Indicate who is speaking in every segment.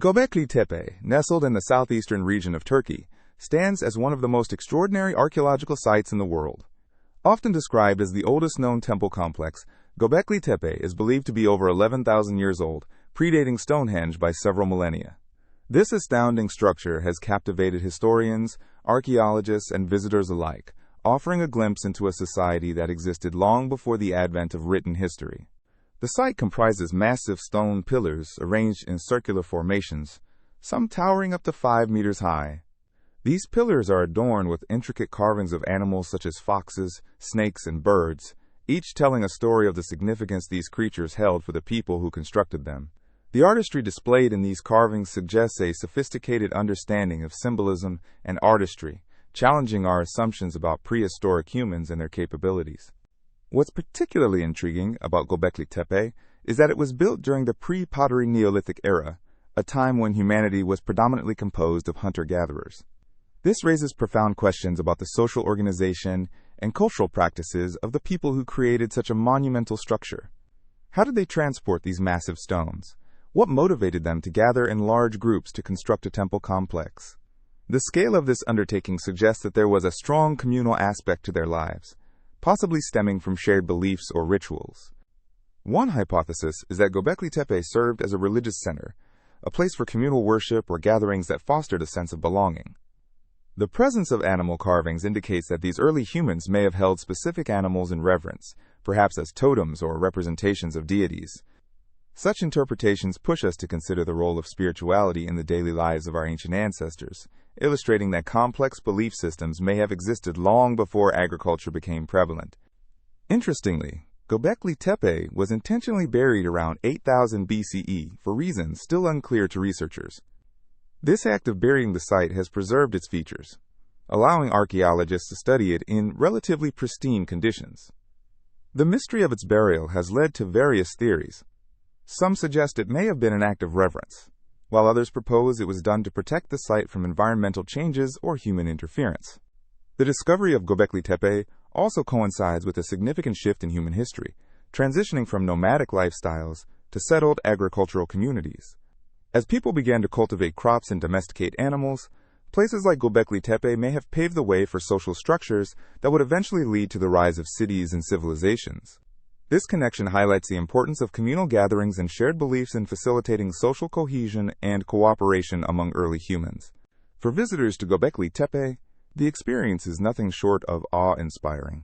Speaker 1: Göbekli Tepe, nestled in the southeastern region of Turkey, stands as one of the most extraordinary archaeological sites in the world. Often described as the oldest known temple complex, Göbekli Tepe is believed to be over 11,000 years old, predating Stonehenge by several millennia. This astounding structure has captivated historians, archaeologists, and visitors alike, offering a glimpse into a society that existed long before the advent of written history. The site comprises massive stone pillars arranged in circular formations, some towering up to 5 meters high. These pillars are adorned with intricate carvings of animals such as foxes, snakes, and birds, each telling a story of the significance these creatures held for the people who constructed them. The artistry displayed in these carvings suggests a sophisticated understanding of symbolism and artistry, challenging our assumptions about prehistoric humans and their capabilities. What's particularly intriguing about Göbekli Tepe is that it was built during the pre-pottery Neolithic era, a time when humanity was predominantly composed of hunter-gatherers. This raises profound questions about the social organization and cultural practices of the people who created such a monumental structure. How did they transport these massive stones? What motivated them to gather in large groups to construct a temple complex? The scale of this undertaking suggests that there was a strong communal aspect to their lives, possibly stemming from shared beliefs or rituals. One hypothesis is that Göbekli Tepe served as a religious center, a place for communal worship or gatherings that fostered a sense of belonging. The presence of animal carvings indicates that these early humans may have held specific animals in reverence, perhaps as totems or representations of deities. Such interpretations push us to consider the role of spirituality in the daily lives of our ancient ancestors, illustrating that complex belief systems may have existed long before agriculture became prevalent. Interestingly, Göbekli Tepe was intentionally buried around 8000 BCE for reasons still unclear to researchers. This act of burying the site has preserved its features, allowing archaeologists to study it in relatively pristine conditions. The mystery of its burial has led to various theories. Some suggest it may have been an act of reverence, while others propose it was done to protect the site from environmental changes or human interference. The discovery of Göbekli Tepe also coincides with a significant shift in human history, transitioning from nomadic lifestyles to settled agricultural communities. As people began to cultivate crops and domesticate animals, places like Göbekli Tepe may have paved the way for social structures that would eventually lead to the rise of cities and civilizations. This connection highlights the importance of communal gatherings and shared beliefs in facilitating social cohesion and cooperation among early humans. For visitors to Göbekli Tepe, the experience is nothing short of awe-inspiring.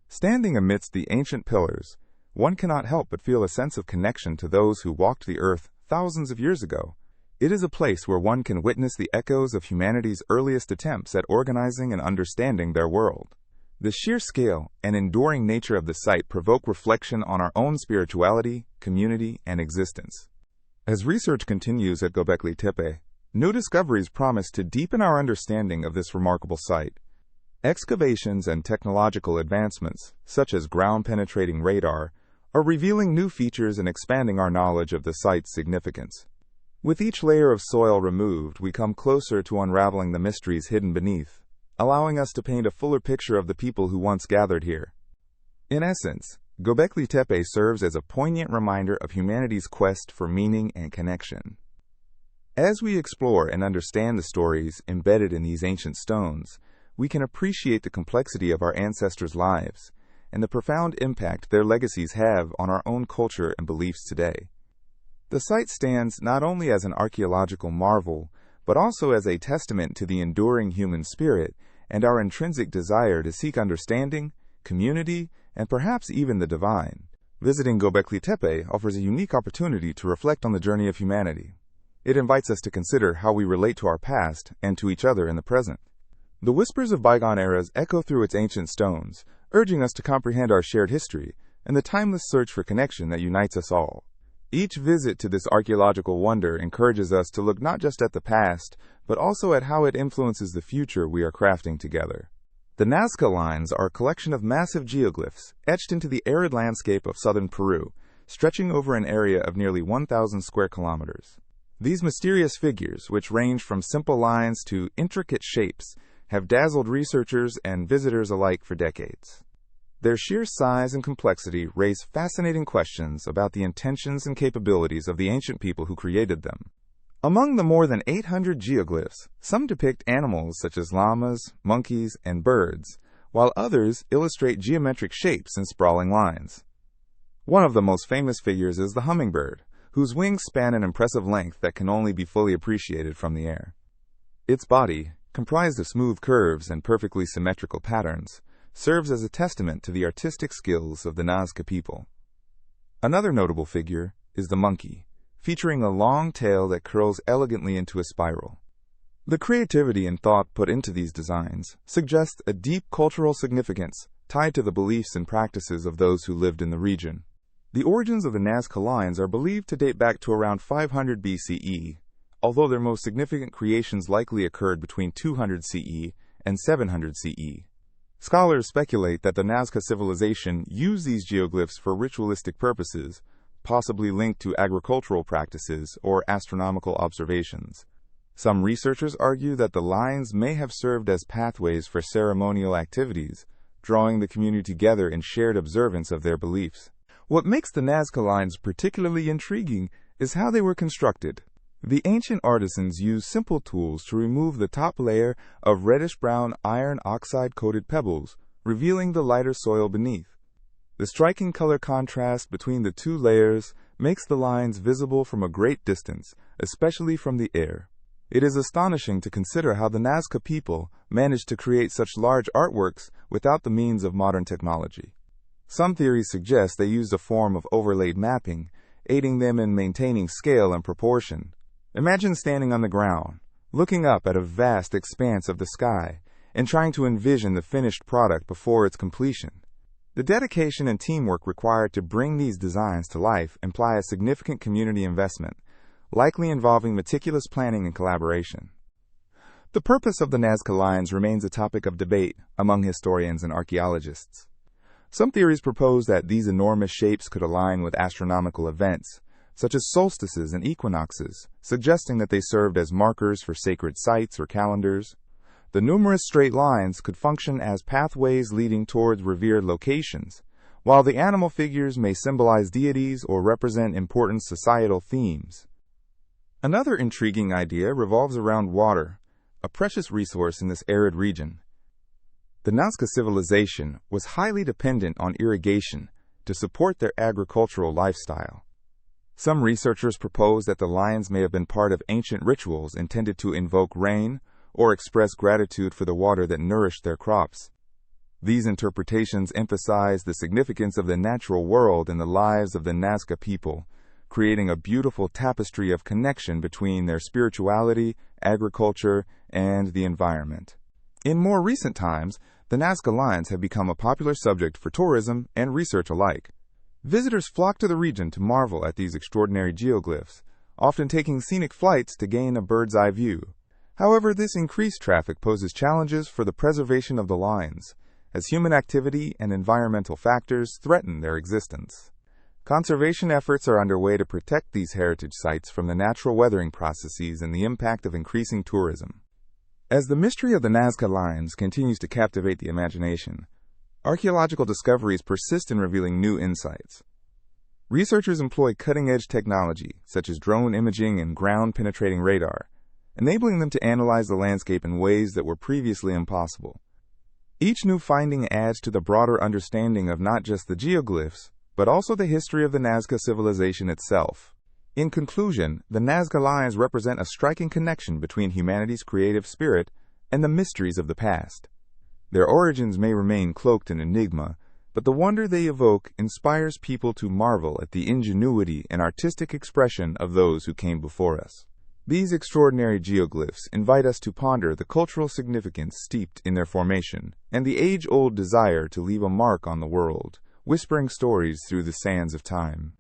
Speaker 1: Standing amidst the ancient pillars, one cannot help but feel a sense of connection to those who walked the earth thousands of years ago. It is a place where one can witness the echoes of humanity's earliest attempts at organizing and understanding their world. The sheer scale and enduring nature of the site provoke reflection on our own spirituality, community, and existence. As research continues at Göbekli Tepe, new discoveries promise to deepen our understanding of this remarkable site. Excavations and technological advancements, such as ground-penetrating radar, are revealing new features and expanding our knowledge of the site's significance. With each layer of soil removed, we come closer to unraveling the mysteries hidden beneath, allowing us to paint a fuller picture of the people who once gathered here. In essence, Göbekli Tepe serves as a poignant reminder of humanity's quest for meaning and connection. As we explore and understand the stories embedded in these ancient stones, we can appreciate the complexity of our ancestors' lives and the profound impact their legacies have on our own culture and beliefs today. The site stands not only as an archaeological marvel, but also as a testament to the enduring human spirit and our intrinsic desire to seek understanding, community, and perhaps even the divine. Visiting Göbekli Tepe offers a unique opportunity to reflect on the journey of humanity. It invites us to consider how we relate to our past and to each other in the present. The whispers of bygone eras echo through its ancient stones, urging us to comprehend our shared history and the timeless search for connection that unites us all. Each visit to this archaeological wonder encourages us to look not just at the past, but also at how it influences the future we are crafting together. The Nazca Lines are a collection of massive geoglyphs etched into the arid landscape of southern Peru, stretching over an area of nearly 1,000 square kilometers. These mysterious figures, which range from simple lines to intricate shapes, have dazzled researchers and visitors alike for decades. Their sheer size and complexity raise fascinating questions about the intentions and capabilities of the ancient people who created them. Among the more than 800 geoglyphs, some depict animals such as llamas, monkeys, and birds, while others illustrate geometric shapes and sprawling lines. One of the most famous figures is the hummingbird, whose wings span an impressive length that can only be fully appreciated from the air. Its body, comprised of smooth curves and perfectly symmetrical patterns, serves as a testament to the artistic skills of the Nazca people. Another notable figure is the monkey, featuring a long tail that curls elegantly into a spiral. The creativity and thought put into these designs suggests a deep cultural significance tied to the beliefs and practices of those who lived in the region. The origins of the Nazca Lines are believed to date back to around 500 BCE, although their most significant creations likely occurred between 200 CE and 700 CE. Scholars speculate that the Nazca civilization used these geoglyphs for ritualistic purposes, possibly linked to agricultural practices or astronomical observations. Some researchers argue that the lines may have served as pathways for ceremonial activities, drawing the community together in shared observance of their beliefs. What makes the Nazca Lines particularly intriguing is how they were constructed. The ancient artisans used simple tools to remove the top layer of reddish-brown iron oxide-coated pebbles, revealing the lighter soil beneath. The striking color contrast between the two layers makes the lines visible from a great distance, especially from the air. It is astonishing to consider how the Nazca people managed to create such large artworks without the means of modern technology. Some theories suggest they used a form of overlaid mapping, aiding them in maintaining scale and proportion. Imagine standing on the ground, looking up at a vast expanse of the sky, and trying to envision the finished product before its completion. The dedication and teamwork required to bring these designs to life imply a significant community investment, likely involving meticulous planning and collaboration. The purpose of the Nazca Lines remains a topic of debate among historians and archaeologists. Some theories propose that these enormous shapes could align with astronomical events, such as solstices and equinoxes, suggesting that they served as markers for sacred sites or calendars. The numerous straight lines could function as pathways leading towards revered locations, while the animal figures may symbolize deities or represent important societal themes. Another intriguing idea revolves around water, a precious resource in this arid region. The Nazca civilization was highly dependent on irrigation to support their agricultural lifestyle. Some researchers propose that the lines may have been part of ancient rituals intended to invoke rain or express gratitude for the water that nourished their crops. These interpretations emphasize the significance of the natural world in the lives of the Nazca people, creating a beautiful tapestry of connection between their spirituality, agriculture, and the environment. In more recent times, the Nazca Lines have become a popular subject for tourism and research alike. Visitors flock to the region to marvel at these extraordinary geoglyphs, often taking scenic flights to gain a bird's-eye view. However, this increased traffic poses challenges for the preservation of the lines, as human activity and environmental factors threaten their existence. Conservation efforts are underway to protect these heritage sites from the natural weathering processes and the impact of increasing tourism. As the mystery of the Nazca Lines continues to captivate the imagination, archaeological discoveries persist in revealing new insights. Researchers employ cutting-edge technology, such as drone imaging and ground-penetrating radar, enabling them to analyze the landscape in ways that were previously impossible. Each new finding adds to the broader understanding of not just the geoglyphs, but also the history of the Nazca civilization itself. In conclusion, the Nazca Lines represent a striking connection between humanity's creative spirit and the mysteries of the past. Their origins may remain cloaked in enigma, but the wonder they evoke inspires people to marvel at the ingenuity and artistic expression of those who came before us. These extraordinary geoglyphs invite us to ponder the cultural significance steeped in their formation and the age-old desire to leave a mark on the world, whispering stories through the sands of time.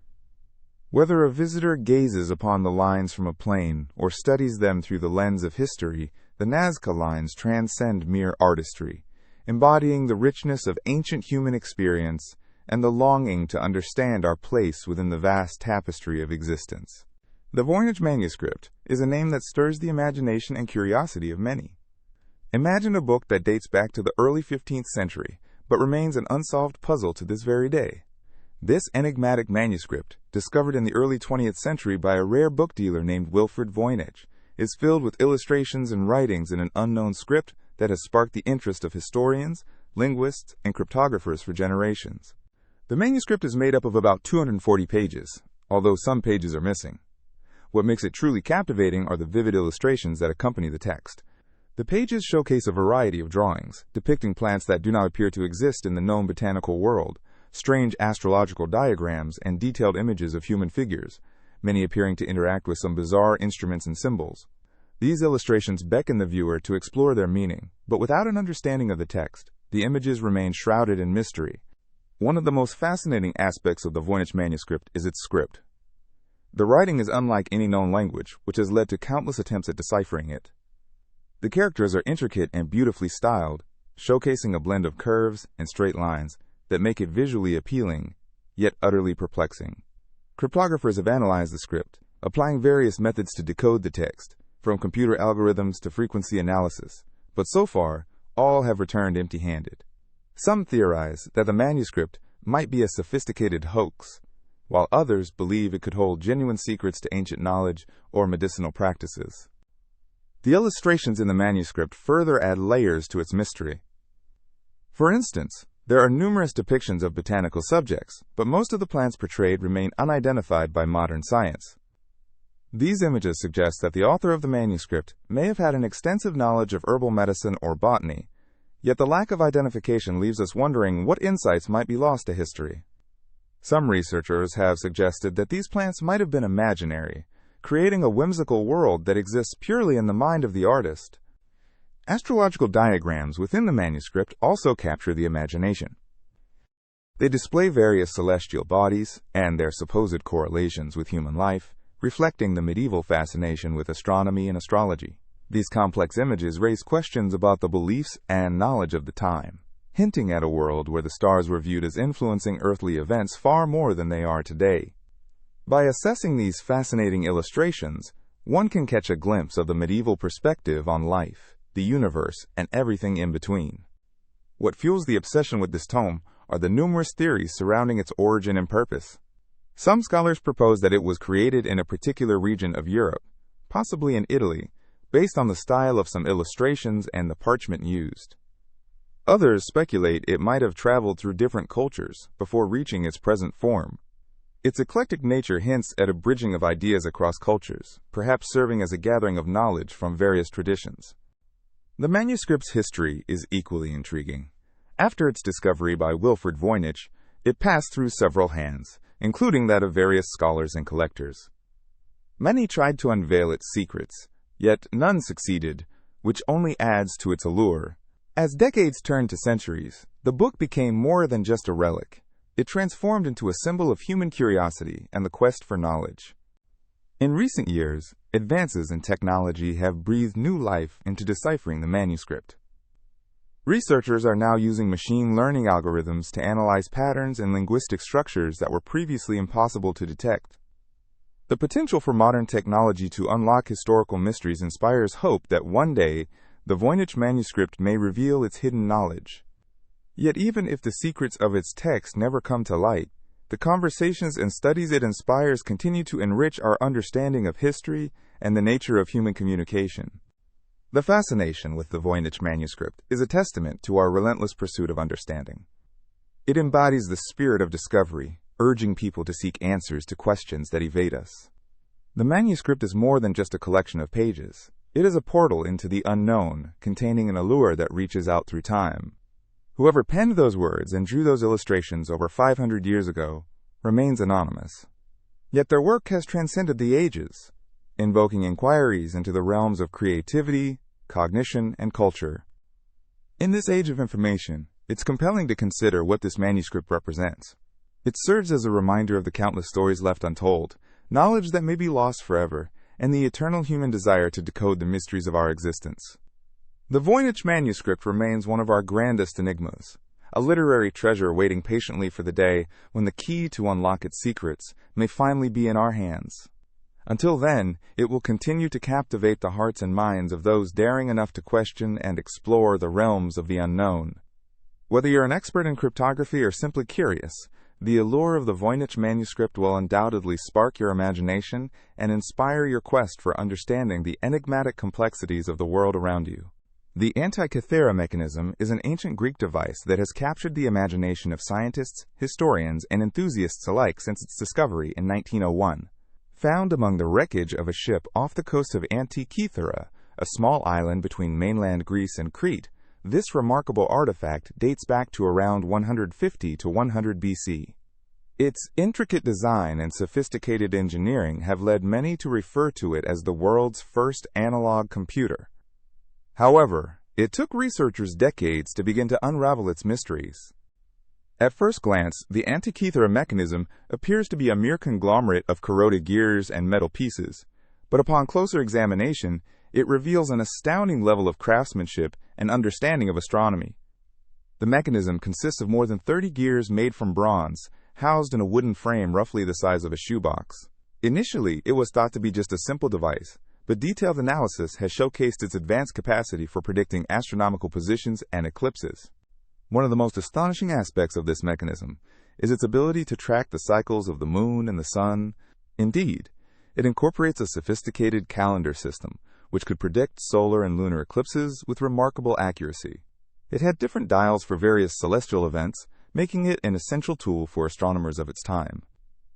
Speaker 1: Whether a visitor gazes upon the lines from a plane or studies them through the lens of history, the Nazca Lines transcend mere artistry, embodying the richness of ancient human experience and the longing to understand our place within the vast tapestry of existence. The Voynich Manuscript is a name that stirs the imagination and curiosity of many. Imagine a book that dates back to the early 15th century, but remains an unsolved puzzle to this very day. This enigmatic manuscript, discovered in the early 20th century by a rare book dealer named Wilfred Voynich, is filled with illustrations and writings in an unknown script that has sparked the interest of historians, linguists, and cryptographers for generations. The manuscript is made up of about 240 pages, although some pages are missing. What makes it truly captivating are the vivid illustrations that accompany the text. The pages showcase a variety of drawings, depicting plants that do not appear to exist in the known botanical world, strange astrological diagrams, and detailed images of human figures, many appearing to interact with some bizarre instruments and symbols. These illustrations beckon the viewer to explore their meaning, but without an understanding of the text, the images remain shrouded in mystery. One of the most fascinating aspects of the Voynich manuscript is its script. The writing is unlike any known language, which has led to countless attempts at deciphering it. The characters are intricate and beautifully styled, showcasing a blend of curves and straight lines that make it visually appealing, yet utterly perplexing. Cryptographers have analyzed the script, applying various methods to decode the text, from computer algorithms to frequency analysis, but so far, all have returned empty-handed. Some theorize that the manuscript might be a sophisticated hoax, while others believe it could hold genuine secrets to ancient knowledge or medicinal practices. The illustrations in the manuscript further add layers to its mystery. For instance, there are numerous depictions of botanical subjects, but most of the plants portrayed remain unidentified by modern science. These images suggest that the author of the manuscript may have had an extensive knowledge of herbal medicine or botany, yet the lack of identification leaves us wondering what insights might be lost to history. Some researchers have suggested that these plants might have been imaginary, creating a whimsical world that exists purely in the mind of the artist. Astrological diagrams within the manuscript also capture the imagination. They display various celestial bodies and their supposed correlations with human life, reflecting the medieval fascination with astronomy and astrology. These complex images raise questions about the beliefs and knowledge of the time, hinting at a world where the stars were viewed as influencing earthly events far more than they are today. By assessing these fascinating illustrations, one can catch a glimpse of the medieval perspective on life, the universe, and everything in between. What fuels the obsession with this tome are the numerous theories surrounding its origin and purpose. Some scholars propose that it was created in a particular region of Europe, possibly in Italy, based on the style of some illustrations and the parchment used. Others speculate it might have traveled through different cultures before reaching its present form. Its eclectic nature hints at a bridging of ideas across cultures, perhaps serving as a gathering of knowledge from various traditions. The manuscript's history is equally intriguing. After its discovery by Wilfred Voynich, it passed through several hands, including that of various scholars and collectors. Many tried to unveil its secrets, yet none succeeded, which only adds to its allure. As decades turned to centuries, the book became more than just a relic. It transformed into a symbol of human curiosity and the quest for knowledge. In recent years, advances in technology have breathed new life into deciphering the manuscript. Researchers are now using machine learning algorithms to analyze patterns and linguistic structures that were previously impossible to detect. The potential for modern technology to unlock historical mysteries inspires hope that one day, the Voynich manuscript may reveal its hidden knowledge. Yet even if the secrets of its text never come to light, the conversations and studies it inspires continue to enrich our understanding of history and the nature of human communication. The fascination with the Voynich manuscript is a testament to our relentless pursuit of understanding. It embodies the spirit of discovery, urging people to seek answers to questions that evade us. The manuscript is more than just a collection of pages. It is a portal into the unknown, containing an allure that reaches out through time. Whoever penned those words and drew those illustrations over 500 years ago remains anonymous. Yet their work has transcended the ages, invoking inquiries into the realms of creativity, cognition, and culture. In this age of information, it's compelling to consider what this manuscript represents. It serves as a reminder of the countless stories left untold, knowledge that may be lost forever, and the eternal human desire to decode the mysteries of our existence. The Voynich manuscript remains one of our grandest enigmas, a literary treasure waiting patiently for the day when the key to unlock its secrets may finally be in our hands. Until then, it will continue to captivate the hearts and minds of those daring enough to question and explore the realms of the unknown. Whether you're an expert in cryptography or simply curious, The allure of the Voynich Manuscript will undoubtedly spark your imagination and inspire your quest for understanding the enigmatic complexities of the world around you. The Antikythera Mechanism is an ancient Greek device that has captured the imagination of scientists, historians, and enthusiasts alike since its discovery in 1901. Found among the wreckage of a ship off the coast of Antikythera, a small island between mainland Greece and Crete, this remarkable artifact dates back to around 150 to 100 BC. Its intricate design and sophisticated engineering have led many to refer to it as the world's first analog computer. However, it took researchers decades to begin to unravel its mysteries. At first glance, the Antikythera Mechanism appears to be a mere conglomerate of corroded gears and metal pieces, but upon closer examination, it reveals an astounding level of craftsmanship and understanding of astronomy. The mechanism consists of more than 30 gears made from bronze, housed in a wooden frame roughly the size of a shoebox. Initially, it was thought to be just a simple device, but detailed analysis has showcased its advanced capacity for predicting astronomical positions and eclipses. One of the most astonishing aspects of this mechanism is its ability to track the cycles of the moon and the sun. Indeed, it incorporates a sophisticated calendar system, which could predict solar and lunar eclipses with remarkable accuracy. It had different dials for various celestial events, making it an essential tool for astronomers of its time.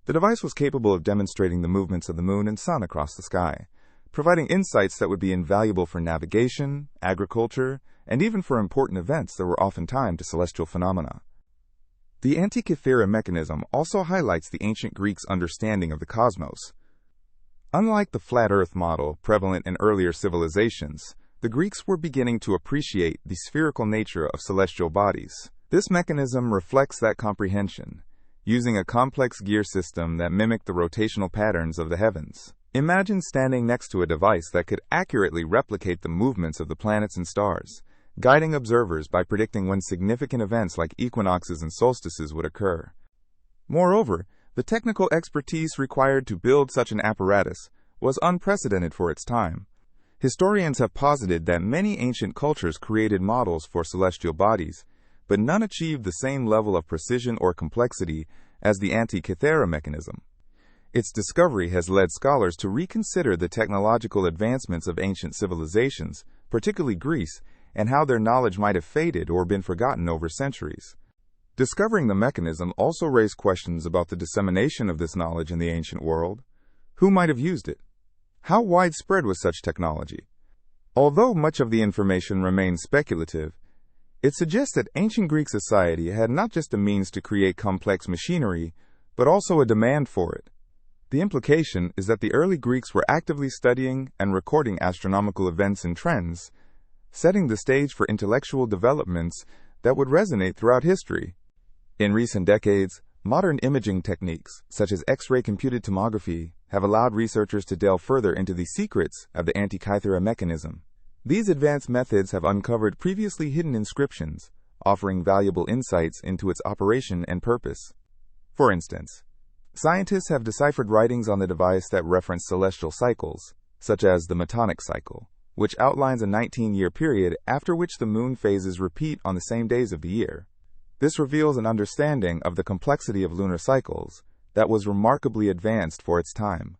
Speaker 1: The device was capable of demonstrating the movements of the moon and sun across the sky, providing insights that would be invaluable for navigation, agriculture, and even for important events that were often timed to celestial phenomena. The Antikythera Mechanism also highlights the ancient Greeks' understanding of the cosmos. Unlike the flat Earth model prevalent in earlier civilizations, the Greeks were beginning to appreciate the spherical nature of celestial bodies. This mechanism reflects that comprehension, using a complex gear system that mimicked the rotational patterns of the heavens. Imagine standing next to a device that could accurately replicate the movements of the planets and stars, guiding observers by predicting when significant events like equinoxes and solstices would occur. Moreover, the technical expertise required to build such an apparatus was unprecedented for its time. Historians have posited that many ancient cultures created models for celestial bodies, but none achieved the same level of precision or complexity as the Antikythera Mechanism. Its discovery has led scholars to reconsider the technological advancements of ancient civilizations, particularly Greece, and how their knowledge might have faded or been forgotten over centuries. Discovering the mechanism also raised questions about the dissemination of this knowledge in the ancient world. Who might have used it? How widespread was such technology? Although much of the information remains speculative, it suggests that ancient Greek society had not just a means to create complex machinery, but also a demand for it. The implication is that the early Greeks were actively studying and recording astronomical events and trends, setting the stage for intellectual developments that would resonate throughout history. In recent decades, modern imaging techniques, such as X-ray computed tomography, have allowed researchers to delve further into the secrets of the Antikythera Mechanism. These advanced methods have uncovered previously hidden inscriptions, offering valuable insights into its operation and purpose. For instance, scientists have deciphered writings on the device that reference celestial cycles, such as the Metonic cycle, which outlines a 19-year period after which the moon phases repeat on the same days of the year. This reveals an understanding of the complexity of lunar cycles that was remarkably advanced for its time.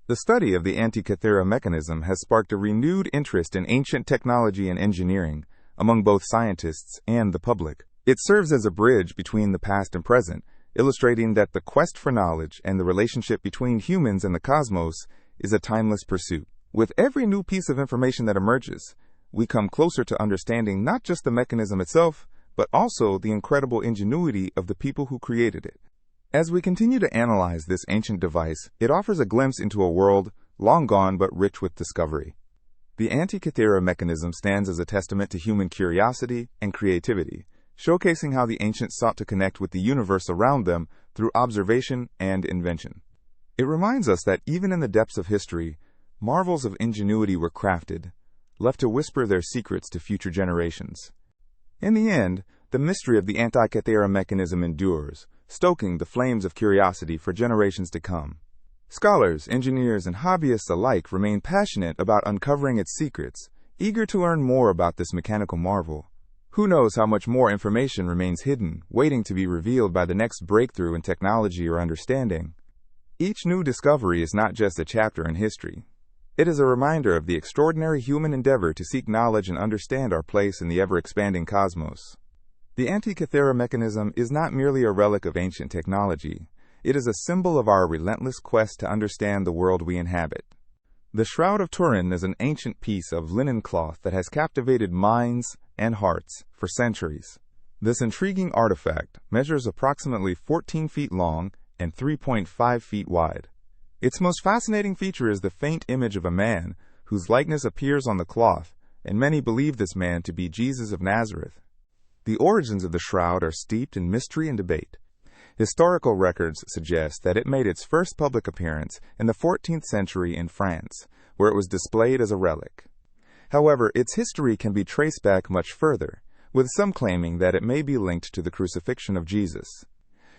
Speaker 1: The study of the Antikythera Mechanism has sparked a renewed interest in ancient technology and engineering among both scientists and the public. It serves as a bridge between the past and present, illustrating that the quest for knowledge and the relationship between humans and the cosmos is a timeless pursuit. With every new piece of information that emerges, we come closer to understanding not just the mechanism itself, but also the incredible ingenuity of the people who created it. As we continue to analyze this ancient device, it offers a glimpse into a world long gone but rich with discovery. The Antikythera Mechanism stands as a testament to human curiosity and creativity, showcasing how the ancients sought to connect with the universe around them through observation and invention. It reminds us that even in the depths of history, marvels of ingenuity were crafted, left to whisper their secrets to future generations. In the end, the mystery of the Antikythera Mechanism endures, stoking the flames of curiosity for generations to come. Scholars, engineers, and hobbyists alike remain passionate about uncovering its secrets, eager to learn more about this mechanical marvel. Who knows how much more information remains hidden, waiting to be revealed by the next breakthrough in technology or understanding? Each new discovery is not just a chapter in history. It is a reminder of the extraordinary human endeavor to seek knowledge and understand our place in the ever-expanding cosmos. The Antikythera Mechanism is not merely a relic of ancient technology. It is a symbol of our relentless quest to understand the world we inhabit. The Shroud of Turin is an ancient piece of linen cloth that has captivated minds and hearts for centuries. This intriguing artifact measures approximately 14 feet long and 3.5 feet wide. Its most fascinating feature is the faint image of a man whose likeness appears on the cloth, and many believe this man to be Jesus of Nazareth. The origins of the shroud are steeped in mystery and debate. Historical records suggest that it made its first public appearance in the 14th century in France, where it was displayed as a relic. However, its history can be traced back much further, with some claiming that it may be linked to the crucifixion of Jesus.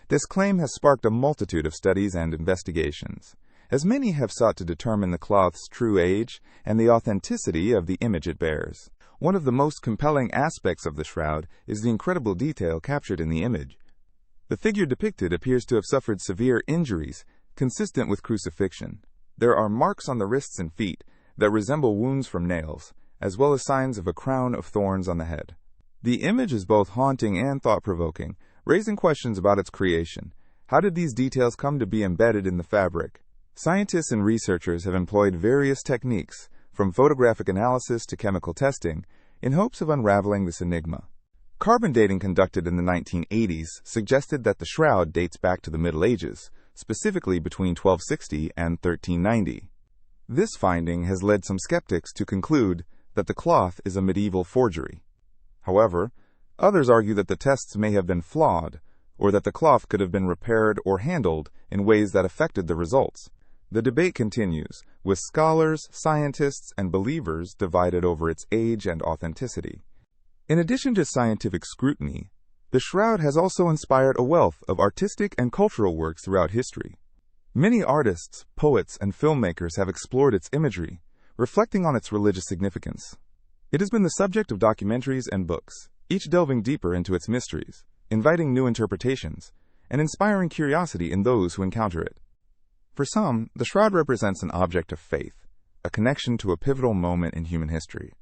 Speaker 1: This claim has sparked a multitude of studies and investigations, as many have sought to determine the cloth's true age and the authenticity of the image it bears. One of the most compelling aspects of the shroud is the incredible detail captured in the image. The figure depicted appears to have suffered severe injuries, consistent with crucifixion. There are marks on the wrists and feet that resemble wounds from nails, as well as signs of a crown of thorns on the head. The image is both haunting and thought-provoking, raising questions about its creation. How did these details come to be embedded in the fabric? Scientists and researchers have employed various techniques, from photographic analysis to chemical testing, in hopes of unraveling this enigma. Carbon dating conducted in the 1980s suggested that the shroud dates back to the Middle Ages, specifically between 1260 and 1390. This finding has led some skeptics to conclude that the cloth is a medieval forgery. However, others argue that the tests may have been flawed, or that the cloth could have been repaired or handled in ways that affected the results. The debate continues, with scholars, scientists, and believers divided over its age and authenticity. In addition to scientific scrutiny, the shroud has also inspired a wealth of artistic and cultural works throughout history. Many artists, poets, and filmmakers have explored its imagery, reflecting on its religious significance. It has been the subject of documentaries and books, each delving deeper into its mysteries, inviting new interpretations, and inspiring curiosity in those who encounter it. For some, the shroud represents an object of faith, a connection to a pivotal moment in human history.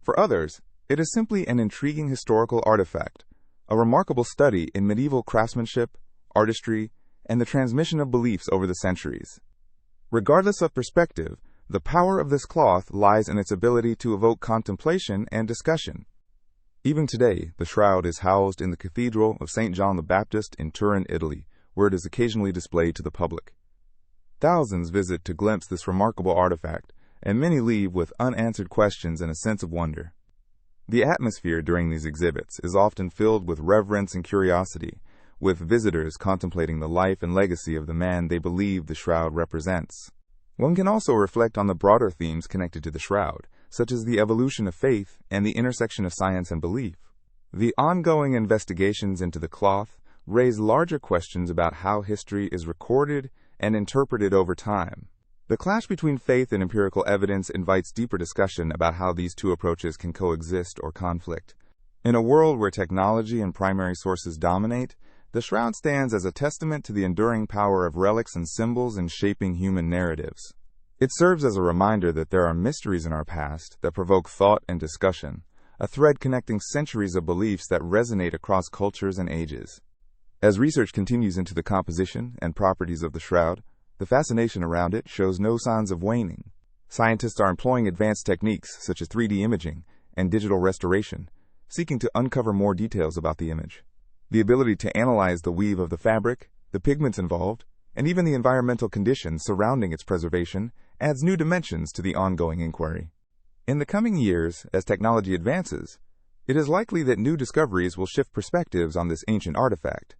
Speaker 1: For others, it is simply an intriguing historical artifact, a remarkable study in medieval craftsmanship, artistry, and the transmission of beliefs over the centuries. Regardless of perspective, the power of this cloth lies in its ability to evoke contemplation and discussion. Even today, the shroud is housed in the Cathedral of St. John the Baptist in Turin, Italy, where it is occasionally displayed to the public. Thousands visit to glimpse this remarkable artifact, and many leave with unanswered questions and a sense of wonder. The atmosphere during these exhibits is often filled with reverence and curiosity, with visitors contemplating the life and legacy of the man they believe the shroud represents. One can also reflect on the broader themes connected to the shroud, such as the evolution of faith and the intersection of science and belief. The ongoing investigations into the cloth raise larger questions about how history is recorded and interpreted over time. The clash between faith and empirical evidence invites deeper discussion about how these two approaches can coexist or conflict. In a world where technology and primary sources dominate, the shroud stands as a testament to the enduring power of relics and symbols in shaping human narratives. It serves as a reminder that there are mysteries in our past that provoke thought and discussion, a thread connecting centuries of beliefs that resonate across cultures and ages. As research continues into the composition and properties of the shroud, the fascination around it shows no signs of waning. Scientists are employing advanced techniques such as 3D imaging and digital restoration, seeking to uncover more details about the image. The ability to analyze the weave of the fabric, the pigments involved, and even the environmental conditions surrounding its preservation adds new dimensions to the ongoing inquiry. In the coming years, as technology advances, it is likely that new discoveries will shift perspectives on this ancient artifact.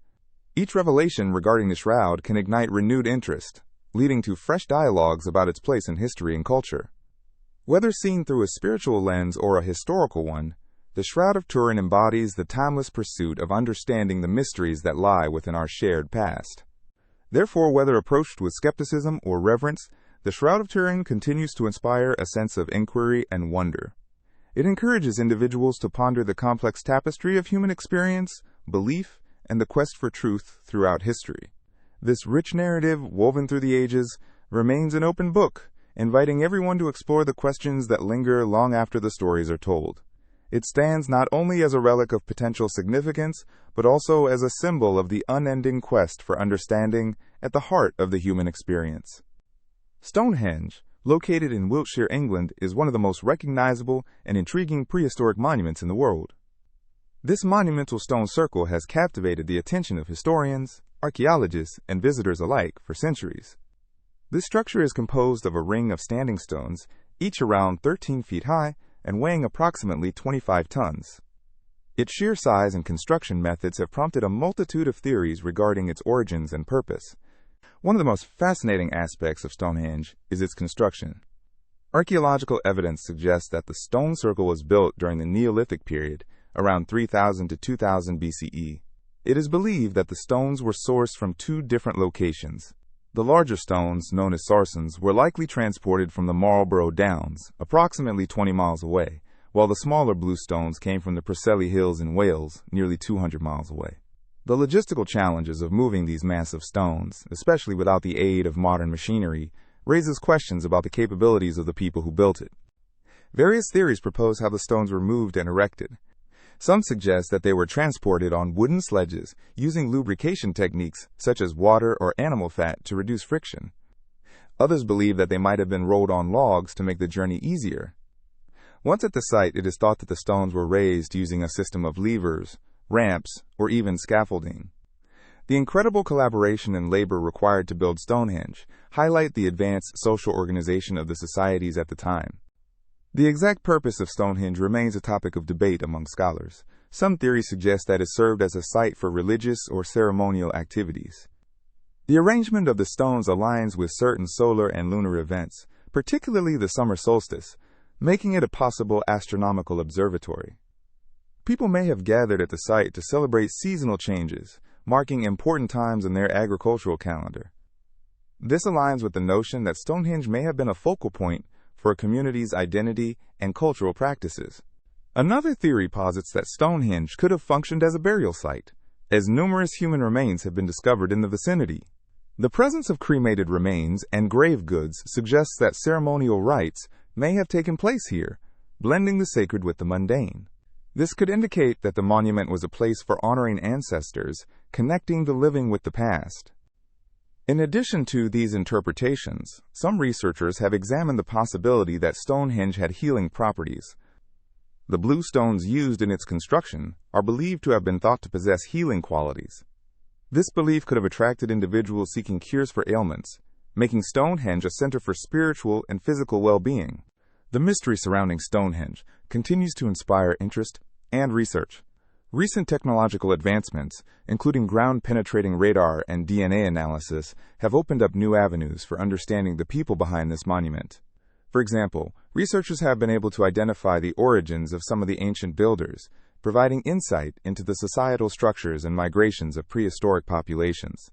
Speaker 1: Each revelation regarding the shroud can ignite renewed interest, leading to fresh dialogues about its place in history and culture. Whether seen through a spiritual lens or a historical one, the Shroud of Turin embodies the timeless pursuit of understanding the mysteries that lie within our shared past. Therefore, whether approached with skepticism or reverence, the Shroud of Turin continues to inspire a sense of inquiry and wonder. It encourages individuals to ponder the complex tapestry of human experience, belief, and the quest for truth throughout history. This rich narrative, woven through the ages, remains an open book, inviting everyone to explore the questions that linger long after the stories are told. It stands not only as a relic of potential significance, but also as a symbol of the unending quest for understanding at the heart of the human experience. Stonehenge, located in Wiltshire, England, is one of the most recognizable and intriguing prehistoric monuments in the world. This monumental stone circle has captivated the attention of historians, archaeologists, and visitors alike for centuries. This structure is composed of a ring of standing stones, each around 13 feet high and weighing approximately 25 tons. Its sheer size and construction methods have prompted a multitude of theories regarding its origins and purpose. One of the most fascinating aspects of Stonehenge is its construction. Archaeological evidence suggests that the stone circle was built during the Neolithic period, around 3000 to 2000 BCE. It is believed that the stones were sourced from two different locations. The larger stones, known as sarcens, were likely transported from the Marlborough Downs, approximately 20 miles away, while the smaller blue stones came from the Preseli Hills in Wales, nearly 200 miles away. The logistical challenges of moving these massive stones, especially without the aid of modern machinery, raises questions about the capabilities of the people who built it. Various theories propose how the stones were moved and erected. Some suggest that they were transported on wooden sledges using lubrication techniques such as water or animal fat to reduce friction. Others believe that they might have been rolled on logs to make the journey easier. Once at the site, it is thought that the stones were raised using a system of levers, ramps, or even scaffolding. The incredible collaboration and labor required to build Stonehenge highlight the advanced social organization of the societies at the time. The exact purpose of Stonehenge remains a topic of debate among scholars. Some theories suggest that it served as a site for religious or ceremonial activities. The arrangement of the stones aligns with certain solar and lunar events, particularly the summer solstice, making it a possible astronomical observatory. People may have gathered at the site to celebrate seasonal changes, marking important times in their agricultural calendar. This aligns with the notion that Stonehenge may have been a focal point for a community's identity and cultural practices. Another theory posits that Stonehenge could have functioned as a burial site, as numerous human remains have been discovered in the vicinity. The presence of cremated remains and grave goods suggests that ceremonial rites may have taken place here, blending the sacred with the mundane. This could indicate that the monument was a place for honoring ancestors, connecting the living with the past. In addition to these interpretations, some researchers have examined the possibility that Stonehenge had healing properties. The blue stones used in its construction are believed to have been thought to possess healing qualities. This belief could have attracted individuals seeking cures for ailments, making Stonehenge a center for spiritual and physical well-being. The mystery surrounding Stonehenge continues to inspire interest and research. Recent technological advancements, including ground-penetrating radar and DNA analysis, have opened up new avenues for understanding the people behind this monument. For example, researchers have been able to identify the origins of some of the ancient builders, providing insight into the societal structures and migrations of prehistoric populations.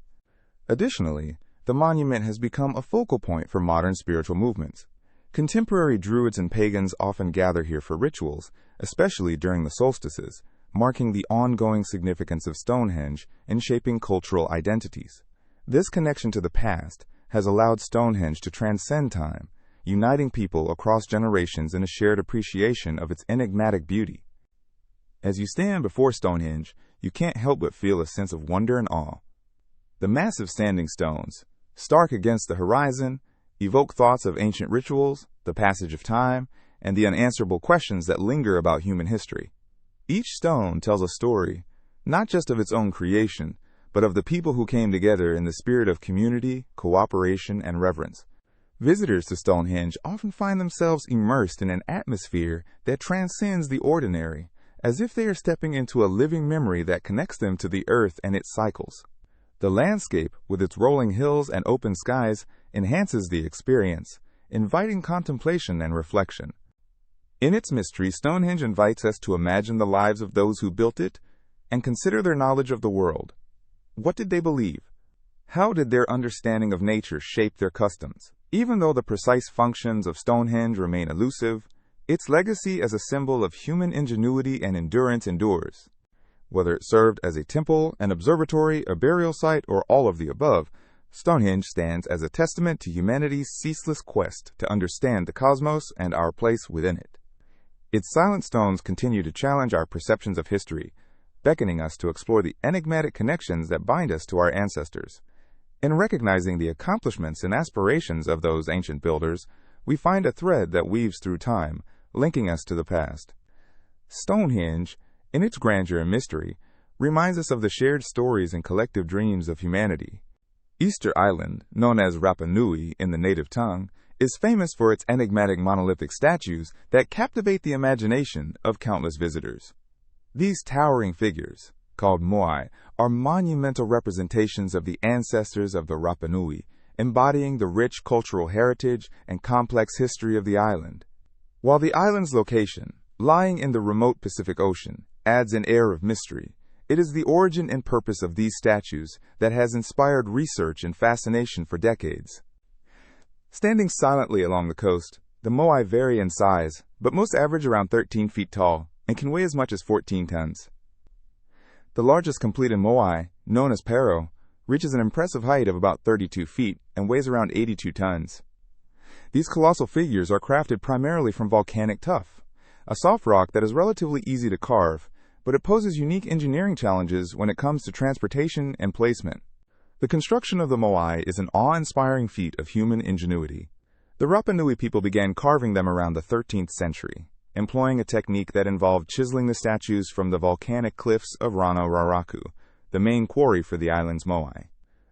Speaker 1: Additionally, the monument has become a focal point for modern spiritual movements. Contemporary Druids and pagans often gather here for rituals, especially during the solstices, marking the ongoing significance of Stonehenge in shaping cultural identities. This connection to the past has allowed Stonehenge to transcend time, uniting people across generations in a shared appreciation of its enigmatic beauty. As you stand before Stonehenge, you can't help but feel a sense of wonder and awe. The massive standing stones, stark against the horizon, evoke thoughts of ancient rituals, the passage of time, and the unanswerable questions that linger about human history. Each stone tells a story, not just of its own creation, but of the people who came together in the spirit of community, cooperation, and reverence. Visitors to Stonehenge often find themselves immersed in an atmosphere that transcends the ordinary, as if they are stepping into a living memory that connects them to the earth and its cycles. The landscape, with its rolling hills and open skies, enhances the experience, inviting contemplation and reflection. In its mystery, Stonehenge invites us to imagine the lives of those who built it and consider their knowledge of the world. What did they believe? How did their understanding of nature shape their customs? Even though the precise functions of Stonehenge remain elusive, Its legacy as a symbol of human ingenuity and endurance endures. Whether it served as a temple, an observatory, a burial site, or all of the above, Stonehenge stands as a testament to humanity's ceaseless quest to understand the cosmos and our place within it. Its silent stones continue to challenge our perceptions of history, beckoning us to explore the enigmatic connections that bind us to our ancestors. In recognizing the accomplishments and aspirations of those ancient builders, we find a thread that weaves through time, linking us to the past. Stonehenge, in its grandeur and mystery, reminds us of the shared stories and collective dreams of humanity. Easter Island, known as Rapa Nui in the native tongue, is famous for its enigmatic monolithic statues that captivate the imagination of countless visitors. These towering figures, called moai, are monumental representations of the ancestors of the Rapa Nui, embodying the rich cultural heritage and complex history of the island. While the island's location, lying in the remote Pacific Ocean, adds an air of mystery, it is the origin and purpose of these statues that has inspired research and fascination for decades. Standing silently along the coast, the moai vary in size, but most average around 13 feet tall and can weigh as much as 14 tons. The largest completed moai, known as Pero, reaches an impressive height of about 32 feet and weighs around 82 tons. These colossal figures are crafted primarily from volcanic tuff, a soft rock that is relatively easy to carve, but it poses unique engineering challenges when it comes to transportation and placement. The construction of the moai is an awe-inspiring feat of human ingenuity. The Rapa Nui people began carving them around the 13th century, employing a technique that involved chiseling the statues from the volcanic cliffs of Raraku, the main quarry for the island's moai.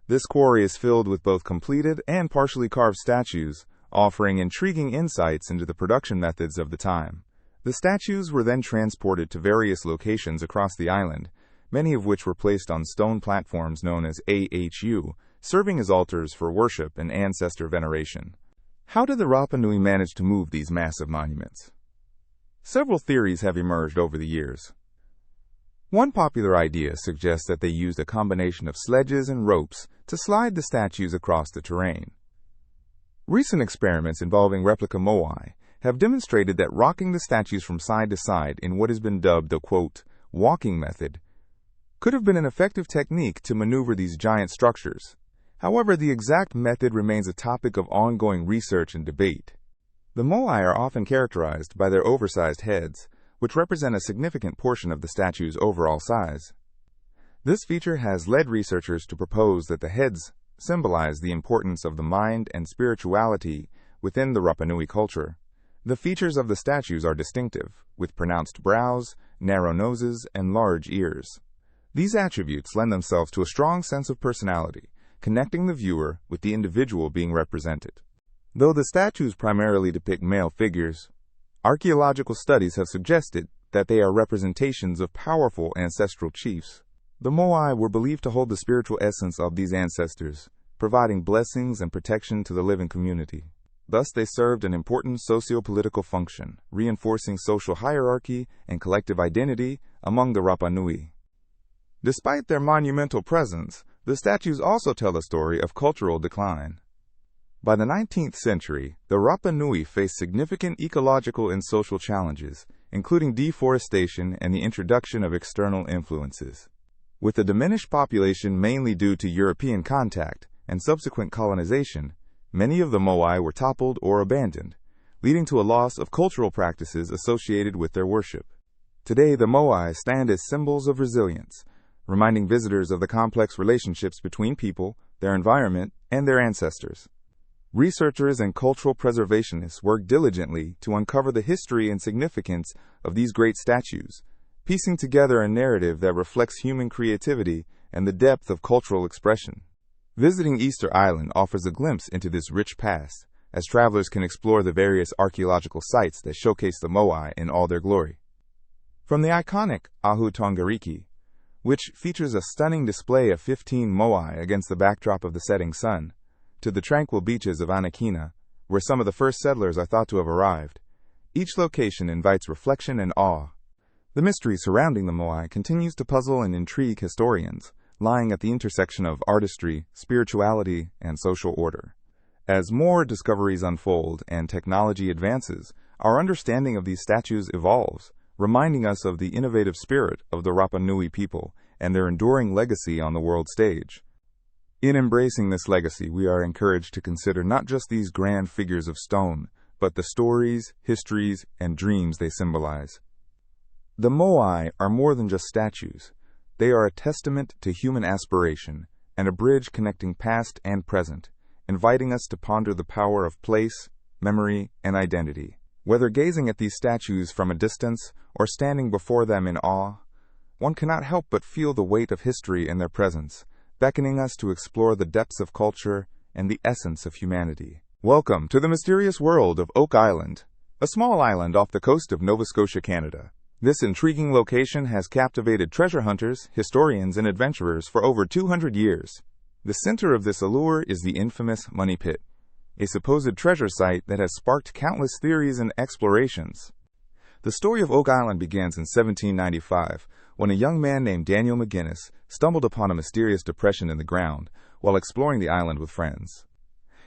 Speaker 1: This quarry is filled with both completed and partially carved statues, offering intriguing insights into the production methods of the time. The statues were then transported to various locations across the island, many of which were placed on stone platforms known as AHU, serving as altars for worship and ancestor veneration. How did the Rapa Nui manage to move these massive monuments? Several theories have emerged over the years. One popular idea suggests that they used a combination of sledges and ropes to slide the statues across the terrain. Recent experiments involving replica moai have demonstrated that rocking the statues from side to side in what has been dubbed the, quote, walking method, could have been an effective technique to maneuver these giant structures. However, the exact method remains a topic of ongoing research and debate. The moai are often characterized by their oversized heads, which represent a significant portion of the statue's overall size. This feature has led researchers to propose that the heads symbolize the importance of the mind and spirituality within the Rapa Nui culture. The features of the statues are distinctive, with pronounced brows, narrow noses, and large ears. These attributes lend themselves to a strong sense of personality, connecting the viewer with the individual being represented. Though the statues primarily depict male figures, archaeological studies have suggested that they are representations of powerful ancestral chiefs. The moai were believed to hold the spiritual essence of these ancestors, providing blessings and protection to the living community. Thus, they served an important socio-political function, reinforcing social hierarchy and collective identity among the Rapa Nui. Despite their monumental presence, the statues also tell a story of cultural decline. By the 19th century, the Rapa Nui faced significant ecological and social challenges, including deforestation and the introduction of external influences. With a diminished population mainly due to European contact and subsequent colonization, many of the moai were toppled or abandoned, leading to a loss of cultural practices associated with their worship. Today, the moai stand as symbols of resilience, reminding visitors of the complex relationships between people, their environment, and their ancestors. Researchers and cultural preservationists work diligently to uncover the history and significance of these great statues, piecing together a narrative that reflects human creativity and the depth of cultural expression. Visiting Easter Island offers a glimpse into this rich past, as travelers can explore the various archaeological sites that showcase the moai in all their glory. From the iconic Ahu Tongariki, which features a stunning display of 15 moai against the backdrop of the setting sun, to the tranquil beaches of Anjikuni, where some of the first settlers are thought to have arrived, each location invites reflection and awe. The mystery surrounding the moai continues to puzzle and intrigue historians, lying at the intersection of artistry, spirituality, and social order. As more discoveries unfold and technology advances, our understanding of these statues evolves, reminding us of the innovative spirit of the Rapa Nui people and their enduring legacy on the world stage. In embracing this legacy, we are encouraged to consider not just these grand figures of stone, but the stories, histories, and dreams they symbolize. The moai are more than just statues. They are a testament to human aspiration and a bridge connecting past and present, inviting us to ponder the power of place, memory, and identity. Whether gazing at these statues from a distance or standing before them in awe, one cannot help but feel the weight of history in their presence, beckoning us to explore the depths of culture and the essence of humanity. Welcome to the mysterious world of Oak Island, a small island off the coast of Nova Scotia, Canada. This intriguing location has captivated treasure hunters, historians, and adventurers for over 200 years. The center of this allure is the infamous Money Pit, a supposed treasure site that has sparked countless theories and explorations. The story of Oak Island begins in 1795, when a young man named Daniel McGinnis stumbled upon a mysterious depression in the ground while exploring the island with friends.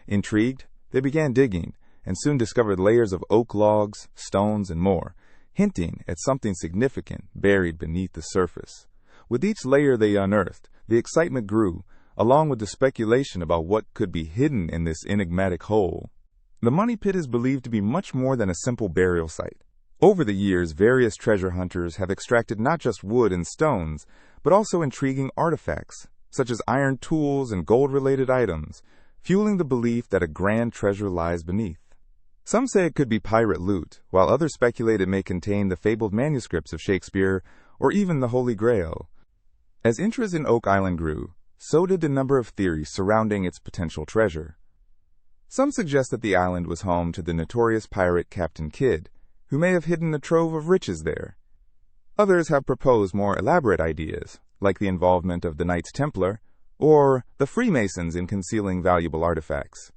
Speaker 1: Intrigued, they began digging and soon discovered layers of oak logs, stones, and more, hinting at something significant buried beneath the surface. With each layer they unearthed, the excitement grew, along with the speculation about what could be hidden in this enigmatic hole. The Money Pit is believed to be much more than a simple burial site. Over the years, various treasure hunters have extracted not just wood and stones, but also intriguing artifacts, such as iron tools and gold-related items, fueling the belief that a grand treasure lies beneath. Some say it could be pirate loot, while others speculate it may contain the fabled manuscripts of Shakespeare or even the Holy Grail. As interest in Oak Island grew, so did the number of theories surrounding its potential treasure. Some suggest that the island was home to the notorious pirate Captain Kidd, who may have hidden a trove of riches there. Others have proposed more elaborate ideas, like the involvement of the Knights Templar or the Freemasons in concealing valuable artifacts.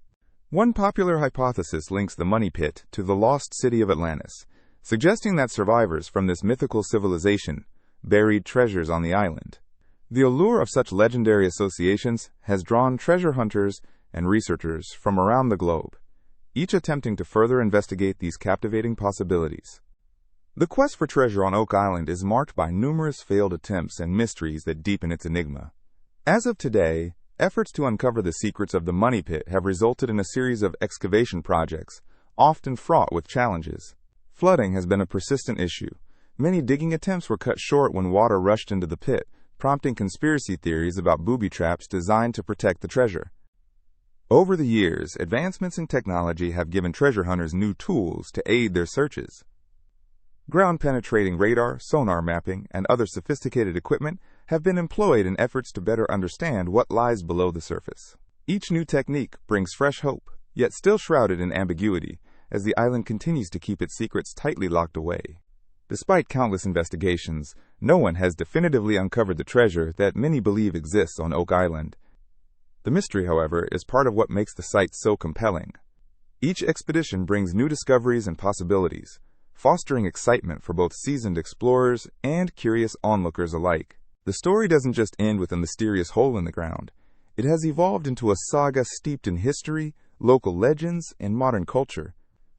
Speaker 1: One popular hypothesis links the Money Pit to the lost city of Atlantis, suggesting that survivors from this mythical civilization buried treasures on the island. The allure of such legendary associations has drawn treasure hunters and researchers from around the globe, each attempting to further investigate these captivating possibilities. The quest for treasure on Oak Island is marked by numerous failed attempts and mysteries that deepen its enigma. As of today, efforts to uncover the secrets of the Money Pit have resulted in a series of excavation projects, often fraught with challenges. Flooding has been a persistent issue. Many digging attempts were cut short when water rushed into the pit, prompting conspiracy theories about booby traps designed to protect the treasure. Over the years, advancements in technology have given treasure hunters new tools to aid their searches. Ground-penetrating radar, sonar mapping, and other sophisticated equipment have been employed in efforts to better understand what lies below the surface. Each new technique brings fresh hope, yet still shrouded in ambiguity, as the island continues to keep its secrets tightly locked away. Despite countless investigations, no one has definitively uncovered the treasure that many believe exists on Oak Island. The mystery, however, is part of what makes the site so compelling. Each expedition brings new discoveries and possibilities, fostering excitement for both seasoned explorers and curious onlookers alike. The story doesn't just end with a mysterious hole in the ground. It has evolved into a saga steeped in history, local legends, and modern culture.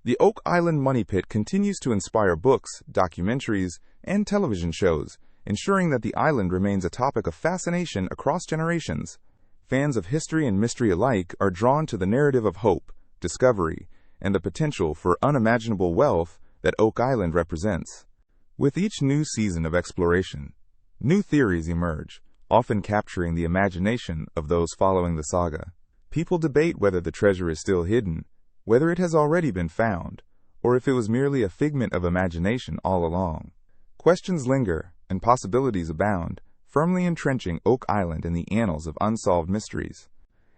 Speaker 1: The Oak Island Money Pit continues to inspire books, documentaries, and television shows, ensuring that the island remains a topic of fascination across generations. Fans of history and mystery alike are drawn to the narrative of hope, discovery, and the potential for unimaginable wealth that Oak Island represents. With each new season of exploration, new theories emerge, often capturing the imagination of those following the saga. People debate whether the treasure is still hidden, whether it has already been found, or if it was merely a figment of imagination all along. Questions linger, and possibilities abound, firmly entrenching Oak Island in the annals of unsolved mysteries.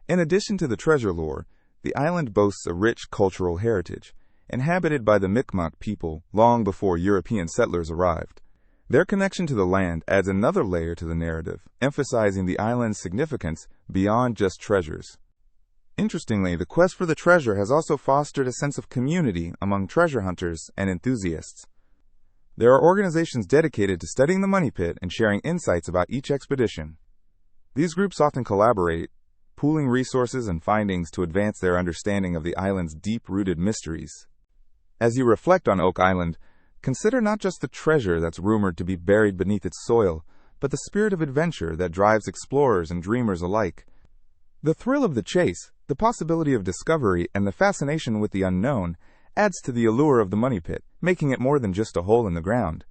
Speaker 1: In addition to the treasure lore, the island boasts a rich cultural heritage, inhabited by the Mi'kmaq people long before European settlers arrived. Their connection to the land adds another layer to the narrative, emphasizing the island's significance beyond just treasures. Interestingly, the quest for the treasure has also fostered a sense of community among treasure hunters and enthusiasts. There are organizations dedicated to studying the Money Pit and sharing insights about each expedition. These groups often collaborate, pooling resources and findings to advance their understanding of the island's deep-rooted mysteries. As you reflect on Oak Island, consider not just the treasure that's rumored to be buried beneath its soil, but the spirit of adventure that drives explorers and dreamers alike. The thrill of the chase, the possibility of discovery, and the fascination with the unknown adds to the allure of the money pit, making it more than just a hole in the ground.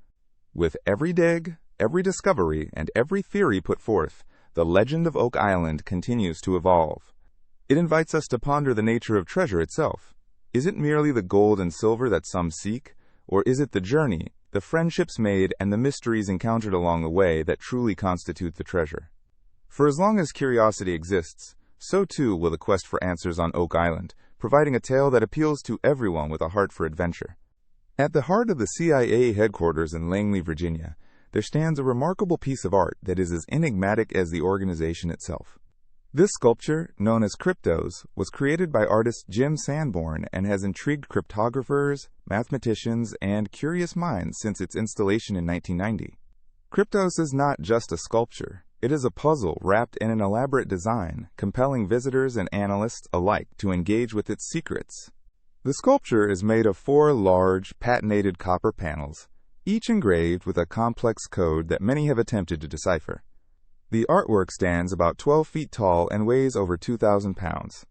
Speaker 1: With every dig, every discovery, and every theory put forth, the legend of Oak Island continues to evolve. It invites us to ponder the nature of treasure itself. Is it merely the gold and silver that some seek, or is it the journey, the friendships made, and the mysteries encountered along the way that truly constitute the treasure? For as long as curiosity exists, so too will the quest for answers on Oak Island, providing a tale that appeals to everyone with a heart for adventure. At the heart of the CIA headquarters in Langley, Virginia, there stands a remarkable piece of art that is as enigmatic as the organization itself. This sculpture, known as Kryptos, was created by artist Jim Sanborn and has intrigued cryptographers, mathematicians, and curious minds since its installation in 1990. Kryptos is not just a sculpture. It is a puzzle wrapped in an elaborate design, compelling visitors and analysts alike to engage with its secrets. The sculpture is made of 4 large, patinated copper panels, each engraved with a complex code that many have attempted to decipher. The artwork stands about 12 feet tall and weighs over 2,000 pounds.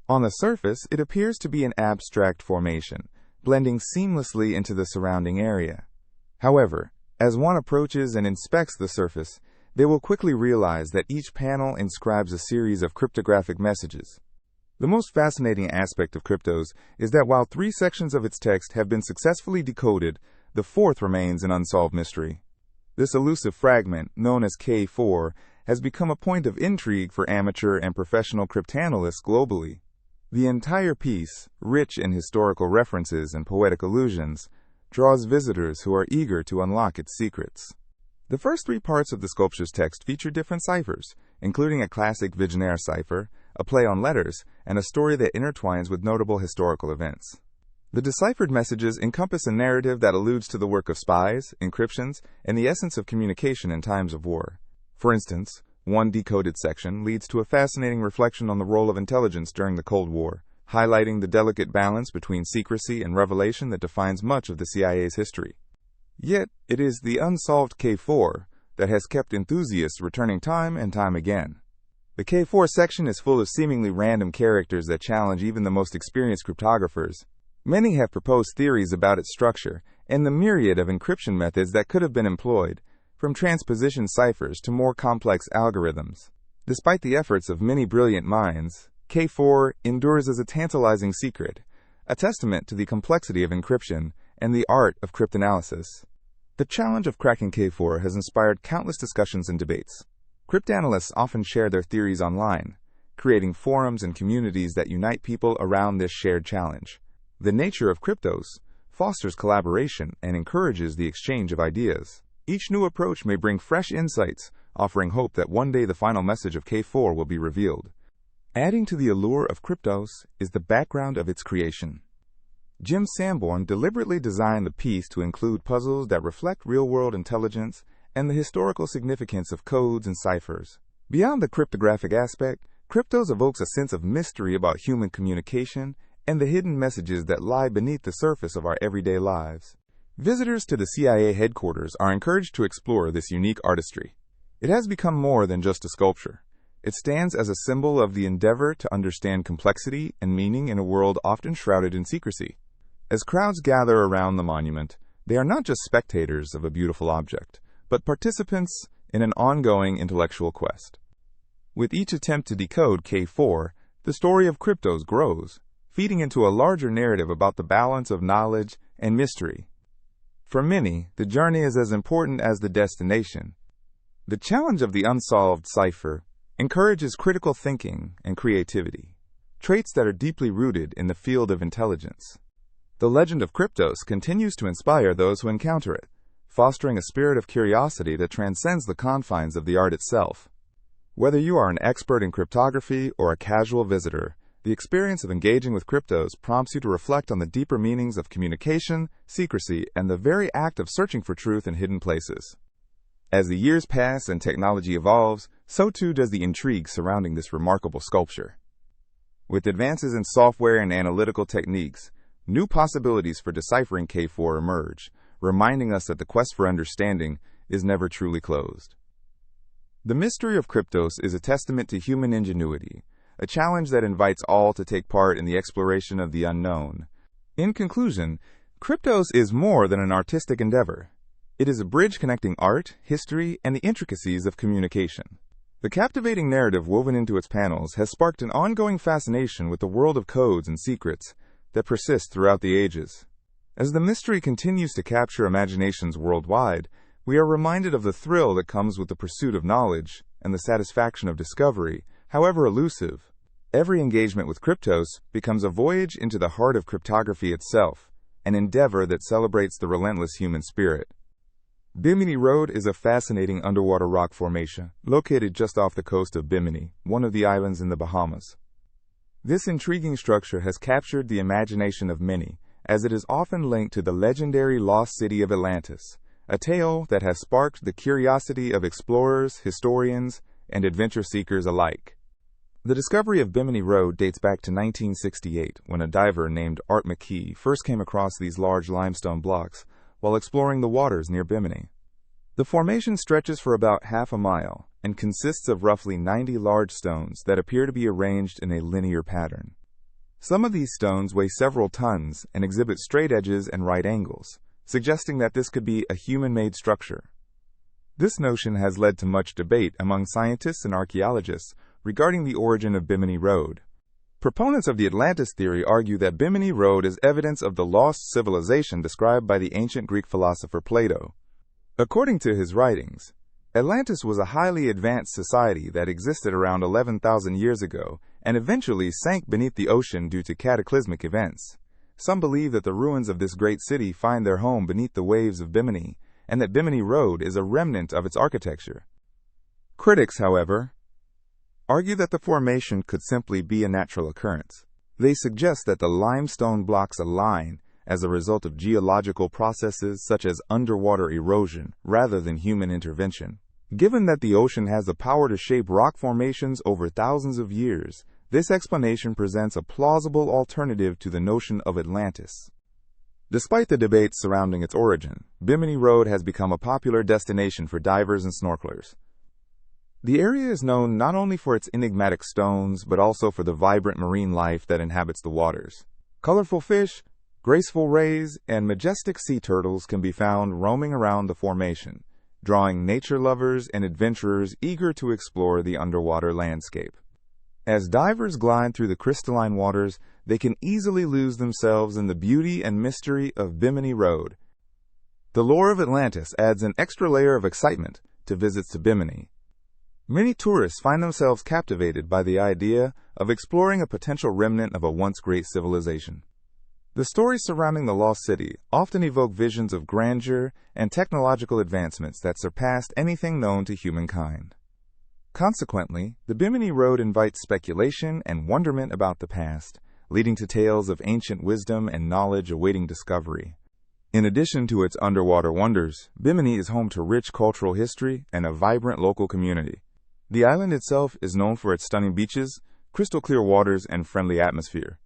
Speaker 1: On the surface, it appears to be an abstract formation, blending seamlessly into the surrounding area. However, as one approaches and inspects the surface, they will quickly realize that each panel inscribes a series of cryptographic messages. The most fascinating aspect of Kryptos is that while 3 sections of its text have been successfully decoded, the 4th remains an unsolved mystery. This elusive fragment, known as K4, has become a point of intrigue for amateur and professional cryptanalysts globally. The entire piece, rich in historical references and poetic allusions, draws visitors who are eager to unlock its secrets. The first 3 parts of the sculpture's text feature different ciphers, including a classic Vigenère cipher, a play on letters, and a story that intertwines with notable historical events. The deciphered messages encompass a narrative that alludes to the work of spies, encryptions, and the essence of communication in times of war. For instance, one decoded section leads to a fascinating reflection on the role of intelligence during the Cold War, highlighting the delicate balance between secrecy and revelation that defines much of the CIA's history. Yet, it is the unsolved K4 that has kept enthusiasts returning time and time again. The K4 section is full of seemingly random characters that challenge even the most experienced cryptographers. Many have proposed theories about its structure and the myriad of encryption methods that could have been employed, from transposition ciphers to more complex algorithms. Despite the efforts of many brilliant minds, K4 endures as a tantalizing secret, a testament to the complexity of encryption and the art of cryptanalysis. The challenge of cracking K4 has inspired countless discussions and debates. Cryptanalysts often share their theories online, creating forums and communities that unite people around this shared challenge. The nature of Kryptos fosters collaboration and encourages the exchange of ideas. Each new approach may bring fresh insights, offering hope that one day the final message of K4 will be revealed. Adding to the allure of Kryptos is the background of its creation. Jim Sanborn deliberately designed the piece to include puzzles that reflect real-world intelligence and the historical significance of codes and ciphers. Beyond the cryptographic aspect, Kryptos evokes a sense of mystery about human communication and the hidden messages that lie beneath the surface of our everyday lives. Visitors to the CIA headquarters are encouraged to explore this unique artistry. It has become more than just a sculpture. It stands as a symbol of the endeavor to understand complexity and meaning in a world often shrouded in secrecy. As crowds gather around the monument, they are not just spectators of a beautiful object, but participants in an ongoing intellectual quest. With each attempt to decode K4, the story of Kryptos grows, feeding into a larger narrative about the balance of knowledge and mystery. For many, the journey is as important as the destination. The challenge of the unsolved cipher encourages critical thinking and creativity, traits that are deeply rooted in the field of intelligence. The legend of Kryptos continues to inspire those who encounter it, fostering a spirit of curiosity that transcends the confines of the art itself. Whether you are an expert in cryptography or a casual visitor, the experience of engaging with Kryptos prompts you to reflect on the deeper meanings of communication, secrecy, and the very act of searching for truth in hidden places. As the years pass and technology evolves, so too does the intrigue surrounding this remarkable sculpture. With advances in software and analytical techniques, New possibilities for deciphering K4 emerge, reminding us that the quest for understanding is never truly closed. The mystery of Kryptos is a testament to human ingenuity, a challenge that invites all to take part in the exploration of the unknown. In conclusion, Kryptos is more than an artistic endeavor. It is a bridge connecting art, history, and the intricacies of communication. The captivating narrative woven into its panels has sparked an ongoing fascination with the world of codes and secrets that persist throughout the ages. As the mystery continues to capture imaginations worldwide, we are reminded of the thrill that comes with the pursuit of knowledge and the satisfaction of discovery, however elusive. Every engagement with Kryptos becomes a voyage into the heart of cryptography itself, an endeavor that celebrates the relentless human spirit. Bimini Road is a fascinating underwater rock formation, located just off the coast of Bimini, one of the islands in the Bahamas. This intriguing structure has captured the imagination of many, as it is often linked to the legendary lost city of Atlantis, a tale that has sparked the curiosity of explorers, historians, and adventure seekers alike. The discovery of Bimini Road dates back to 1968, when a diver named Art McKee first came across these large limestone blocks while exploring the waters near Bimini. The formation stretches for about half a mile and consists of roughly 90 large stones that appear to be arranged in a linear pattern. Some of these stones weigh several tons and exhibit straight edges and right angles, suggesting that this could be a human-made structure. This notion has led to much debate among scientists and archaeologists regarding the origin of Bimini Road. Proponents of the Atlantis theory argue that Bimini Road is evidence of the lost civilization described by the ancient Greek philosopher Plato. According to his writings, Atlantis was a highly advanced society that existed around 11,000 years ago and eventually sank beneath the ocean due to cataclysmic events. Some believe that the ruins of this great city find their home beneath the waves of Bimini, and that Bimini Road is a remnant of its architecture. Critics, however, argue that the formation could simply be a natural occurrence. They suggest that the limestone blocks align as a result of geological processes such as underwater erosion rather than human intervention. Given that the ocean has the power to shape rock formations over thousands of years, this explanation presents a plausible alternative to the notion of Atlantis. Despite the debates surrounding its origin, Bimini Road has become a popular destination for divers and snorkelers. The area is known not only for its enigmatic stones, but also for the vibrant marine life that inhabits the waters. Colorful fish, graceful rays, and majestic sea turtles can be found roaming around the formation, drawing nature lovers and adventurers eager to explore the underwater landscape. As divers glide through the crystalline waters, they can easily lose themselves in the beauty and mystery of Bimini Road. The lore of Atlantis adds an extra layer of excitement to visits to Bimini. Many tourists find themselves captivated by the idea of exploring a potential remnant of a once great civilization. The stories surrounding the lost city often evoke visions of grandeur and technological advancements that surpassed anything known to humankind. Consequently, the Bimini Road invites speculation and wonderment about the past, leading to tales of ancient wisdom and knowledge awaiting discovery. In addition to its underwater wonders, Bimini is home to rich cultural history and a vibrant local community. The island itself is known for its stunning beaches, crystal clear waters, and friendly atmosphere.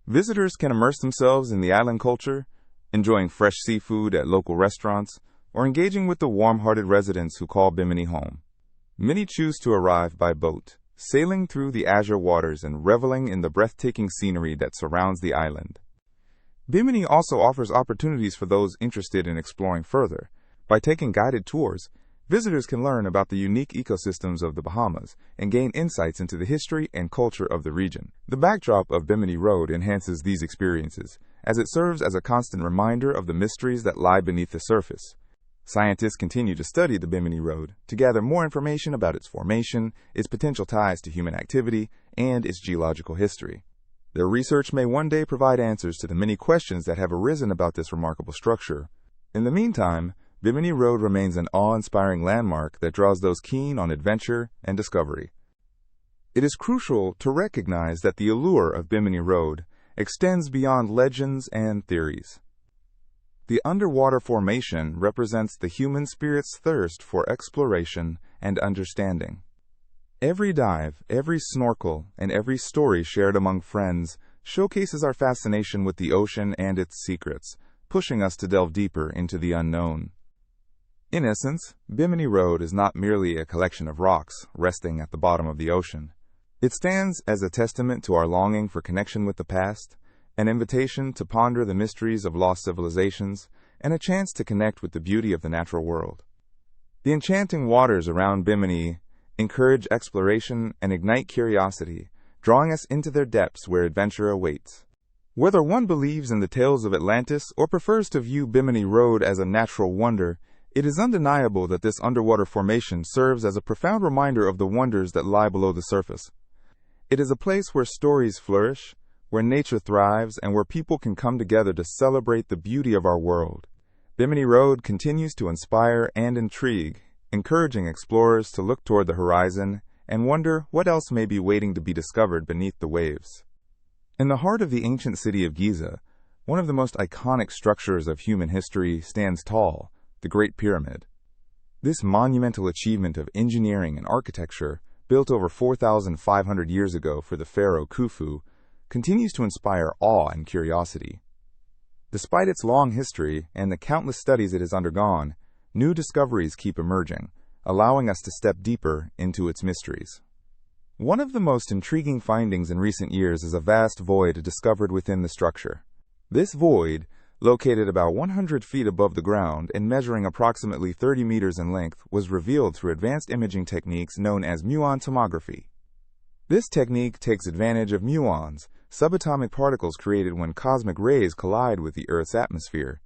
Speaker 1: Visitors can immerse themselves in the island culture, enjoying fresh seafood at local restaurants, or engaging with the warm-hearted residents who call Bimini home. Many choose to arrive by boat, sailing through the azure waters and reveling in the breathtaking scenery that surrounds the island. Bimini also offers opportunities for those interested in exploring further. By taking guided tours, visitors can learn about the unique ecosystems of the Bahamas and gain insights into the history and culture of the region. The backdrop of Bimini Road enhances these experiences, as it serves as a constant reminder of the mysteries that lie beneath the surface. Scientists continue to study the Bimini Road to gather more information about its formation, its potential ties to human activity, and its geological history. Their research may one day provide answers to the many questions that have arisen about this remarkable structure. In the meantime, Bimini Road remains an awe-inspiring landmark that draws those keen on adventure and discovery. It is crucial to recognize that the allure of Bimini Road extends beyond legends and theories. The underwater formation represents the human spirit's thirst for exploration and understanding. Every dive, every snorkel, and every story shared among friends showcases our fascination with the ocean and its secrets, pushing us to delve deeper into the unknown. In essence, Bimini Road is not merely a collection of rocks resting at the bottom of the ocean. It stands as a testament to our longing for connection with the past, an invitation to ponder the mysteries of lost civilizations, and a chance to connect with the beauty of the natural world. The enchanting waters around Bimini encourage exploration and ignite curiosity, drawing us into their depths where adventure awaits. Whether one believes in the tales of Atlantis or prefers to view Bimini Road as a natural wonder, it is undeniable that this underwater formation serves as a profound reminder of the wonders that lie below the surface. It is a place where stories flourish, where nature thrives, and where people can come together to celebrate the beauty of our world. Bimini Road continues to inspire and intrigue, encouraging explorers to look toward the horizon and wonder what else may be waiting to be discovered beneath the waves. In the heart of the ancient city of Giza, one of the most iconic structures of human history stands tall, the Great Pyramid. This monumental achievement of engineering and architecture, built over 4,500 years ago for the pharaoh Khufu, continues to inspire awe and curiosity. Despite its long history and the countless studies it has undergone, new discoveries keep emerging, allowing us to step deeper into its mysteries. One of the most intriguing findings in recent years is a vast void discovered within the structure. This void, located about 100 feet above the ground and measuring approximately 30 meters in length, was revealed through advanced imaging techniques known as muon tomography. This technique takes advantage of muons, subatomic particles created when cosmic rays collide with the Earth's atmosphere.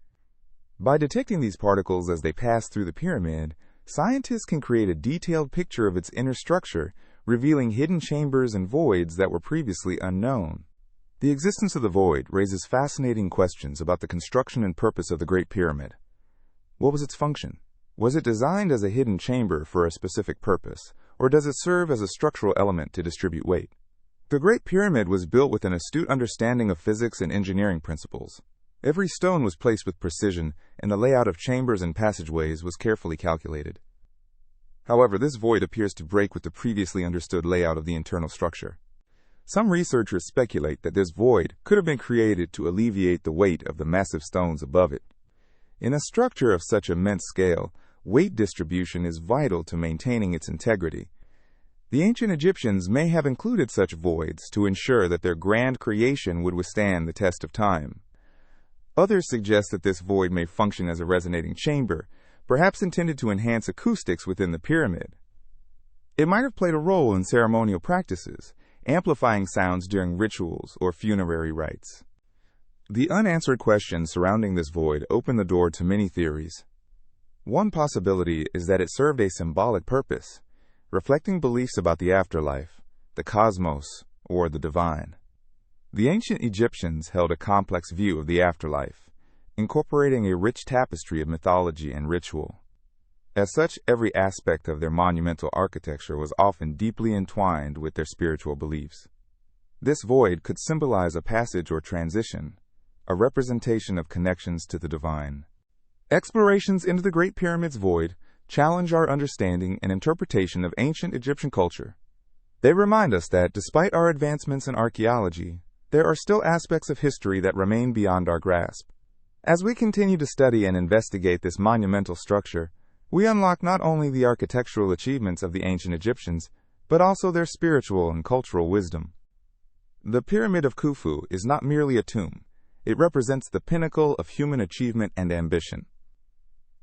Speaker 1: By detecting these particles as they pass through the pyramid, scientists can create a detailed picture of its inner structure, revealing hidden chambers and voids that were previously unknown. The existence of the void raises fascinating questions about the construction and purpose of the Great Pyramid. What was its function? Was it designed as a hidden chamber for a specific purpose, or does it serve as a structural element to distribute weight? The Great Pyramid was built with an astute understanding of physics and engineering principles. Every stone was placed with precision, and the layout of chambers and passageways was carefully calculated. However, this void appears to break with the previously understood layout of the internal structure. Some researchers speculate that this void could have been created to alleviate the weight of the massive stones above it. In a structure of such immense scale, weight distribution is vital to maintaining its integrity. The ancient Egyptians may have included such voids to ensure that their grand creation would withstand the test of time. Others suggest that this void may function as a resonating chamber, perhaps intended to enhance acoustics within the pyramid. It might have played a role in ceremonial practices, amplifying sounds during rituals or funerary rites. The unanswered questions surrounding this void open the door to many theories. One possibility is that it served a symbolic purpose, reflecting beliefs about the afterlife, the cosmos, or the divine. The ancient Egyptians held a complex view of the afterlife, incorporating a rich tapestry of mythology and ritual. As such, every aspect of their monumental architecture was often deeply entwined with their spiritual beliefs. This void could symbolize a passage or transition, a representation of connections to the divine. Explorations into the Great Pyramid's void challenge our understanding and interpretation of ancient Egyptian culture. They remind us that, despite our advancements in archaeology, there are still aspects of history that remain beyond our grasp. As we continue to study and investigate this monumental structure, we unlock not only the architectural achievements of the ancient Egyptians, but also their spiritual and cultural wisdom. The Pyramid of Khufu is not merely a tomb. It represents the pinnacle of human achievement and ambition.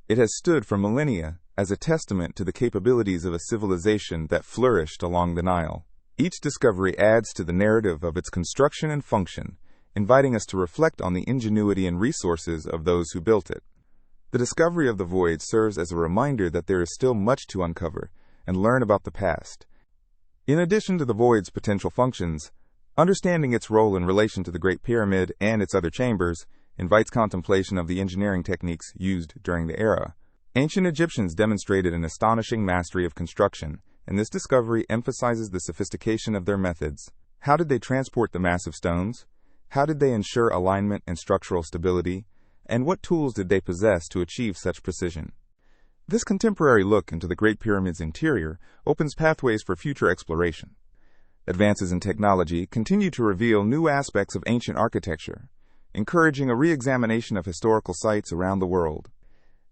Speaker 1: It has stood for millennia as a testament to the capabilities of a civilization that flourished along the Nile. Each discovery adds to the narrative of its construction and function, inviting us to reflect on the ingenuity and resources of those who built it. The discovery of the void serves as a reminder that there is still much to uncover and learn about the past. In addition to the void's potential functions, understanding its role in relation to the Great Pyramid and its other chambers invites contemplation of the engineering techniques used during the era. Ancient Egyptians demonstrated an astonishing mastery of construction, and this discovery emphasizes the sophistication of their methods. How did they transport the massive stones? How did they ensure alignment and structural stability? And what tools did they possess to achieve such precision? This contemporary look into the Great Pyramid's interior opens pathways for future exploration. Advances in technology continue to reveal new aspects of ancient architecture, encouraging a re-examination of historical sites around the world.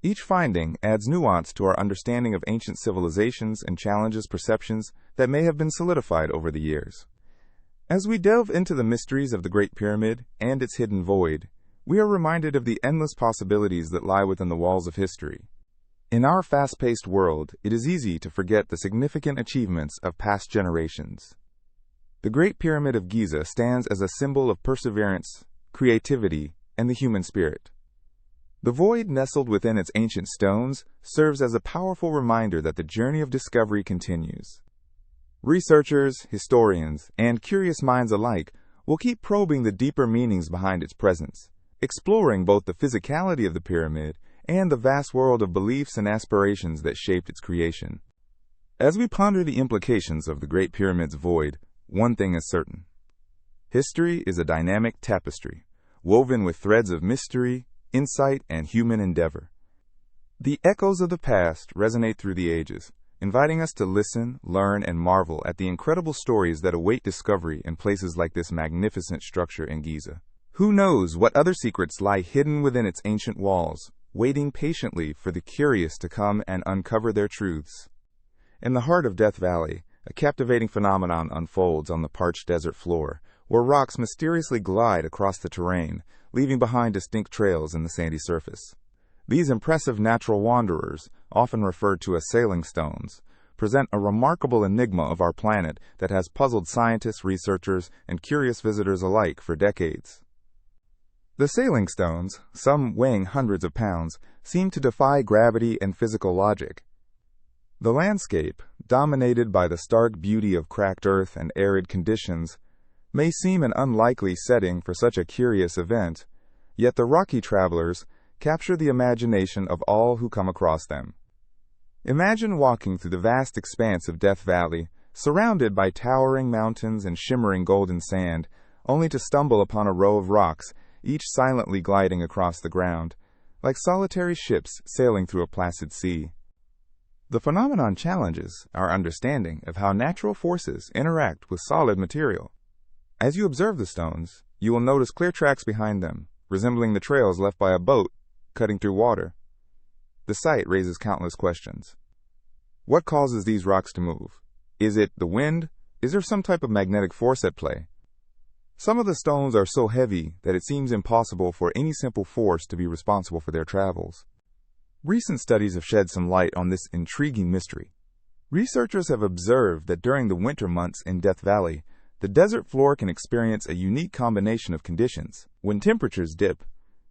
Speaker 1: Each finding adds nuance to our understanding of ancient civilizations and challenges perceptions that may have been solidified over the years. As we delve into the mysteries of the Great Pyramid and its hidden void, we are reminded of the endless possibilities that lie within the walls of history. In our fast-paced world, it is easy to forget the significant achievements of past generations. The Great Pyramid of Giza stands as a symbol of perseverance, creativity, and the human spirit. The void nestled within its ancient stones serves as a powerful reminder that the journey of discovery continues. Researchers, historians, and curious minds alike will keep probing the deeper meanings behind its presence, exploring both the physicality of the pyramid and the vast world of beliefs and aspirations that shaped its creation. As we ponder the implications of the Great Pyramid's void, one thing is certain. History is a dynamic tapestry, woven with threads of mystery, insight, and human endeavor. The echoes of the past resonate through the ages, inviting us to listen, learn, and marvel at the incredible stories that await discovery in places like this magnificent structure in Giza. Who knows what other secrets lie hidden within its ancient walls, waiting patiently for the curious to come and uncover their truths. In the heart of Death Valley, a captivating phenomenon unfolds on the parched desert floor, where rocks mysteriously glide across the terrain, leaving behind distinct trails in the sandy surface. These impressive natural wanderers, often referred to as sailing stones, present a remarkable enigma of our planet that has puzzled scientists, researchers, and curious visitors alike for decades. The sailing stones, some weighing hundreds of pounds, seem to defy gravity and physical logic. The landscape, dominated by the stark beauty of cracked earth and arid conditions, may seem an unlikely setting for such a curious event, yet the rocky travelers capture the imagination of all who come across them. Imagine walking through the vast expanse of Death Valley, surrounded by towering mountains and shimmering golden sand, only to stumble upon a row of rocks, each silently gliding across the ground, like solitary ships sailing through a placid sea. The phenomenon challenges our understanding of how natural forces interact with solid material. As you observe the stones, you will notice clear tracks behind them, resembling the trails left by a boat cutting through water. The sight raises countless questions. What causes these rocks to move? Is it the wind? Is there some type of magnetic force at play? Some of the stones are so heavy that it seems impossible for any simple force to be responsible for their travels. Recent studies have shed some light on this intriguing mystery. Researchers have observed that during the winter months in Death Valley, the desert floor can experience a unique combination of conditions. When temperatures dip,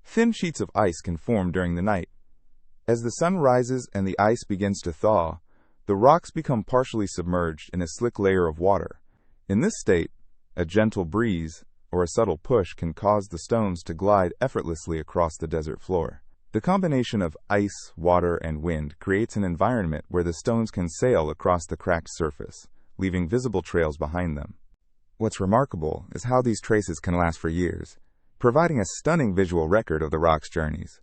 Speaker 1: thin sheets of ice can form during the night. As the sun rises and the ice begins to thaw, the rocks become partially submerged in a slick layer of water. In this state, a gentle breeze or a subtle push can cause the stones to glide effortlessly across the desert floor. The combination of ice, water, and wind creates an environment where the stones can sail across the cracked surface, leaving visible trails behind them. What's remarkable is how these traces can last for years, providing a stunning visual record of the rock's journeys.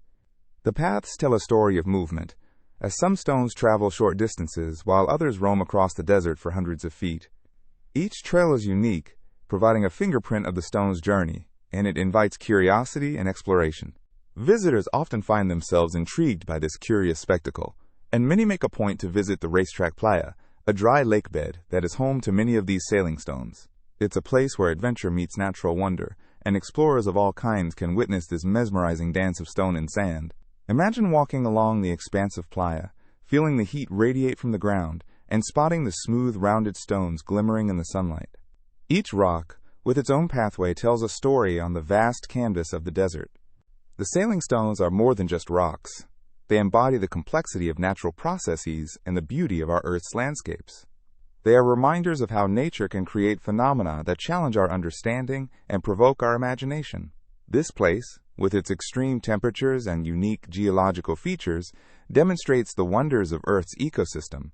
Speaker 1: The paths tell a story of movement, as some stones travel short distances while others roam across the desert for hundreds of feet. Each trail is unique, providing a fingerprint of the stone's journey, and it invites curiosity and exploration. Visitors often find themselves intrigued by this curious spectacle, and many make a point to visit the Racetrack Playa, a dry lake bed that is home to many of these sailing stones. It's a place where adventure meets natural wonder, and explorers of all kinds can witness this mesmerizing dance of stone and sand. Imagine walking along the expansive playa, feeling the heat radiate from the ground, and spotting the smooth, rounded stones glimmering in the sunlight. Each rock, with its own pathway, tells a story on the vast canvas of the desert. The sailing stones are more than just rocks. They embody the complexity of natural processes and the beauty of our Earth's landscapes. They are reminders of how nature can create phenomena that challenge our understanding and provoke our imagination. This place, with its extreme temperatures and unique geological features, demonstrates the wonders of Earth's ecosystem.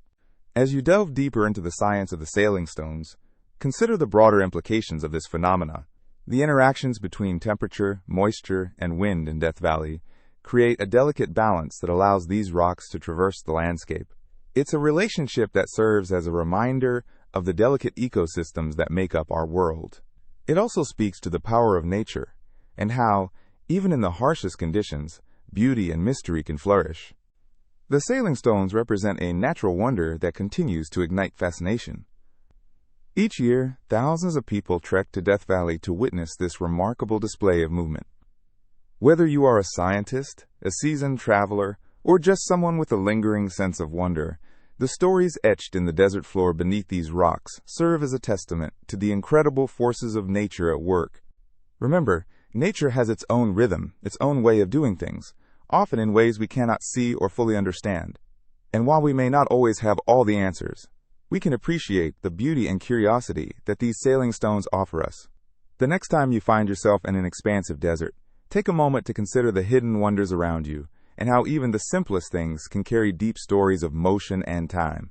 Speaker 1: As you delve deeper into the science of the sailing stones, consider the broader implications of this phenomena. The interactions between temperature, moisture, and wind in Death Valley create a delicate balance that allows these rocks to traverse the landscape. It's a relationship that serves as a reminder of the delicate ecosystems that make up our world. It also speaks to the power of nature, and how, even in the harshest conditions, beauty and mystery can flourish. The sailing stones represent a natural wonder that continues to ignite fascination. Each year, thousands of people trek to Death Valley to witness this remarkable display of movement. Whether you are a scientist, a seasoned traveler, or just someone with a lingering sense of wonder, the stories etched in the desert floor beneath these rocks serve as a testament to the incredible forces of nature at work. Remember, nature has its own rhythm, its own way of doing things, often in ways we cannot see or fully understand. And while we may not always have all the answers, we can appreciate the beauty and curiosity that these sailing stones offer us. The next time you find yourself in an expansive desert, take a moment to consider the hidden wonders around you, and how even the simplest things can carry deep stories of motion and time.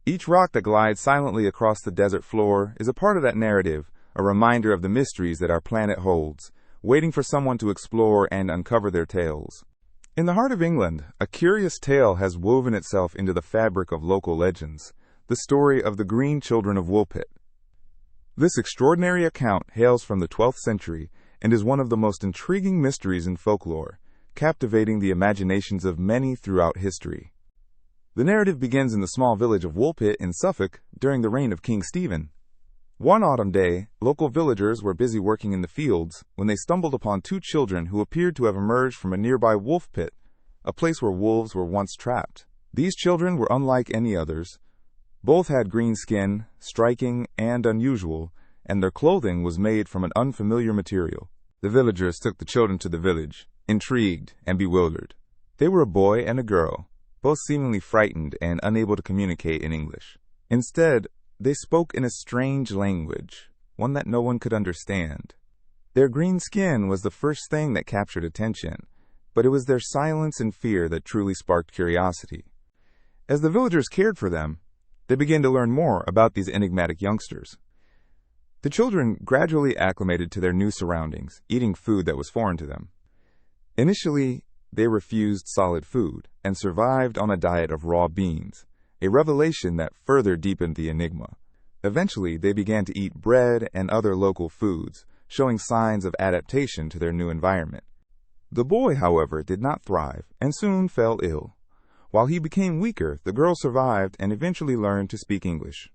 Speaker 1: Each rock that glides silently across the desert floor is a part of that narrative, a reminder of the mysteries that our planet holds, waiting for someone to explore and uncover their tales. In the heart of England, a curious tale has woven itself into the fabric of local legends, the story of the Green Children of Woolpit. This extraordinary account hails from the 12th century and is one of the most intriguing mysteries in folklore, captivating the imaginations of many throughout history. The narrative begins in the small village of Woolpit in Suffolk during the reign of King Stephen. One autumn day, local villagers were busy working in the fields when they stumbled upon two children who appeared to have emerged from a nearby wolf pit, a place where wolves were once trapped. These children were unlike any others. Both had green skin, striking and unusual, and their clothing was made from an unfamiliar material. The villagers took the children to the village, intrigued and bewildered. They were a boy and a girl, both seemingly frightened and unable to communicate in English. Instead, they spoke in a strange language, one that no one could understand. Their green skin was the first thing that captured attention, but it was their silence and fear that truly sparked curiosity. As the villagers cared for them, they began to learn more about these enigmatic youngsters. The children gradually acclimated to their new surroundings, eating food that was foreign to them. Initially, they refused solid food and survived on a diet of raw beans, a revelation that further deepened the enigma. Eventually, they began to eat bread and other local foods, showing signs of adaptation to their new environment. The boy, however, did not thrive and soon fell ill. While he became weaker, the girl survived and eventually learned to speak English.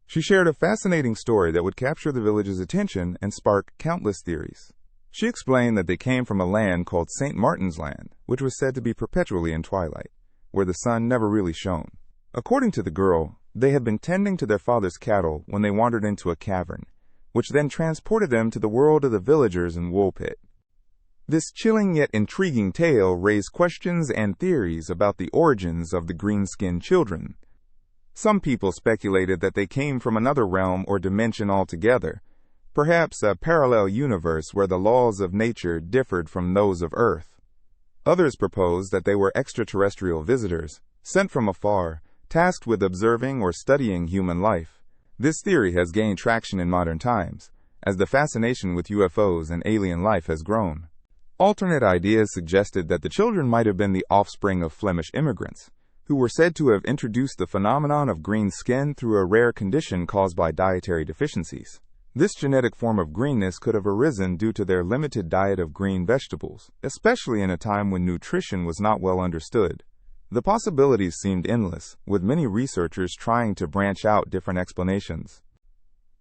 Speaker 1: She shared a fascinating story that would capture the village's attention and spark countless theories. She explained that they came from a land called St. Martin's Land, which was said to be perpetually in twilight, where the sun never really shone. According to the girl, they had been tending to their father's cattle when they wandered into a cavern, which then transported them to the world of the villagers in Woolpit. This chilling yet intriguing tale raised questions and theories about the origins of the green-skinned children. Some people speculated that they came from another realm or dimension altogether, perhaps a parallel universe where the laws of nature differed from those of Earth. Others proposed that they were extraterrestrial visitors, sent from afar, tasked with observing or studying human life. This theory has gained traction in modern times, as the fascination with UFOs and alien life has grown. Alternate ideas suggested that the children might have been the offspring of Flemish immigrants, who were said to have introduced the phenomenon of green skin through a rare condition caused by dietary deficiencies. This genetic form of greenness could have arisen due to their limited diet of green vegetables, especially in a time when nutrition was not well understood. The possibilities seemed endless, with many researchers trying to branch out different explanations.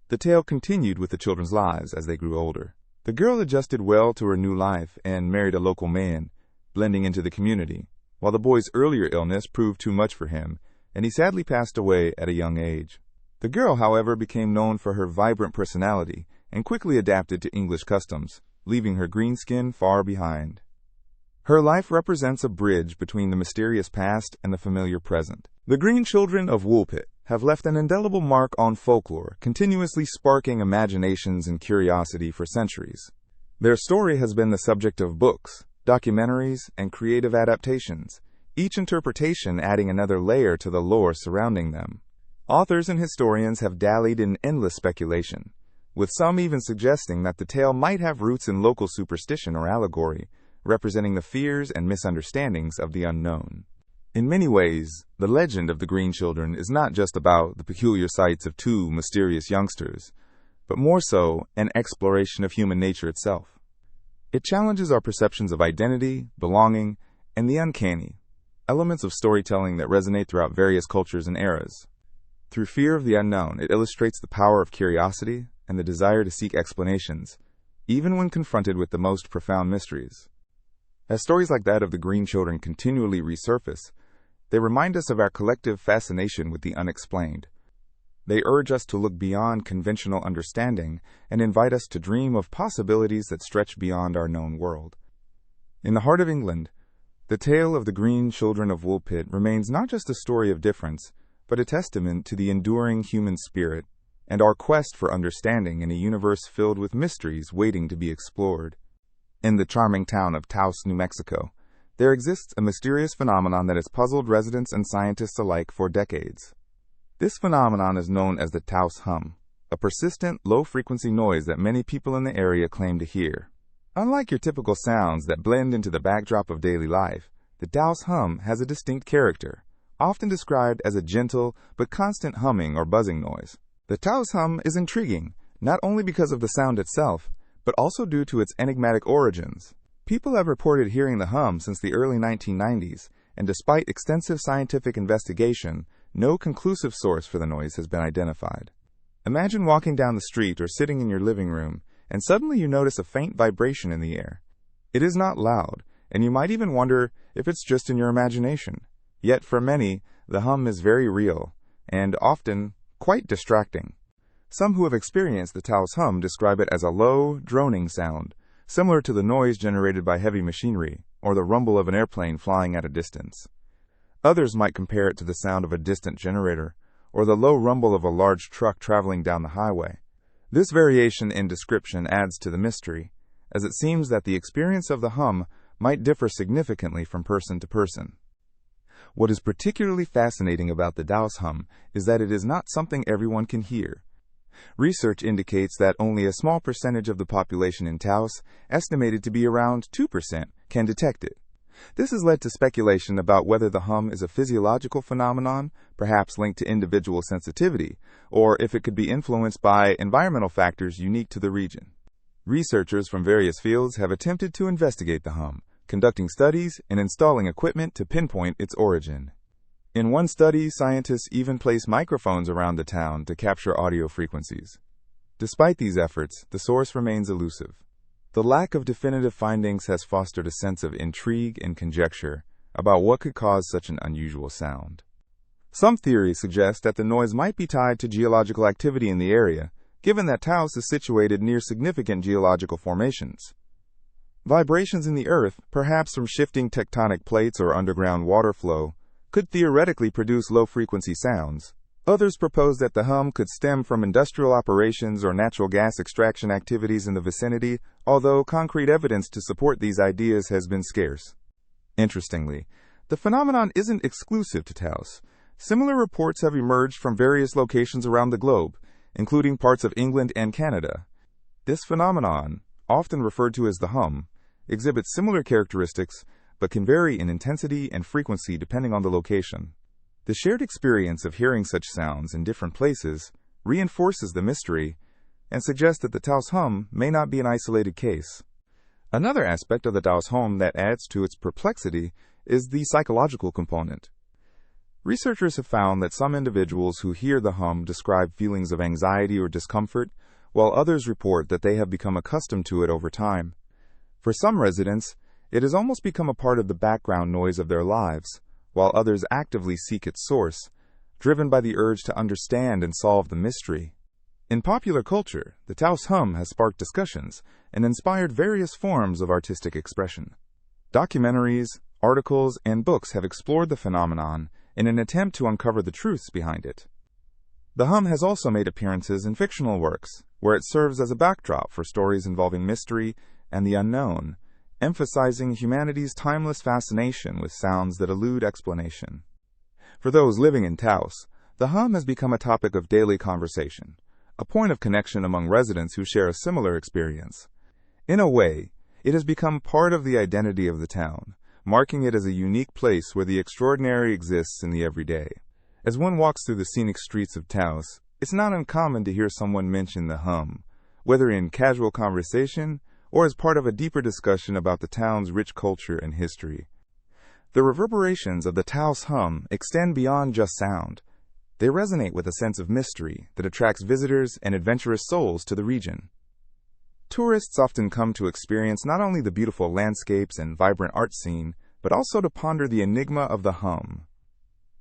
Speaker 1: The tale continued with the children's lives as they grew older. The girl adjusted well to her new life and married a local man, blending into the community, while the boy's earlier illness proved too much for him, and he sadly passed away at a young age. The girl, however, became known for her vibrant personality and quickly adapted to English customs, leaving her green skin far behind. Her life represents a bridge between the mysterious past and the familiar present. The Green Children of Woolpit have left an indelible mark on folklore, continuously sparking imaginations and curiosity for centuries. Their story has been the subject of books, documentaries, and creative adaptations, each interpretation adding another layer to the lore surrounding them. Authors and historians have dallied in endless speculation, with some even suggesting that the tale might have roots in local superstition or allegory, representing the fears and misunderstandings of the unknown. In many ways, the legend of the Green Children is not just about the peculiar sights of two mysterious youngsters, but more so an exploration of human nature itself. It challenges our perceptions of identity, belonging, and the uncanny, elements of storytelling that resonate throughout various cultures and eras. Through fear of the unknown, it illustrates the power of curiosity and the desire to seek explanations, even when confronted with the most profound mysteries. As stories like that of the Green Children continually resurface, they remind us of our collective fascination with the unexplained. They urge us to look beyond conventional understanding and invite us to dream of possibilities that stretch beyond our known world. In the heart of England, the tale of the Green Children of Woolpit remains not just a story of difference, but a testament to the enduring human spirit and our quest for understanding in a universe filled with mysteries waiting to be explored. In the charming town of Taos, New Mexico, there exists a mysterious phenomenon that has puzzled residents and scientists alike for decades. This phenomenon is known as the Taos Hum, a persistent, low-frequency noise that many people in the area claim to hear. Unlike your typical sounds that blend into the backdrop of daily life, the Taos Hum has a distinct character, often described as a gentle but constant humming or buzzing noise. The Taos Hum is intriguing, not only because of the sound itself, but also due to its enigmatic origins. People have reported hearing the hum since the early 1990s, and despite extensive scientific investigation, no conclusive source for the noise has been identified. Imagine walking down the street or sitting in your living room, and suddenly you notice a faint vibration in the air. It is not loud, and you might even wonder if it's just in your imagination. Yet for many, the hum is very real, and often quite distracting. Some who have experienced the Taos Hum describe it as a low, droning sound, similar to the noise generated by heavy machinery, or the rumble of an airplane flying at a distance. Others might compare it to the sound of a distant generator, or the low rumble of a large truck traveling down the highway. This variation in description adds to the mystery, as it seems that the experience of the hum might differ significantly from person to person. What is particularly fascinating about the Taos Hum is that it is not something everyone can hear. Research indicates that only a small percentage of the population in Taos, estimated to be around 2%, can detect it. This has led to speculation about whether the hum is a physiological phenomenon, perhaps linked to individual sensitivity, or if it could be influenced by environmental factors unique to the region. Researchers from various fields have attempted to investigate the hum, conducting studies and installing equipment to pinpoint its origin. In one study, scientists even placed microphones around the town to capture audio frequencies. Despite these efforts, the source remains elusive. The lack of definitive findings has fostered a sense of intrigue and conjecture about what could cause such an unusual sound. Some theories suggest that the noise might be tied to geological activity in the area, given that Taos is situated near significant geological formations. Vibrations in the earth, perhaps from shifting tectonic plates or underground water flow, could theoretically produce low-frequency sounds. Others propose that the hum could stem from industrial operations or natural gas extraction activities in the vicinity, although concrete evidence to support these ideas has been scarce. Interestingly, the phenomenon isn't exclusive to Taos. Similar reports have emerged from various locations around the globe, including parts of England and Canada. This phenomenon, often referred to as the hum, exhibits similar characteristics, but can vary in intensity and frequency depending on the location. The shared experience of hearing such sounds in different places reinforces the mystery and suggests that the Taos Hum may not be an isolated case. Another aspect of the Taos Hum that adds to its perplexity is the psychological component. Researchers have found that some individuals who hear the hum describe feelings of anxiety or discomfort, while others report that they have become accustomed to it over time. For some residents, it has almost become a part of the background noise of their lives, while others actively seek its source, driven by the urge to understand and solve the mystery. In popular culture, the Taos Hum has sparked discussions and inspired various forms of artistic expression. Documentaries, articles, and books have explored the phenomenon in an attempt to uncover the truths behind it. The hum has also made appearances in fictional works, where it serves as a backdrop for stories involving mystery and the unknown, emphasizing humanity's timeless fascination with sounds that elude explanation. For those living in Taos, the hum has become a topic of daily conversation, a point of connection among residents who share a similar experience. In a way, it has become part of the identity of the town, marking it as a unique place where the extraordinary exists in the everyday. As one walks through the scenic streets of Taos, it's not uncommon to hear someone mention the hum, whether in casual conversation or as part of a deeper discussion about the town's rich culture and history. The reverberations of the Taos Hum extend beyond just sound. They resonate with a sense of mystery that attracts visitors and adventurous souls to the region. Tourists often come to experience not only the beautiful landscapes and vibrant art scene, but also to ponder the enigma of the hum.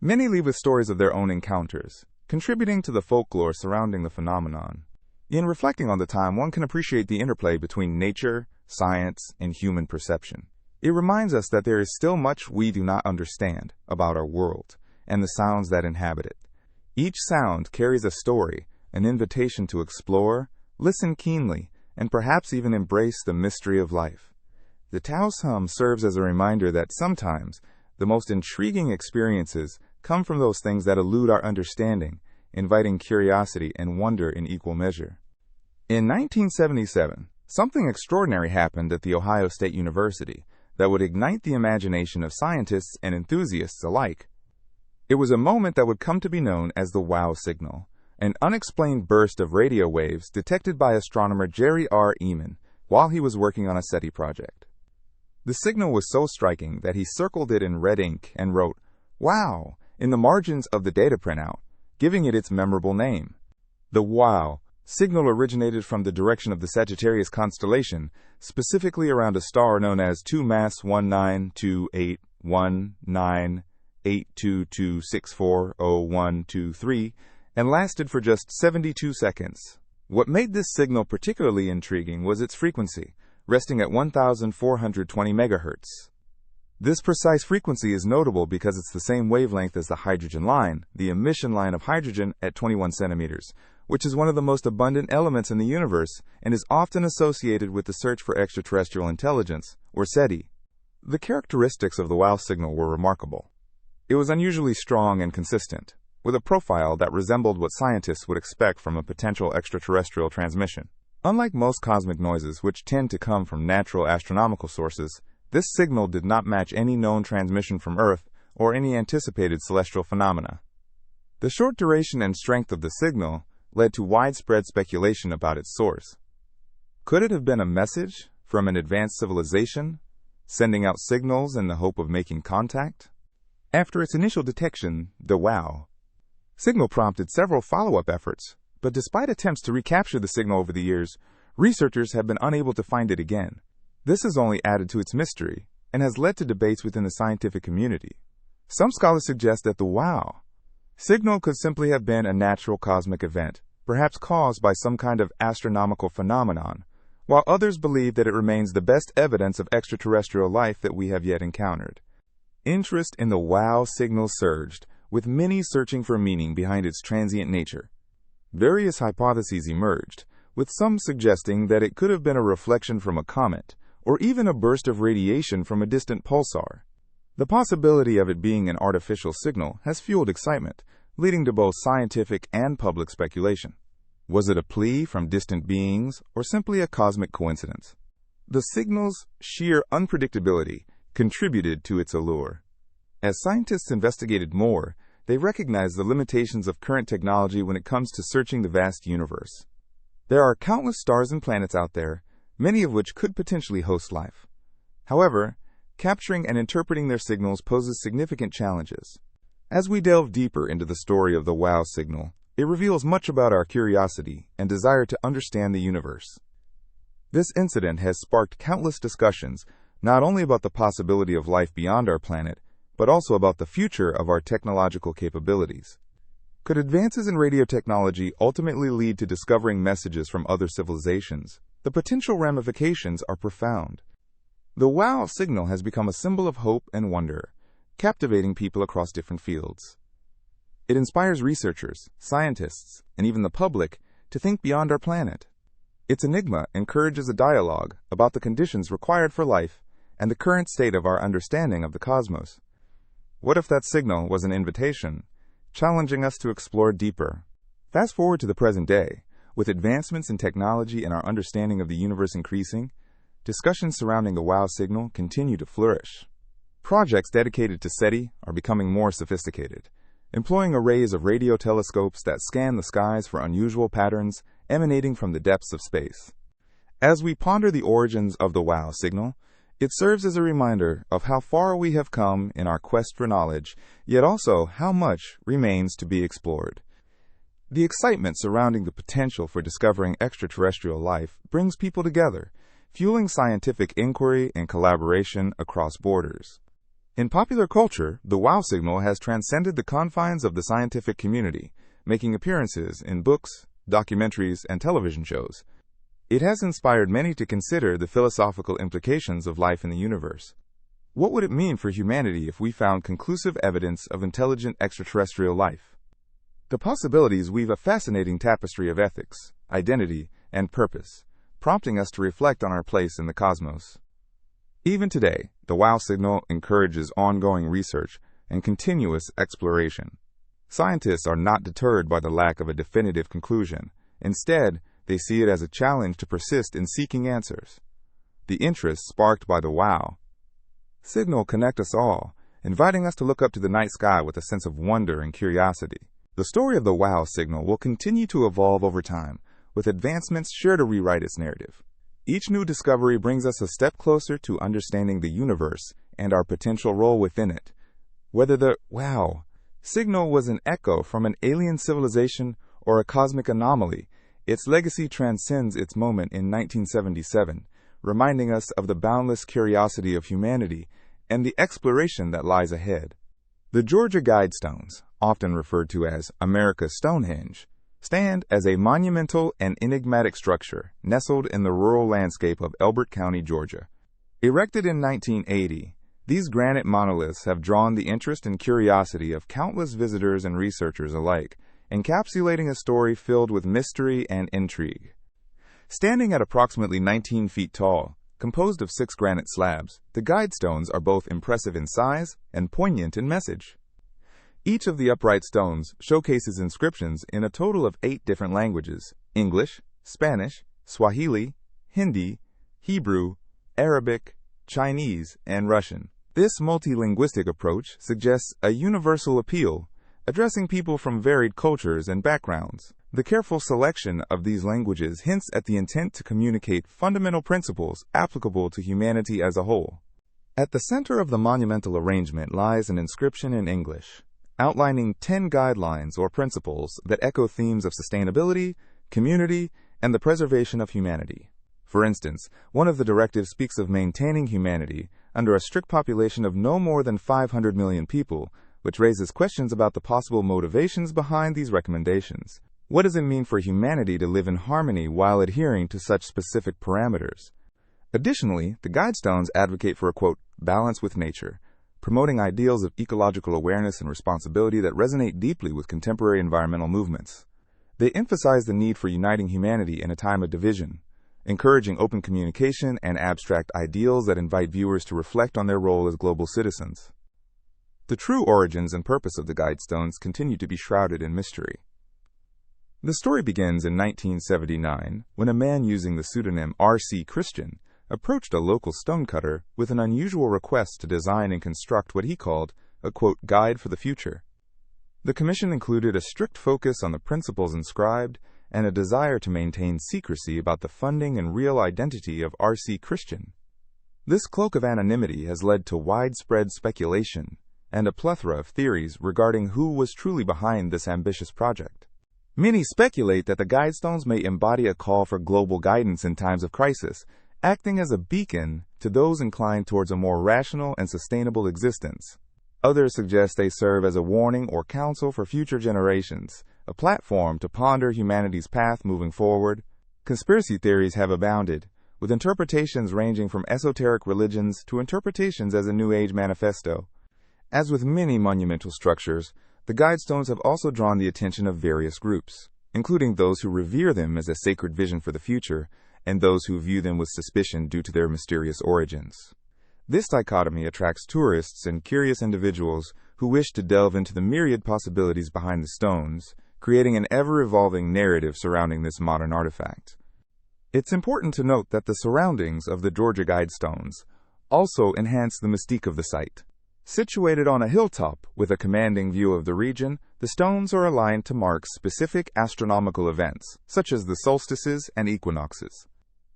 Speaker 1: Many leave with stories of their own encounters, contributing to the folklore surrounding the phenomenon. In reflecting on the time, one can appreciate the interplay between nature, science, and human perception. It reminds us that there is still much we do not understand about our world and the sounds that inhabit it. Each sound carries a story, an invitation to explore, listen keenly, and perhaps even embrace the mystery of life. The Taos Hum serves as a reminder that sometimes the most intriguing experiences come from those things that elude our understanding, inviting curiosity and wonder in equal measure. In 1977, something extraordinary happened at The Ohio State University that would ignite the imagination of scientists and enthusiasts alike. It was a moment that would come to be known as the WOW signal, an unexplained burst of radio waves detected by astronomer Jerry R. Eman while he was working on a SETI project. The signal was so striking that he circled it in red ink and wrote, "Wow," in the margins of the data printout, giving it its memorable name. The WOW signal originated from the direction of the Sagittarius constellation, specifically around a star known as 2MASS 1928198226400123, and lasted for just 72 seconds. What made this signal particularly intriguing was its frequency, resting at 1,420 megahertz. This precise frequency is notable because it's the same wavelength as the hydrogen line, the emission line of hydrogen at 21 centimeters, which is one of the most abundant elements in the universe and is often associated with the search for extraterrestrial intelligence, or SETI. The characteristics of the WOW signal were remarkable. It was unusually strong and consistent, with a profile that resembled what scientists would expect from a potential extraterrestrial transmission. Unlike most cosmic noises, which tend to come from natural astronomical sources, this signal did not match any known transmission from Earth or any anticipated celestial phenomena. The short duration and strength of the signal led to widespread speculation about its source. Could it have been a message from an advanced civilization, sending out signals in the hope of making contact? After its initial detection, the WOW signal prompted several follow-up efforts, but despite attempts to recapture the signal over the years, researchers have been unable to find it again. This has only added to its mystery and has led to debates within the scientific community. Some scholars suggest that the WOW signal could simply have been a natural cosmic event, perhaps caused by some kind of astronomical phenomenon, while others believe that it remains the best evidence of extraterrestrial life that we have yet encountered. Interest in the WOW signal surged, with many searching for meaning behind its transient nature. Various hypotheses emerged, with some suggesting that it could have been a reflection from a comet, or even a burst of radiation from a distant pulsar. The possibility of it being an artificial signal has fueled excitement, leading to both scientific and public speculation. Was it a plea from distant beings, or simply a cosmic coincidence? The signal's sheer unpredictability contributed to its allure. As scientists investigated more, they recognized the limitations of current technology when it comes to searching the vast universe. There are countless stars and planets out there, many of which could potentially host life. However, capturing and interpreting their signals poses significant challenges. As we delve deeper into the story of the WOW signal, it reveals much about our curiosity and desire to understand the universe. This incident has sparked countless discussions, not only about the possibility of life beyond our planet, but also about the future of our technological capabilities. Could advances in radio technology ultimately lead to discovering messages from other civilizations? The potential ramifications are profound. The WOW signal has become a symbol of hope and wonder, captivating people across different fields. It inspires researchers, scientists, and even the public to think beyond our planet. Its enigma encourages a dialogue about the conditions required for life and the current state of our understanding of the cosmos. What if that signal was an invitation, challenging us to explore deeper? Fast forward to the present day, with advancements in technology and our understanding of the universe increasing, discussions surrounding the WOW signal continue to flourish. Projects dedicated to SETI are becoming more sophisticated, employing arrays of radio telescopes that scan the skies for unusual patterns emanating from the depths of space. As we ponder the origins of the WOW signal, it serves as a reminder of how far we have come in our quest for knowledge, yet also how much remains to be explored. The excitement surrounding the potential for discovering extraterrestrial life brings people together, fueling scientific inquiry and collaboration across borders. In popular culture, the WOW signal has transcended the confines of the scientific community, making appearances in books, documentaries, and television shows. It has inspired many to consider the philosophical implications of life in the universe. What would it mean for humanity if we found conclusive evidence of intelligent extraterrestrial life? The possibilities weave a fascinating tapestry of ethics, identity, and purpose, prompting us to reflect on our place in the cosmos. Even today, the WOW signal encourages ongoing research and continuous exploration. Scientists are not deterred by the lack of a definitive conclusion. Instead, they see it as a challenge to persist in seeking answers. The interest sparked by the WOW signal connects us all, inviting us to look up to the night sky with a sense of wonder and curiosity. The story of the WOW signal will continue to evolve over time, with advancements sure to rewrite its narrative. Each new discovery brings us a step closer to understanding the universe and our potential role within it. Whether the WOW signal was an echo from an alien civilization or a cosmic anomaly, its legacy transcends its moment in 1977, reminding us of the boundless curiosity of humanity and the exploration that lies ahead. The Georgia Guidestones, often referred to as America's Stonehenge, stand as a monumental and enigmatic structure nestled in the rural landscape of Elbert County, Georgia. Erected in 1980, these granite monoliths have drawn the interest and curiosity of countless visitors and researchers alike, encapsulating a story filled with mystery and intrigue. Standing at approximately 19 feet tall, composed of 6 granite slabs, the Guidestones are both impressive in size and poignant in message. Each of the upright stones showcases inscriptions in a total of 8 different languages: English, Spanish, Swahili, Hindi, Hebrew, Arabic, Chinese, and Russian. This multilinguistic approach suggests a universal appeal, addressing people from varied cultures and backgrounds. The careful selection of these languages hints at the intent to communicate fundamental principles applicable to humanity as a whole. At the center of the monumental arrangement lies an inscription in English, outlining 10 guidelines or principles that echo themes of sustainability, community, and the preservation of humanity. For instance, one of the directives speaks of maintaining humanity under a strict population of no more than 500 million people, which raises questions about the possible motivations behind these recommendations. What does it mean for humanity to live in harmony while adhering to such specific parameters? Additionally, the Guidestones advocate for a, quote, balance with nature, promoting ideals of ecological awareness and responsibility that resonate deeply with contemporary environmental movements. They emphasize the need for uniting humanity in a time of division, encouraging open communication and abstract ideals that invite viewers to reflect on their role as global citizens. The true origins and purpose of the Guidestones continue to be shrouded in mystery. The story begins in 1979 when a man using the pseudonym R.C. Christian approached a local stonecutter with an unusual request to design and construct what he called a, quote, guide for the future. The commission included a strict focus on the principles inscribed and a desire to maintain secrecy about the funding and real identity of R.C. Christian. This cloak of anonymity has led to widespread speculation and a plethora of theories regarding who was truly behind this ambitious project. Many speculate that the Guidestones may embody a call for global guidance in times of crisis, acting as a beacon to those inclined towards a more rational and sustainable existence. Others suggest they serve as a warning or counsel for future generations, a platform to ponder humanity's path moving forward. Conspiracy theories have abounded, with interpretations ranging from esoteric religions to interpretations as a New Age manifesto. As with many monumental structures, the Guidestones have also drawn the attention of various groups, including those who revere them as a sacred vision for the future, and those who view them with suspicion due to their mysterious origins. This dichotomy attracts tourists and curious individuals who wish to delve into the myriad possibilities behind the stones, creating an ever-evolving narrative surrounding this modern artifact. It's important to note that the surroundings of the Georgia Guidestones also enhance the mystique of the site. Situated on a hilltop with a commanding view of the region, the stones are aligned to mark specific astronomical events, such as the solstices and equinoxes.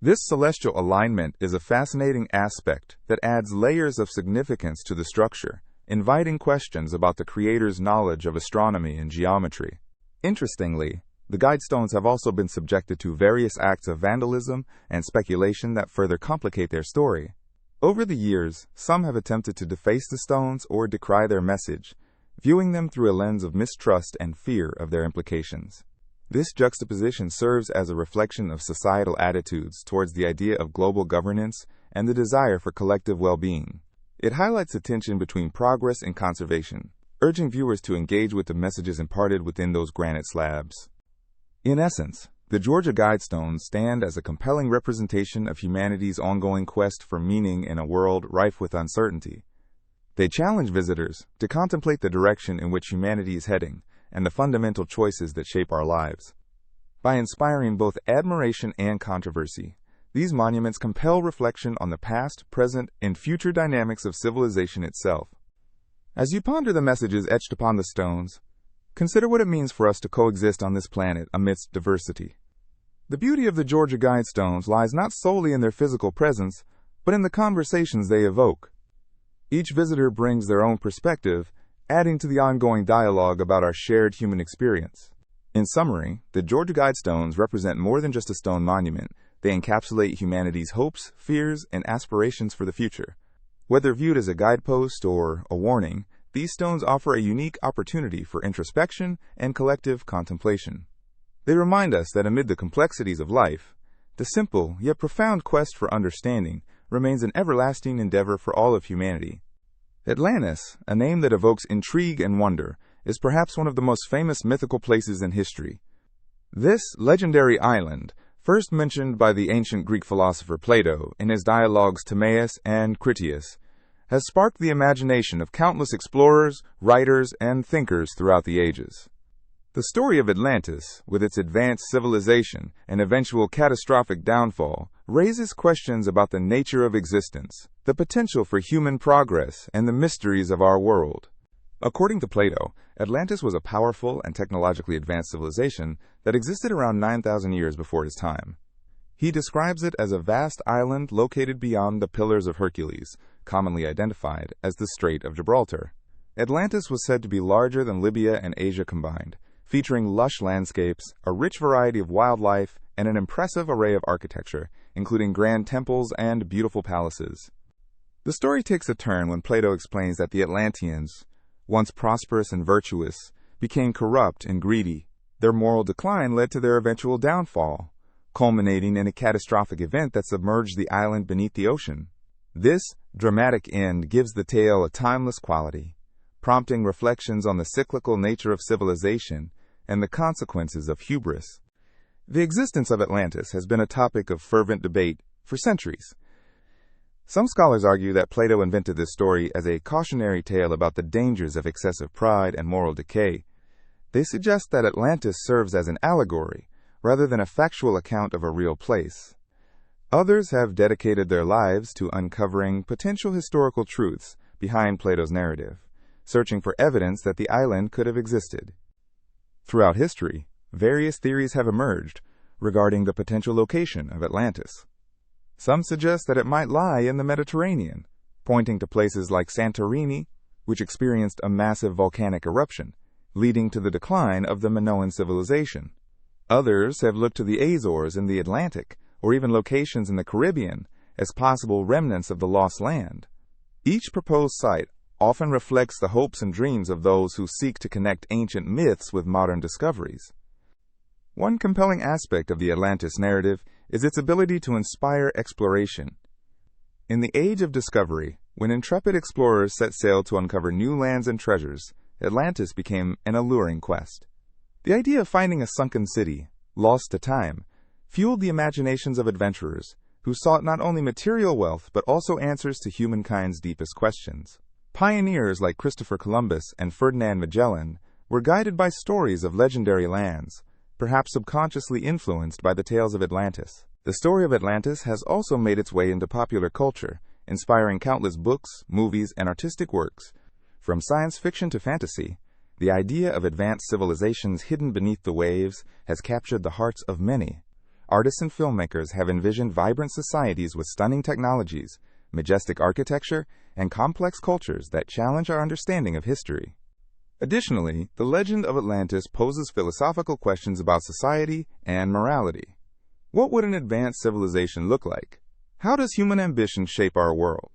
Speaker 1: This celestial alignment is a fascinating aspect that adds layers of significance to the structure, inviting questions about the creator's knowledge of astronomy and geometry. Interestingly, the Guidestones have also been subjected to various acts of vandalism and speculation that further complicate their story. Over the years, some have attempted to deface the stones or decry their message, viewing them through a lens of mistrust and fear of their implications. This juxtaposition serves as a reflection of societal attitudes towards the idea of global governance and the desire for collective well-being. It highlights the tension between progress and conservation, urging viewers to engage with the messages imparted within those granite slabs. In essence, the Georgia Guidestones stand as a compelling representation of humanity's ongoing quest for meaning in a world rife with uncertainty. They challenge visitors to contemplate the direction in which humanity is heading and the fundamental choices that shape our lives. By inspiring both admiration and controversy, these monuments compel reflection on the past, present, and future dynamics of civilization itself. As you ponder the messages etched upon the stones, consider what it means for us to coexist on this planet amidst diversity. The beauty of the Georgia Guidestones lies not solely in their physical presence, but in the conversations they evoke. Each visitor brings their own perspective, adding to the ongoing dialogue about our shared human experience. In summary, the Georgia Guidestones represent more than just a stone monument. They encapsulate humanity's hopes, fears, and aspirations for the future. Whether viewed as a guidepost or a warning, these stones offer a unique opportunity for introspection and collective contemplation. They remind us that amid the complexities of life, the simple yet profound quest for understanding remains an everlasting endeavor for all of humanity. Atlantis, a name that evokes intrigue and wonder, is perhaps one of the most famous mythical places in history. This legendary island, first mentioned by the ancient Greek philosopher Plato in his dialogues Timaeus and Critias, has sparked the imagination of countless explorers, writers, and thinkers throughout the ages. The story of Atlantis, with its advanced civilization and eventual catastrophic downfall, raises questions about the nature of existence, the potential for human progress, and the mysteries of our world. According to Plato, Atlantis was a powerful and technologically advanced civilization that existed around 9,000 years before his time. He describes it as a vast island located beyond the Pillars of Hercules, commonly identified as the Strait of Gibraltar. Atlantis was said to be larger than Libya and Asia combined, featuring lush landscapes, a rich variety of wildlife, and an impressive array of architecture, including grand temples and beautiful palaces. The story takes a turn when Plato explains that the Atlanteans, once prosperous and virtuous, became corrupt and greedy. Their moral decline led to their eventual downfall, culminating in a catastrophic event that submerged the island beneath the ocean. This dramatic end gives the tale a timeless quality, prompting reflections on the cyclical nature of civilization and the consequences of hubris. The existence of Atlantis has been a topic of fervent debate for centuries. Some scholars argue that Plato invented this story as a cautionary tale about the dangers of excessive pride and moral decay. They suggest that Atlantis serves as an allegory, rather than a factual account of a real place. Others have dedicated their lives to uncovering potential historical truths behind Plato's narrative, searching for evidence that the island could have existed. Throughout history, various theories have emerged regarding the potential location of Atlantis. Some suggest that it might lie in the Mediterranean, pointing to places like Santorini, which experienced a massive volcanic eruption, leading to the decline of the Minoan civilization. Others have looked to the Azores in the Atlantic, or even locations in the Caribbean, as possible remnants of the lost land. Each proposed site often reflects the hopes and dreams of those who seek to connect ancient myths with modern discoveries. One compelling aspect of the Atlantis narrative is its ability to inspire exploration. In the age of discovery, when intrepid explorers set sail to uncover new lands and treasures, Atlantis became an alluring quest. The idea of finding a sunken city, lost to time, fueled the imaginations of adventurers who sought not only material wealth but also answers to humankind's deepest questions. Pioneers like Christopher Columbus and Ferdinand Magellan were guided by stories of legendary lands, perhaps subconsciously influenced by the tales of Atlantis. The story of Atlantis has also made its way into popular culture, inspiring countless books, movies, and artistic works, From science fiction to fantasy, the idea of advanced civilizations hidden beneath the waves has captured the hearts of many. Artists and filmmakers have envisioned vibrant societies with stunning technologies, majestic architecture, and complex cultures that challenge our understanding of history. Additionally, the legend of Atlantis poses philosophical questions about society and morality. What would an advanced civilization look like? How does human ambition shape our world?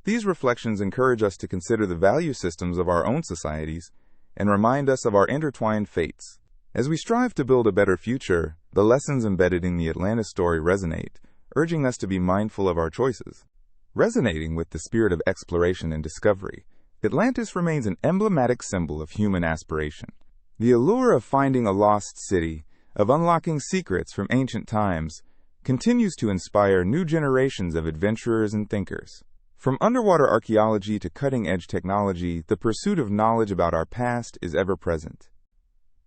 Speaker 1: These reflections encourage us to consider the value systems of our own societies and remind us of our intertwined fates. As we strive to build a better future, the lessons embedded in the Atlantis story resonate, urging us to be mindful of our choices. Resonating with the spirit of exploration and discovery, Atlantis remains an emblematic symbol of human aspiration. The allure of finding a lost city, of unlocking secrets from ancient times, continues to inspire new generations of adventurers and thinkers. From underwater archaeology to cutting-edge technology, the pursuit of knowledge about our past is ever present.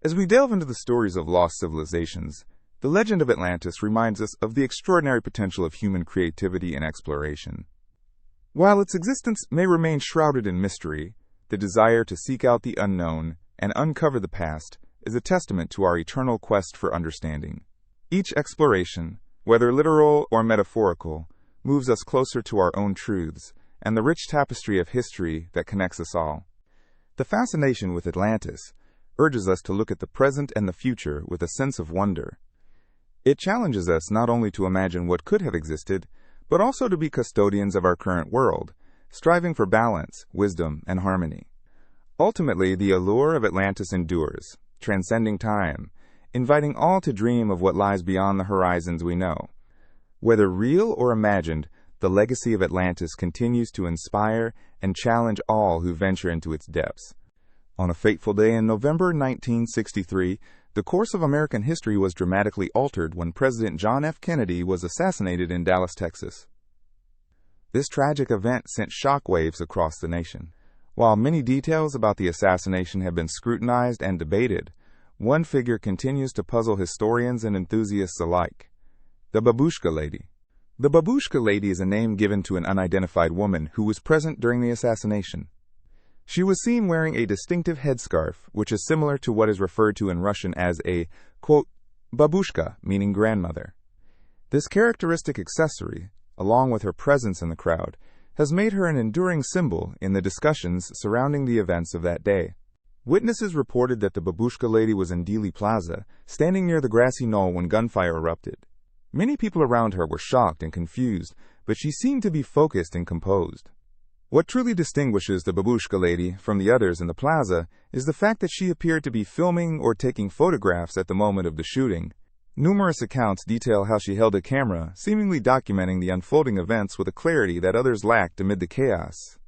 Speaker 1: As we delve into the stories of lost civilizations, the legend of Atlantis reminds us of the extraordinary potential of human creativity and exploration. While its existence may remain shrouded in mystery, the desire to seek out the unknown and uncover the past is a testament to our eternal quest for understanding. Each exploration, whether literal or metaphorical, moves us closer to our own truths and the rich tapestry of history that connects us all. The fascination with Atlantis urges us to look at the present and the future with a sense of wonder. It challenges us not only to imagine what could have existed, but also to be custodians of our current world, striving for balance, wisdom, and harmony. Ultimately, the allure of Atlantis endures, transcending time, inviting all to dream of what lies beyond the horizons we know. Whether real or imagined, the legacy of Atlantis continues to inspire and challenge all who venture into its depths. On a fateful day in November 1963, the course of American history was dramatically altered when President John F. Kennedy was assassinated in Dallas, Texas. This tragic event sent shockwaves across the nation. While many details about the assassination have been scrutinized and debated, one figure continues to puzzle historians and enthusiasts alike: the Babushka Lady. The Babushka Lady is a name given to an unidentified woman who was present during the assassination. She was seen wearing a distinctive headscarf, which is similar to what is referred to in Russian as a, quote, babushka, meaning grandmother. This characteristic accessory, along with her presence in the crowd, has made her an enduring symbol in the discussions surrounding the events of that day. Witnesses reported that the Babushka Lady was in Dealey Plaza, standing near the grassy knoll when gunfire erupted. Many people around her were shocked and confused, but she seemed to be focused and composed. What truly distinguishes the Babushka Lady from the others in the plaza is the fact that she appeared to be filming or taking photographs at the moment of the shooting. Numerous accounts detail how she held a camera, seemingly documenting the unfolding events with a clarity that others lacked amid the chaos.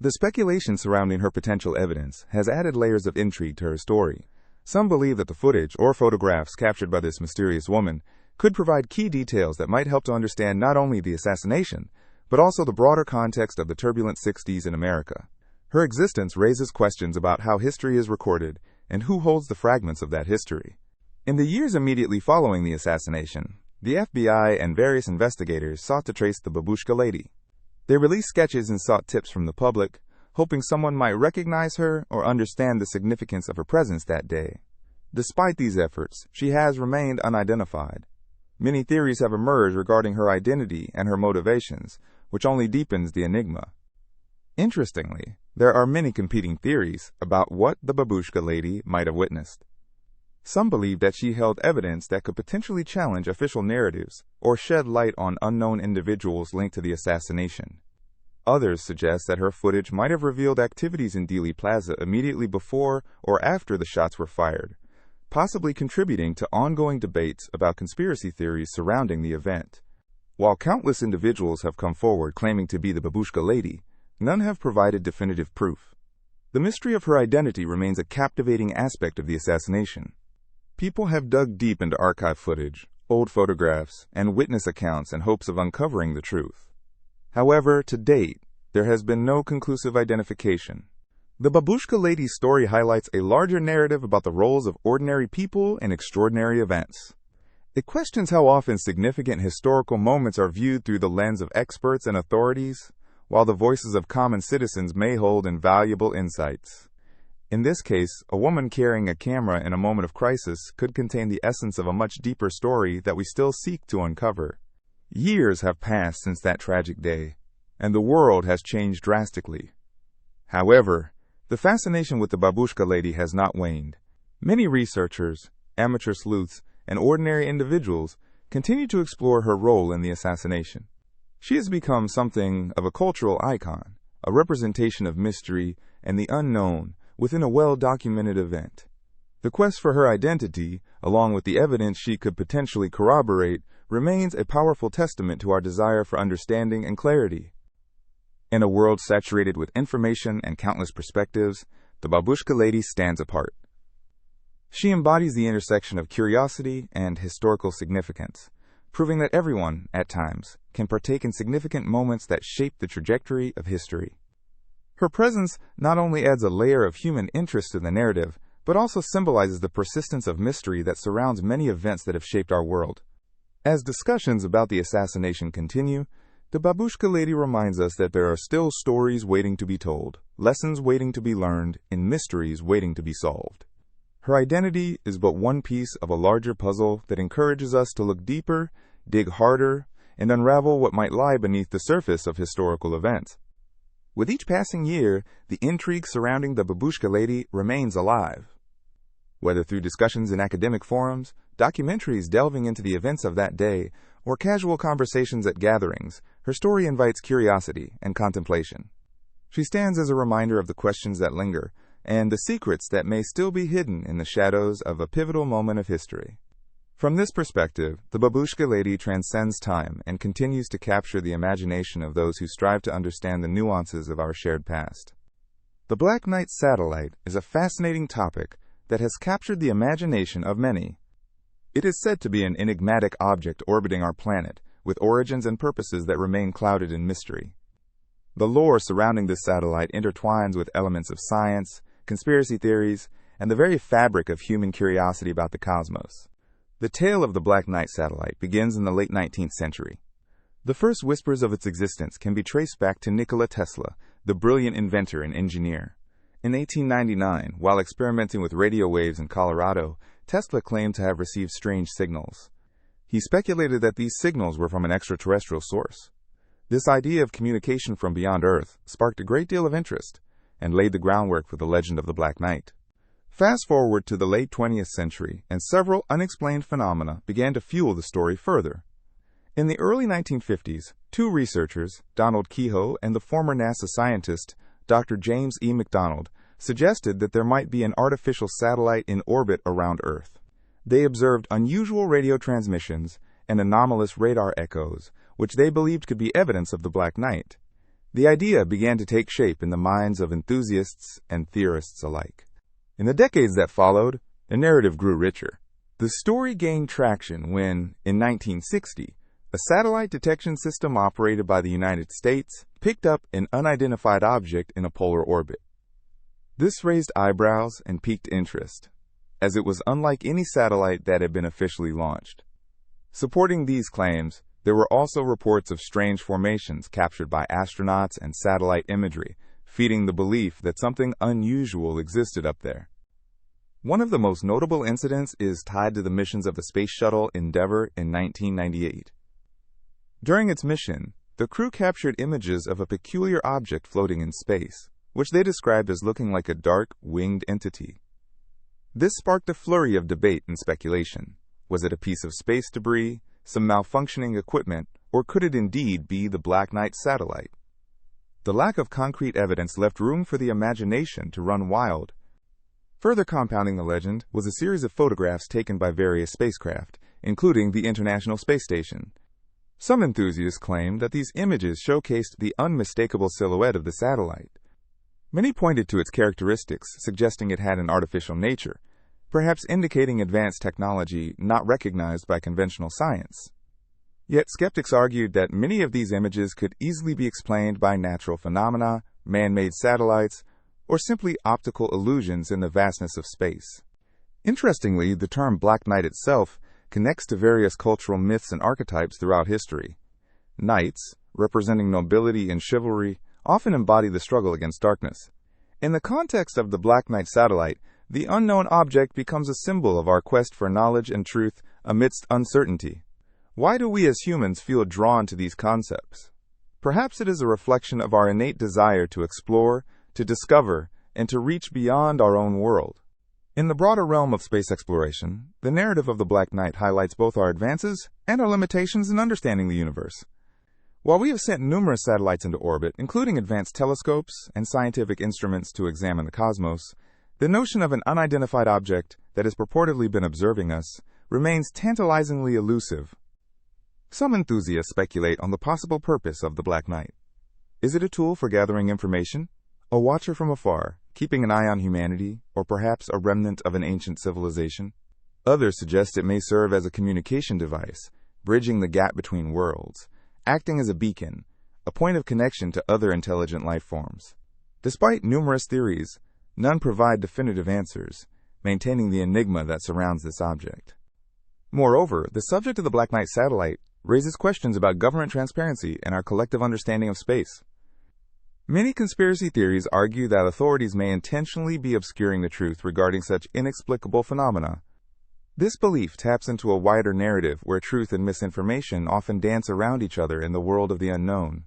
Speaker 1: The speculation surrounding her potential evidence has added layers of intrigue to her story. Some believe that the footage or photographs captured by this mysterious woman could provide key details that might help to understand not only the assassination, but also the broader context of the turbulent 60s in America. Her existence raises questions about how history is recorded and who holds the fragments of that history. In the years immediately following the assassination, the FBI and various investigators sought to trace the Babushka Lady. They released sketches and sought tips from the public, hoping someone might recognize her or understand the significance of her presence that day. Despite these efforts, she has remained unidentified. Many theories have emerged regarding her identity and her motivations, which only deepens the enigma. Interestingly, there are many competing theories about what the Babushka Lady might have witnessed. Some believe that she held evidence that could potentially challenge official narratives or shed light on unknown individuals linked to the assassination. Others suggest that her footage might have revealed activities in Dealey Plaza immediately before or after the shots were fired, possibly contributing to ongoing debates about conspiracy theories surrounding the event. While countless individuals have come forward claiming to be the Babushka Lady, none have provided definitive proof. The mystery of her identity remains a captivating aspect of the assassination. People have dug deep into archive footage, old photographs, and witness accounts in hopes of uncovering the truth. However, to date, there has been no conclusive identification. The Babushka Lady's story highlights a larger narrative about the roles of ordinary people in extraordinary events. It questions how often significant historical moments are viewed through the lens of experts and authorities, while the voices of common citizens may hold invaluable insights. In this case, a woman carrying a camera in a moment of crisis could contain the essence of a much deeper story that we still seek to uncover. Years have passed since that tragic day, and the world has changed drastically. However, the fascination with the Babushka Lady has not waned. Many researchers, amateur sleuths, and ordinary individuals continue to explore her role in the assassination. She has become something of a cultural icon, a representation of mystery and the unknown within a well-documented event. The quest for her identity, along with the evidence she could potentially corroborate, remains a powerful testament to our desire for understanding and clarity. In a world saturated with information and countless perspectives, the Babushka Lady stands apart. She embodies the intersection of curiosity and historical significance, proving that everyone, at times, can partake in significant moments that shape the trajectory of history. Her presence not only adds a layer of human interest to the narrative, but also symbolizes the persistence of mystery that surrounds many events that have shaped our world. As discussions about the assassination continue, the Babushka Lady reminds us that there are still stories waiting to be told, lessons waiting to be learned, and mysteries waiting to be solved. Her identity is but one piece of a larger puzzle that encourages us to look deeper, dig harder, and unravel what might lie beneath the surface of historical events. With each passing year, the intrigue surrounding the Babushka Lady remains alive. Whether through discussions in academic forums, documentaries delving into the events of that day, or casual conversations at gatherings, her story invites curiosity and contemplation. She stands as a reminder of the questions that linger, and the secrets that may still be hidden in the shadows of a pivotal moment of history. From this perspective, the Babushka Lady transcends time and continues to capture the imagination of those who strive to understand the nuances of our shared past. The Black Knight satellite is a fascinating topic that has captured the imagination of many. It is said to be an enigmatic object orbiting our planet, with origins and purposes that remain clouded in mystery. The lore surrounding this satellite intertwines with elements of science, conspiracy theories, and the very fabric of human curiosity about the cosmos. The tale of the Black Knight satellite begins in the late 19th century. The first whispers of its existence can be traced back to Nikola Tesla, the brilliant inventor and engineer. In 1899, while experimenting with radio waves in Colorado, Tesla claimed to have received strange signals. He speculated that these signals were from an extraterrestrial source. This idea of communication from beyond Earth sparked a great deal of interest and laid the groundwork for the legend of the Black Knight. Fast forward to the late 20th century, and several unexplained phenomena began to fuel the story further. In the early 1950s, two researchers, Donald Keyhoe and the former NASA scientist, Dr. James E. McDonald, suggested that there might be an artificial satellite in orbit around Earth. They observed unusual radio transmissions and anomalous radar echoes, which they believed could be evidence of the Black Knight. The idea began to take shape in the minds of enthusiasts and theorists alike. In the decades that followed, the narrative grew richer. The story gained traction when, in 1960, a satellite detection system operated by the United States picked up an unidentified object in a polar orbit. This raised eyebrows and piqued interest, as it was unlike any satellite that had been officially launched. Supporting these claims, there were also reports of strange formations captured by astronauts and satellite imagery, feeding the belief that something unusual existed up there. One of the most notable incidents is tied to the missions of the Space Shuttle Endeavour in 1998. During its mission, the crew captured images of a peculiar object floating in space, which they described as looking like a dark, winged entity. This sparked a flurry of debate and speculation. Was it a piece of space debris, some malfunctioning equipment, or could it indeed be the Black Knight satellite? The lack of concrete evidence left room for the imagination to run wild. Further compounding the legend was a series of photographs taken by various spacecraft, including the International Space Station. Some enthusiasts claim that these images showcased the unmistakable silhouette of the satellite. Many pointed to its characteristics, suggesting it had an artificial nature, perhaps indicating advanced technology not recognized by conventional science. Yet skeptics argued that many of these images could easily be explained by natural phenomena, man-made satellites, or simply optical illusions in the vastness of space. Interestingly, the term Black Knight itself connects to various cultural myths and archetypes throughout history. Knights, representing nobility and chivalry, often embody the struggle against darkness. In the context of the Black Knight satellite, the unknown object becomes a symbol of our quest for knowledge and truth amidst uncertainty. Why do we as humans feel drawn to these concepts? Perhaps it is a reflection of our innate desire to explore, to discover, and to reach beyond our own world. In the broader realm of space exploration, the narrative of the Black Knight highlights both our advances and our limitations in understanding the universe. While we have sent numerous satellites into orbit, including advanced telescopes and scientific instruments to examine the cosmos, the notion of an unidentified object that has purportedly been observing us remains tantalizingly elusive. Some enthusiasts speculate on the possible purpose of the Black Knight. Is it a tool for gathering information? A watcher from afar, keeping an eye on humanity, or perhaps a remnant of an ancient civilization? Others suggest it may serve as a communication device, bridging the gap between worlds, acting as a beacon, a point of connection to other intelligent life forms. Despite numerous theories, none provide definitive answers, maintaining the enigma that surrounds this object. Moreover, the subject of the Black Knight satellite raises questions about government transparency and our collective understanding of space. Many conspiracy theories argue that authorities may intentionally be obscuring the truth regarding such inexplicable phenomena. This belief taps into a wider narrative where truth and misinformation often dance around each other in the world of the unknown.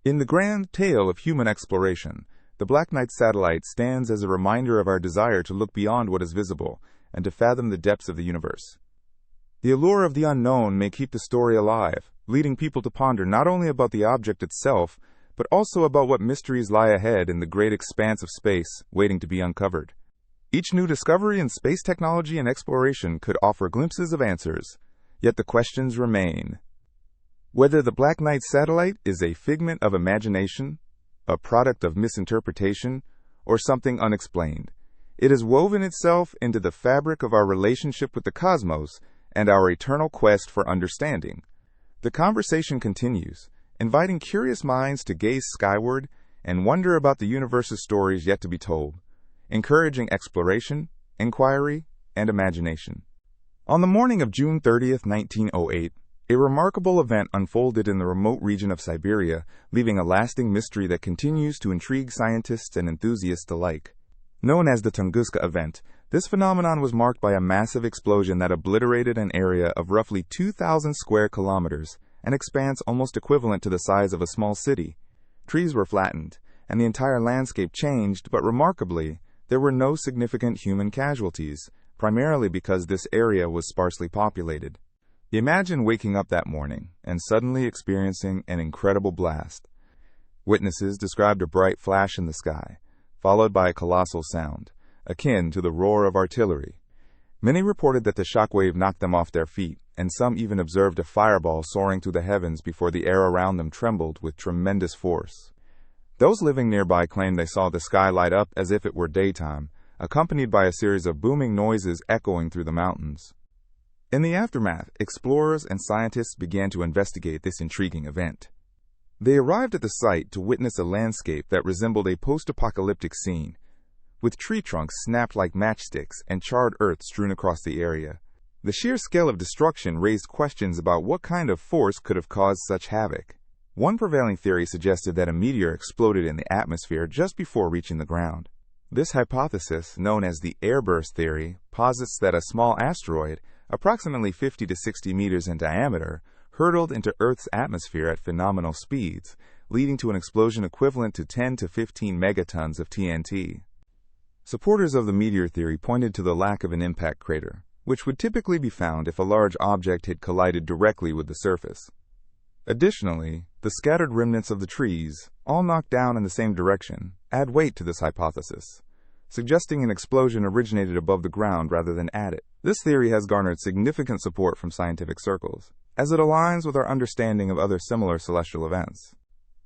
Speaker 1: In the grand tale of human exploration, the Black Knight satellite stands as a reminder of our desire to look beyond what is visible and to fathom the depths of the universe. The allure of the unknown may keep the story alive, leading people to ponder not only about the object itself, but also about what mysteries lie ahead in the great expanse of space waiting to be uncovered. Each new discovery in space technology and exploration could offer glimpses of answers, yet the questions remain. Whether the Black Knight satellite is a figment of imagination, a product of misinterpretation, or something unexplained, it has woven itself into the fabric of our relationship with the cosmos and our eternal quest for understanding. The conversation continues, inviting curious minds to gaze skyward and wonder about the universe's stories yet to be told, encouraging exploration, inquiry, and imagination. On the morning of June 30th, 1908, a remarkable event unfolded in the remote region of Siberia, leaving a lasting mystery that continues to intrigue scientists and enthusiasts alike. Known as the Tunguska Event, this phenomenon was marked by a massive explosion that obliterated an area of roughly 2,000 square kilometers, an expanse almost equivalent to the size of a small city. Trees were flattened, and the entire landscape changed, but remarkably, there were no significant human casualties, primarily because this area was sparsely populated. Imagine waking up that morning and suddenly experiencing an incredible blast. Witnesses described a bright flash in the sky, followed by a colossal sound, akin to the roar of artillery. Many reported that the shockwave knocked them off their feet, and some even observed a fireball soaring through the heavens before the air around them trembled with tremendous force. Those living nearby claimed they saw the sky light up as if it were daytime, accompanied by a series of booming noises echoing through the mountains. In the aftermath, explorers and scientists began to investigate this intriguing event. They arrived at the site to witness a landscape that resembled a post-apocalyptic scene, with tree trunks snapped like matchsticks and charred earth strewn across the area. The sheer scale of destruction raised questions about what kind of force could have caused such havoc. One prevailing theory suggested that a meteor exploded in the atmosphere just before reaching the ground. This hypothesis, known as the airburst theory, posits that a small asteroid, approximately 50 to 60 meters in diameter, hurtled into Earth's atmosphere at phenomenal speeds, leading to an explosion equivalent to 10 to 15 megatons of TNT. Supporters of the meteor theory pointed to the lack of an impact crater, which would typically be found if a large object had collided directly with the surface. Additionally, the scattered remnants of the trees, all knocked down in the same direction, add weight to this hypothesis, suggesting an explosion originated above the ground rather than at it. This theory has garnered significant support from scientific circles, as it aligns with our understanding of other similar celestial events.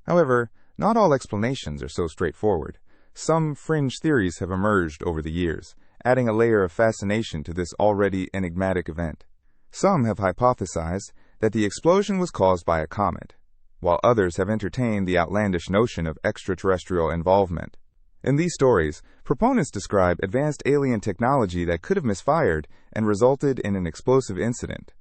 Speaker 1: However, not all explanations are so straightforward. Some fringe theories have emerged over the years, adding a layer of fascination to this already enigmatic event. Some have hypothesized that the explosion was caused by a comet, while others have entertained the outlandish notion of extraterrestrial involvement. In these stories, proponents describe advanced alien technology that could have misfired and resulted in an explosive incident.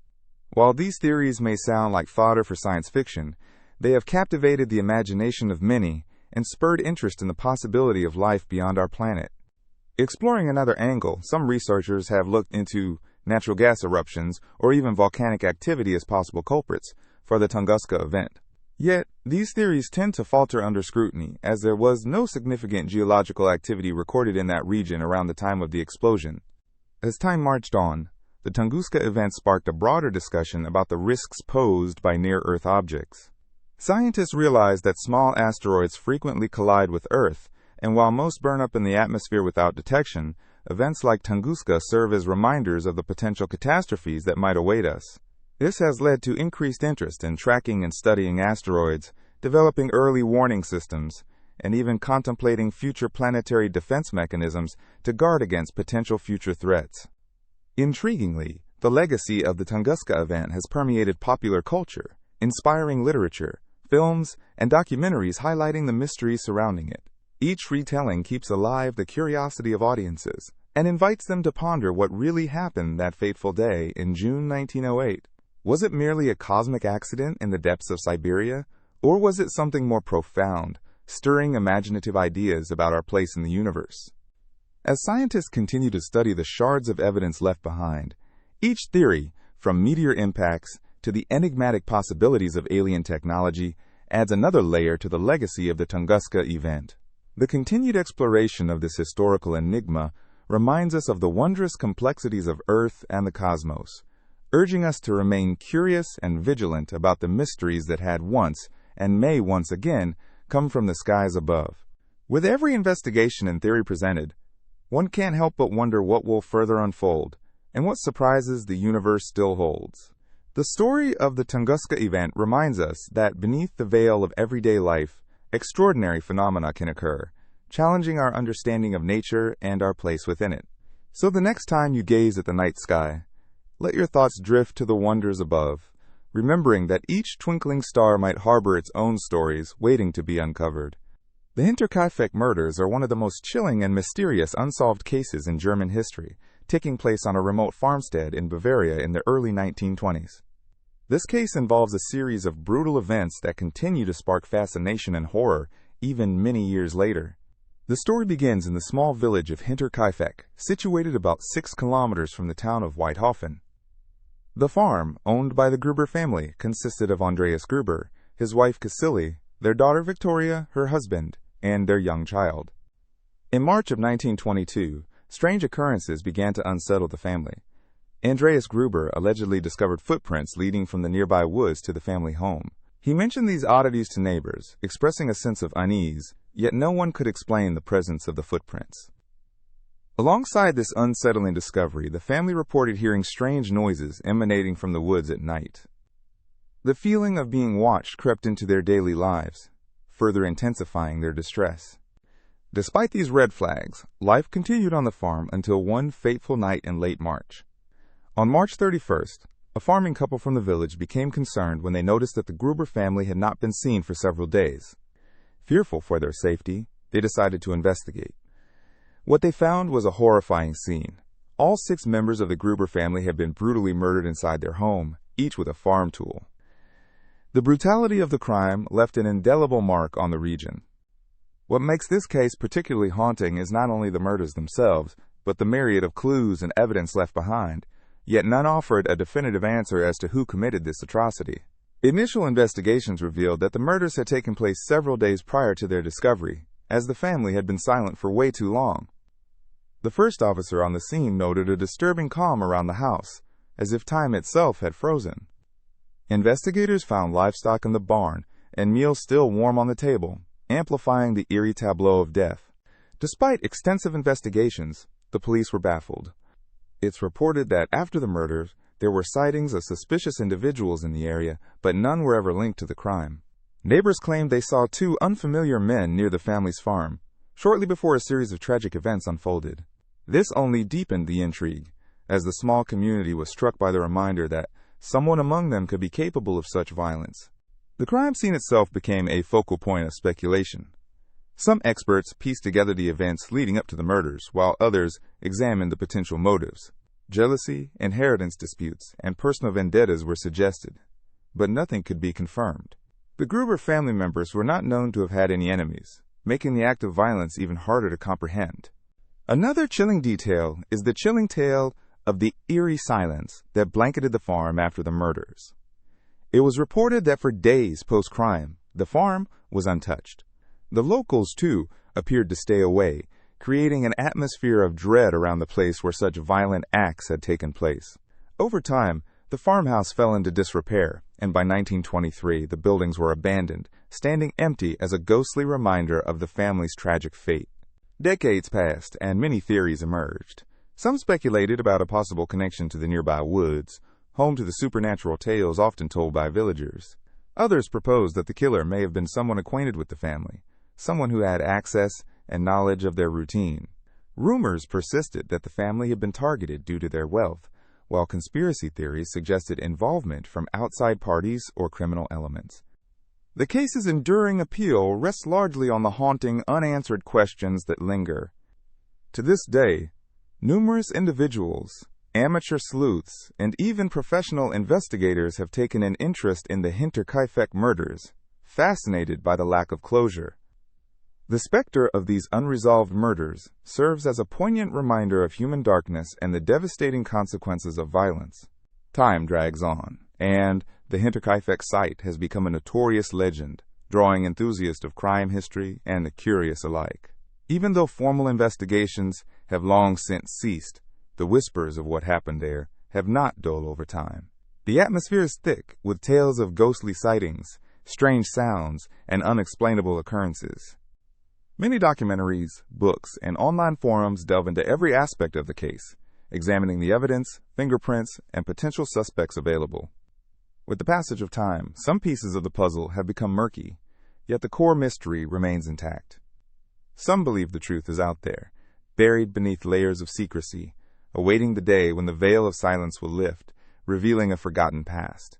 Speaker 1: While these theories may sound like fodder for science fiction, they have captivated the imagination of many and spurred interest in the possibility of life beyond our planet. Exploring another angle, some researchers have looked into natural gas eruptions or even volcanic activity as possible culprits for the Tunguska Event. Yet, these theories tend to falter under scrutiny, as there was no significant geological activity recorded in that region around the time of the explosion. As time marched on, the Tunguska Event sparked a broader discussion about the risks posed by near-Earth objects. Scientists realized that small asteroids frequently collide with Earth, and while most burn up in the atmosphere without detection, events like Tunguska serve as reminders of the potential catastrophes that might await us. This has led to increased interest in tracking and studying asteroids, developing early warning systems, and even contemplating future planetary defense mechanisms to guard against potential future threats. Intriguingly, the legacy of the Tunguska Event has permeated popular culture, inspiring literature, films, and documentaries highlighting the mysteries surrounding it. Each retelling keeps alive the curiosity of audiences and invites them to ponder what really happened that fateful day in June 1908. Was it merely a cosmic accident in the depths of Siberia, or was it something more profound, stirring imaginative ideas about our place in the universe? As scientists continue to study the shards of evidence left behind, each theory, from meteor impacts to the enigmatic possibilities of alien technology, adds another layer to the legacy of the Tunguska Event. The continued exploration of this historical enigma reminds us of the wondrous complexities of Earth and the cosmos, urging us to remain curious and vigilant about the mysteries that had once, and may once again, come from the skies above. With every investigation and theory presented, one can't help but wonder what will further unfold, and what surprises the universe still holds. The story of the Tunguska Event reminds us that beneath the veil of everyday life, extraordinary phenomena can occur, challenging our understanding of nature and our place within it. So the next time you gaze at the night sky, let your thoughts drift to the wonders above, remembering that each twinkling star might harbor its own stories waiting to be uncovered. The Hinterkaifeck Murders are one of the most chilling and mysterious unsolved cases in German history, taking place on a remote farmstead in Bavaria in the early 1920s. This case involves a series of brutal events that continue to spark fascination and horror even many years later. The story begins in the small village of Hinterkaifeck, situated about 6 kilometers from the town of Weidhofen. The farm, owned by the Gruber family, consisted of Andreas Gruber, his wife Cassili, their daughter Victoria, her husband, and their young child. In March of 1922, strange occurrences began to unsettle the family. Andreas Gruber allegedly discovered footprints leading from the nearby woods to the family home. He mentioned these oddities to neighbors, expressing a sense of unease, yet no one could explain the presence of the footprints. Alongside this unsettling discovery, the family reported hearing strange noises emanating from the woods at night. The feeling of being watched crept into their daily lives, further intensifying their distress. Despite these red flags, life continued on the farm until one fateful night in late March. On March 31st, a farming couple from the village became concerned when they noticed that the Gruber family had not been seen for several days. Fearful for their safety, they decided to investigate. What they found was a horrifying scene. All 6 members of the Gruber family had been brutally murdered inside their home, each with a farm tool. The brutality of the crime left an indelible mark on the region. What makes this case particularly haunting is not only the murders themselves, but the myriad of clues and evidence left behind, yet none offered a definitive answer as to who committed this atrocity. Initial investigations revealed that the murders had taken place several days prior to their discovery, as the family had been silent for way too long. The first officer on the scene noted a disturbing calm around the house, as if time itself had frozen. Investigators found livestock in the barn and meals still warm on the table, amplifying the eerie tableau of death. Despite extensive investigations, the police were baffled. It's reported that after the murders, there were sightings of suspicious individuals in the area, but none were ever linked to the crime. Neighbors claimed they saw 2 unfamiliar men near the family's farm, shortly before a series of tragic events unfolded. This only deepened the intrigue, as the small community was struck by the reminder that someone among them could be capable of such violence. The crime scene itself became a focal point of speculation. Some experts pieced together the events leading up to the murders, while others examined the potential motives. Jealousy, inheritance disputes, and personal vendettas were suggested, but nothing could be confirmed. The Gruber family members were not known to have had any enemies, making the act of violence even harder to comprehend. Another chilling detail is the chilling tale of the eerie silence that blanketed the farm after the murders. It was reported that for days post-crime, the farm was untouched. The locals, too, appeared to stay away, creating an atmosphere of dread around the place where such violent acts had taken place. Over time, the farmhouse fell into disrepair, and by 1923 the buildings were abandoned, standing empty as a ghostly reminder of the family's tragic fate. Decades passed, and many theories emerged. Some speculated about a possible connection to the nearby woods, home to the supernatural tales often told by villagers. Others proposed that the killer may have been someone acquainted with the family, someone who had access and knowledge of their routine. Rumors persisted that the family had been targeted due to their wealth, while conspiracy theories suggested involvement from outside parties or criminal elements. The case's enduring appeal rests largely on the haunting, unanswered questions that linger. To this day, numerous individuals, amateur sleuths, and even professional investigators have taken an interest in the Hinterkaifeck murders, fascinated by the lack of closure. The specter of these unresolved murders serves as a poignant reminder of human darkness and the devastating consequences of violence. Time drags on, and the Hinterkaifeck site has become a notorious legend, drawing enthusiasts of crime history and the curious alike. Even though formal investigations have long since ceased, the whispers of what happened there have not dulled over time. The atmosphere is thick with tales of ghostly sightings, strange sounds, and unexplainable occurrences. Many documentaries, books, and online forums delve into every aspect of the case, examining the evidence, fingerprints, and potential suspects available. With the passage of time, some pieces of the puzzle have become murky, yet the core mystery remains intact. Some believe the truth is out there, buried beneath layers of secrecy, awaiting the day when the veil of silence will lift, revealing a forgotten past.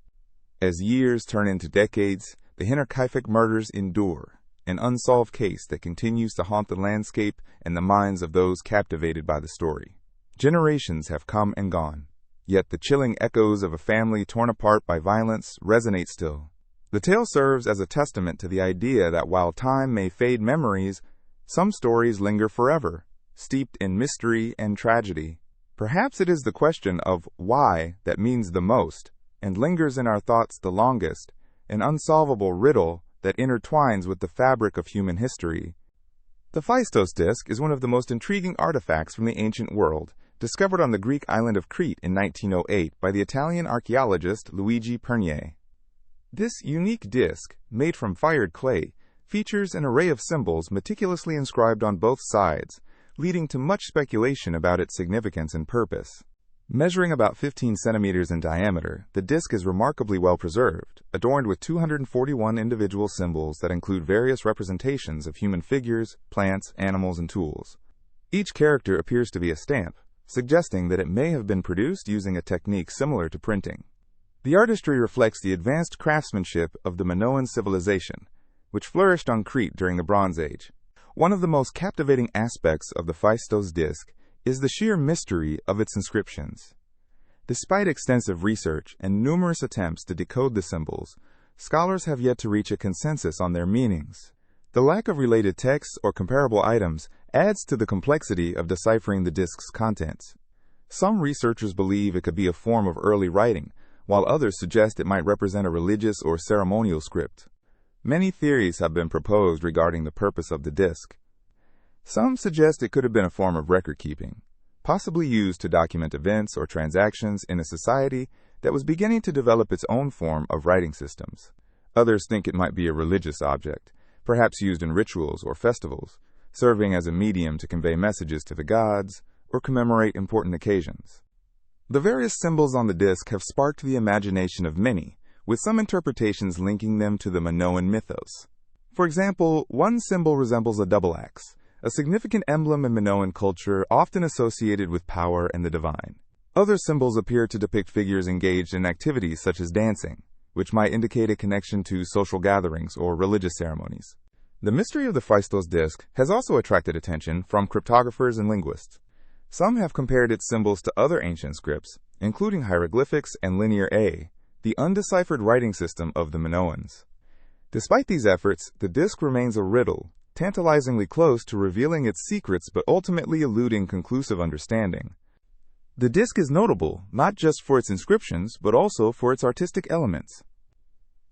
Speaker 1: As years turn into decades, the Hinterkaifeck murders endure, an unsolved case that continues to haunt the landscape and the minds of those captivated by the story. Generations have come and gone, yet the chilling echoes of a family torn apart by violence resonate still. The tale serves as a testament to the idea that while time may fade memories, some stories linger forever, steeped in mystery and tragedy. Perhaps it is the question of why that means the most, and lingers in our thoughts the longest, an unsolvable riddle that intertwines with the fabric of human history. The Phaistos Disc is one of the most intriguing artifacts from the ancient world, discovered on the Greek island of Crete in 1908 by the Italian archaeologist Luigi Pernier. This unique disc, made from fired clay, features an array of symbols meticulously inscribed on both sides, leading to much speculation about its significance and purpose. Measuring about 15 centimeters in diameter, the disc is remarkably well preserved, adorned with 241 individual symbols that include various representations of human figures, plants, animals, and tools. Each character appears to be a stamp, suggesting that it may have been produced using a technique similar to printing. The artistry reflects the advanced craftsmanship of the Minoan civilization, which flourished on Crete during the Bronze Age. One of the most captivating aspects of the Phaistos Disc is the sheer mystery of its inscriptions. Despite extensive research and numerous attempts to decode the symbols, scholars have yet to reach a consensus on their meanings. The lack of related texts or comparable items adds to the complexity of deciphering the disc's contents. Some researchers believe it could be a form of early writing, while others suggest it might represent a religious or ceremonial script. Many theories have been proposed regarding the purpose of the disc. Some suggest it could have been a form of record-keeping, possibly used to document events or transactions in a society that was beginning to develop its own form of writing systems. Others think it might be a religious object, perhaps used in rituals or festivals, serving as a medium to convey messages to the gods or commemorate important occasions. The various symbols on the disc have sparked the imagination of many, with some interpretations linking them to the Minoan mythos. For example, one symbol resembles a double axe, a significant emblem in Minoan culture often associated with power and the divine. Other symbols appear to depict figures engaged in activities such as dancing, which might indicate a connection to social gatherings or religious ceremonies. The mystery of the Phaistos Disc has also attracted attention from cryptographers and linguists. Some have compared its symbols to other ancient scripts, including hieroglyphics and Linear A, the undeciphered writing system of the Minoans. Despite these efforts, the disc remains a riddle, tantalizingly close to revealing its secrets but ultimately eluding conclusive understanding. The disc is notable not just for its inscriptions but also for its artistic elements.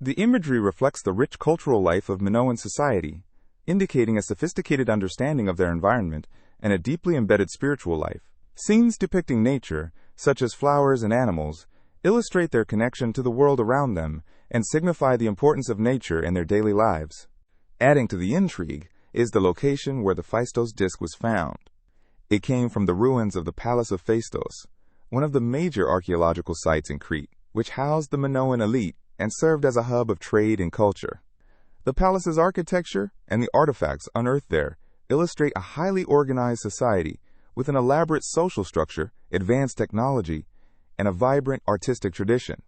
Speaker 1: The imagery reflects the rich cultural life of Minoan society, indicating a sophisticated understanding of their environment and a deeply embedded spiritual life. Scenes depicting nature, such as flowers and animals, illustrate their connection to the world around them and signify the importance of nature in their daily lives. Adding to the intrigue is the location where the Phaistos Disc was found. It came from the ruins of the Palace of Phaistos, one of the major archaeological sites in Crete, which housed the Minoan elite and served as a hub of trade and culture. The palace's architecture and the artifacts unearthed there illustrate a highly organized society with an elaborate social structure, advanced technology, and a vibrant artistic tradition.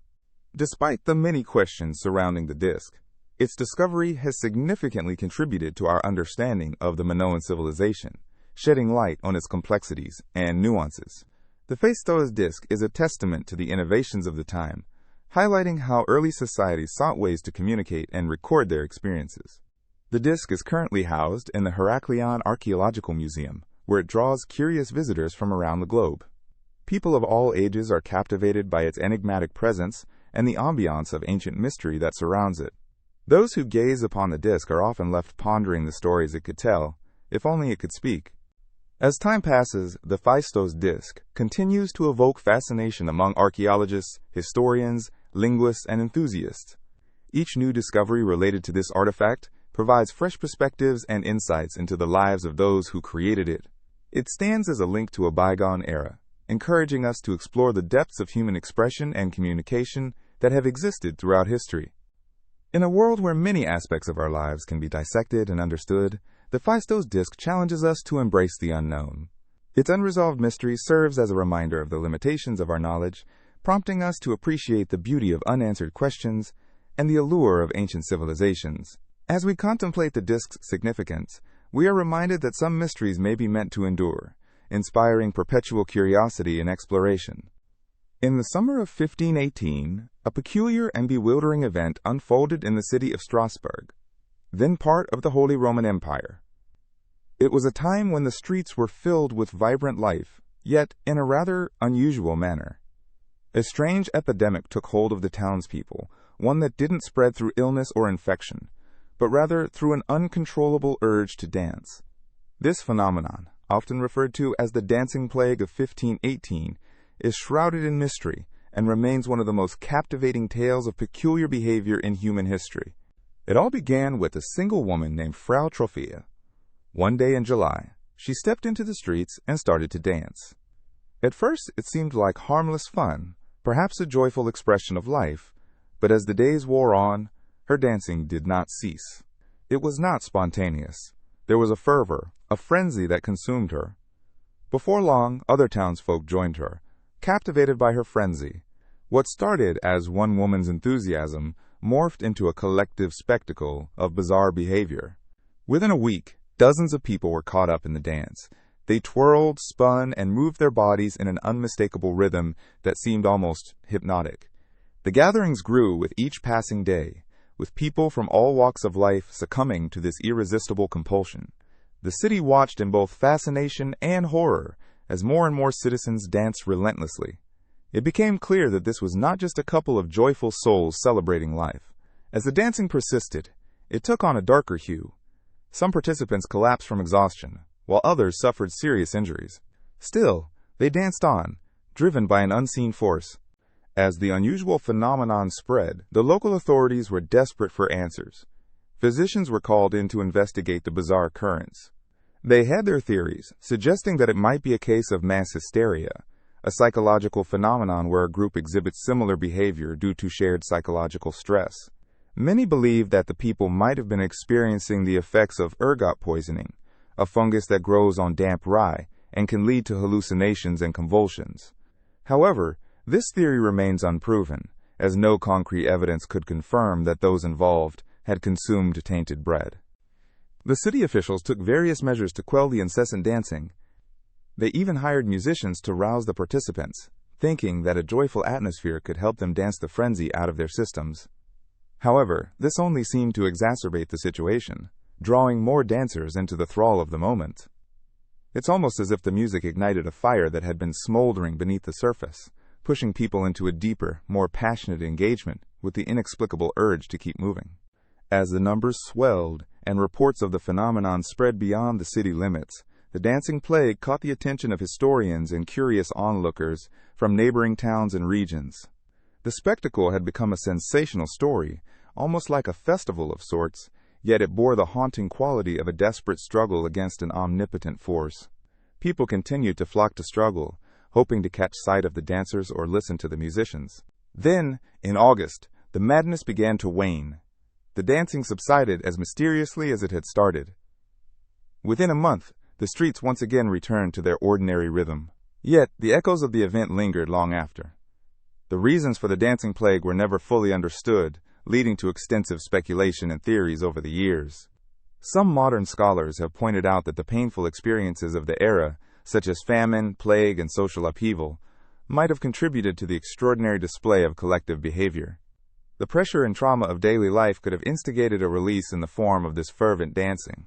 Speaker 1: Despite the many questions surrounding the disc, its discovery has significantly contributed to our understanding of the Minoan civilization, shedding light on its complexities and nuances. The Phaistos Disc is a testament to the innovations of the time, highlighting how early societies sought ways to communicate and record their experiences. The disc is currently housed in the Heraklion Archaeological Museum, where it draws curious visitors from around the globe. People of all ages are captivated by its enigmatic presence and the ambiance of ancient mystery that surrounds it. Those who gaze upon the disc are often left pondering the stories it could tell, if only it could speak. As time passes, the Phaistos Disc continues to evoke fascination among archaeologists, historians, linguists, and enthusiasts. Each new discovery related to this artifact provides fresh perspectives and insights into the lives of those who created it. It stands as a link to a bygone era, encouraging us to explore the depths of human expression and communication that have existed throughout history. In a world where many aspects of our lives can be dissected and understood, the Phaistos Disc challenges us to embrace the unknown. Its unresolved mystery serves as a reminder of the limitations of our knowledge, prompting us to appreciate the beauty of unanswered questions and the allure of ancient civilizations. As we contemplate the disc's significance, we are reminded that some mysteries may be meant to endure, inspiring perpetual curiosity and exploration. In the summer of 1518, a peculiar and bewildering event unfolded in the city of Strasbourg, then part of the Holy Roman Empire. It was a time when the streets were filled with vibrant life, yet in a rather unusual manner. A strange epidemic took hold of the townspeople, one that didn't spread through illness or infection, but rather through an uncontrollable urge to dance. This phenomenon, often referred to as the Dancing Plague of 1518, is shrouded in mystery and remains one of the most captivating tales of peculiar behavior in human history. It all began with a single woman named Frau Trophea. One day in July, she stepped into the streets and started to dance. At first, it seemed like harmless fun, perhaps a joyful expression of life, but as the days wore on, her dancing did not cease. It was not spontaneous. There was a fervor, a frenzy that consumed her. Before long, other townsfolk joined her, captivated by her frenzy. What started as one woman's enthusiasm morphed into a collective spectacle of bizarre behavior. Within a week, dozens of people were caught up in the dance. They twirled, spun, and moved their bodies in an unmistakable rhythm that seemed almost hypnotic. The gatherings grew with each passing day, with people from all walks of life succumbing to this irresistible compulsion. The city watched in both fascination and horror as more and more citizens danced relentlessly. It became clear that this was not just a couple of joyful souls celebrating life. As the dancing persisted, it took on a darker hue. Some participants collapsed from exhaustion, while others suffered serious injuries. Still, they danced on, driven by an unseen force. As the unusual phenomenon spread, the local authorities were desperate for answers. Physicians were called in to investigate the bizarre occurrence. They had their theories, suggesting that it might be a case of mass hysteria, a psychological phenomenon where a group exhibits similar behavior due to shared psychological stress. Many believed that the people might have been experiencing the effects of ergot poisoning, a fungus that grows on damp rye and can lead to hallucinations and convulsions. However, this theory remains unproven, as no concrete evidence could confirm that those involved had consumed tainted bread. The city officials took various measures to quell the incessant dancing. They even hired musicians to rouse the participants, thinking that a joyful atmosphere could help them dance the frenzy out of their systems. However, this only seemed to exacerbate the situation, drawing more dancers into the thrall of the moment. It's almost as if the music ignited a fire that had been smoldering beneath the surface, pushing people into a deeper, more passionate engagement with the inexplicable urge to keep moving. As the numbers swelled and reports of the phenomenon spread beyond the city limits, the dancing plague caught the attention of historians and curious onlookers from neighboring towns and regions. The spectacle had become a sensational story, almost like a festival of sorts, yet it bore the haunting quality of a desperate struggle against an omnipotent force. People continued to flock to struggle, hoping to catch sight of the dancers or listen to the musicians. Then, in August, the madness began to wane. The dancing subsided as mysteriously as it had started. Within a month, the streets once again returned to their ordinary rhythm. Yet, the echoes of the event lingered long after. The reasons for the dancing plague were never fully understood, leading to extensive speculation and theories over the years. Some modern scholars have pointed out that the painful experiences of the era, such as famine, plague, and social upheaval, might have contributed to the extraordinary display of collective behavior. The pressure and trauma of daily life could have instigated a release in the form of this fervent dancing.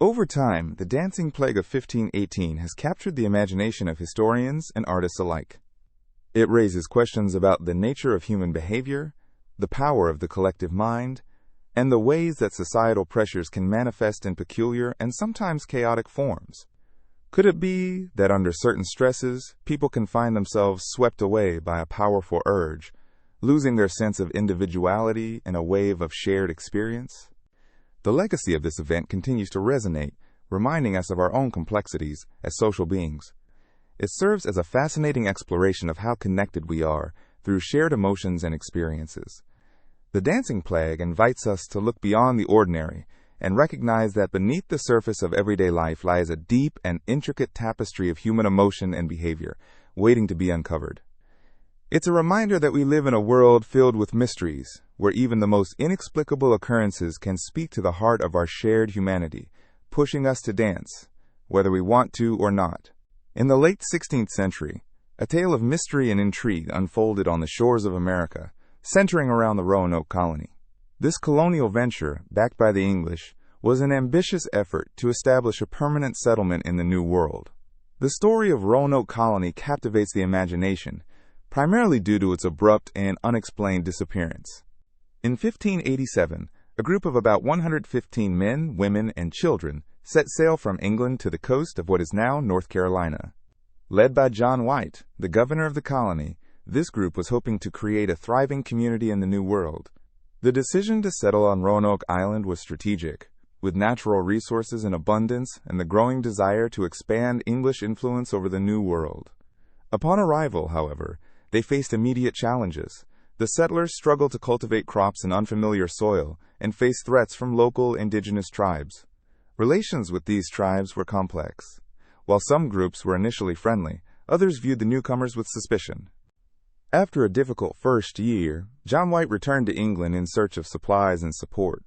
Speaker 1: Over time, the dancing plague of 1518 has captured the imagination of historians and artists alike. It raises questions about the nature of human behavior, the power of the collective mind, and the ways that societal pressures can manifest in peculiar and sometimes chaotic forms. Could it be that under certain stresses, people can find themselves swept away by a powerful urge, losing their sense of individuality in a wave of shared experience? The legacy of this event continues to resonate, reminding us of our own complexities as social beings. It serves as a fascinating exploration of how connected we are through shared emotions and experiences. The dancing plague invites us to look beyond the ordinary and recognize that beneath the surface of everyday life lies a deep and intricate tapestry of human emotion and behavior, waiting to be uncovered. It's a reminder that we live in a world filled with mysteries, where even the most inexplicable occurrences can speak to the heart of our shared humanity, pushing us to dance, whether we want to or not. In the late 16th century, a tale of mystery and intrigue unfolded on the shores of America, centering around the Roanoke Colony. This colonial venture, backed by the English, was an ambitious effort to establish a permanent settlement in the New World. The story of Roanoke Colony captivates the imagination, primarily due to its abrupt and unexplained disappearance. In 1587, a group of about 115 men, women, and children set sail from England to the coast of what is now North Carolina. Led by John White, the governor of the colony, this group was hoping to create a thriving community in the New World. The decision to settle on Roanoke Island was strategic, with natural resources in abundance and the growing desire to expand English influence over the New World. Upon arrival, however, they faced immediate challenges. The settlers struggled to cultivate crops in unfamiliar soil and faced threats from local indigenous tribes. Relations with these tribes were complex. While some groups were initially friendly, others viewed the newcomers with suspicion. After a difficult first year, John White returned to England in search of supplies and support.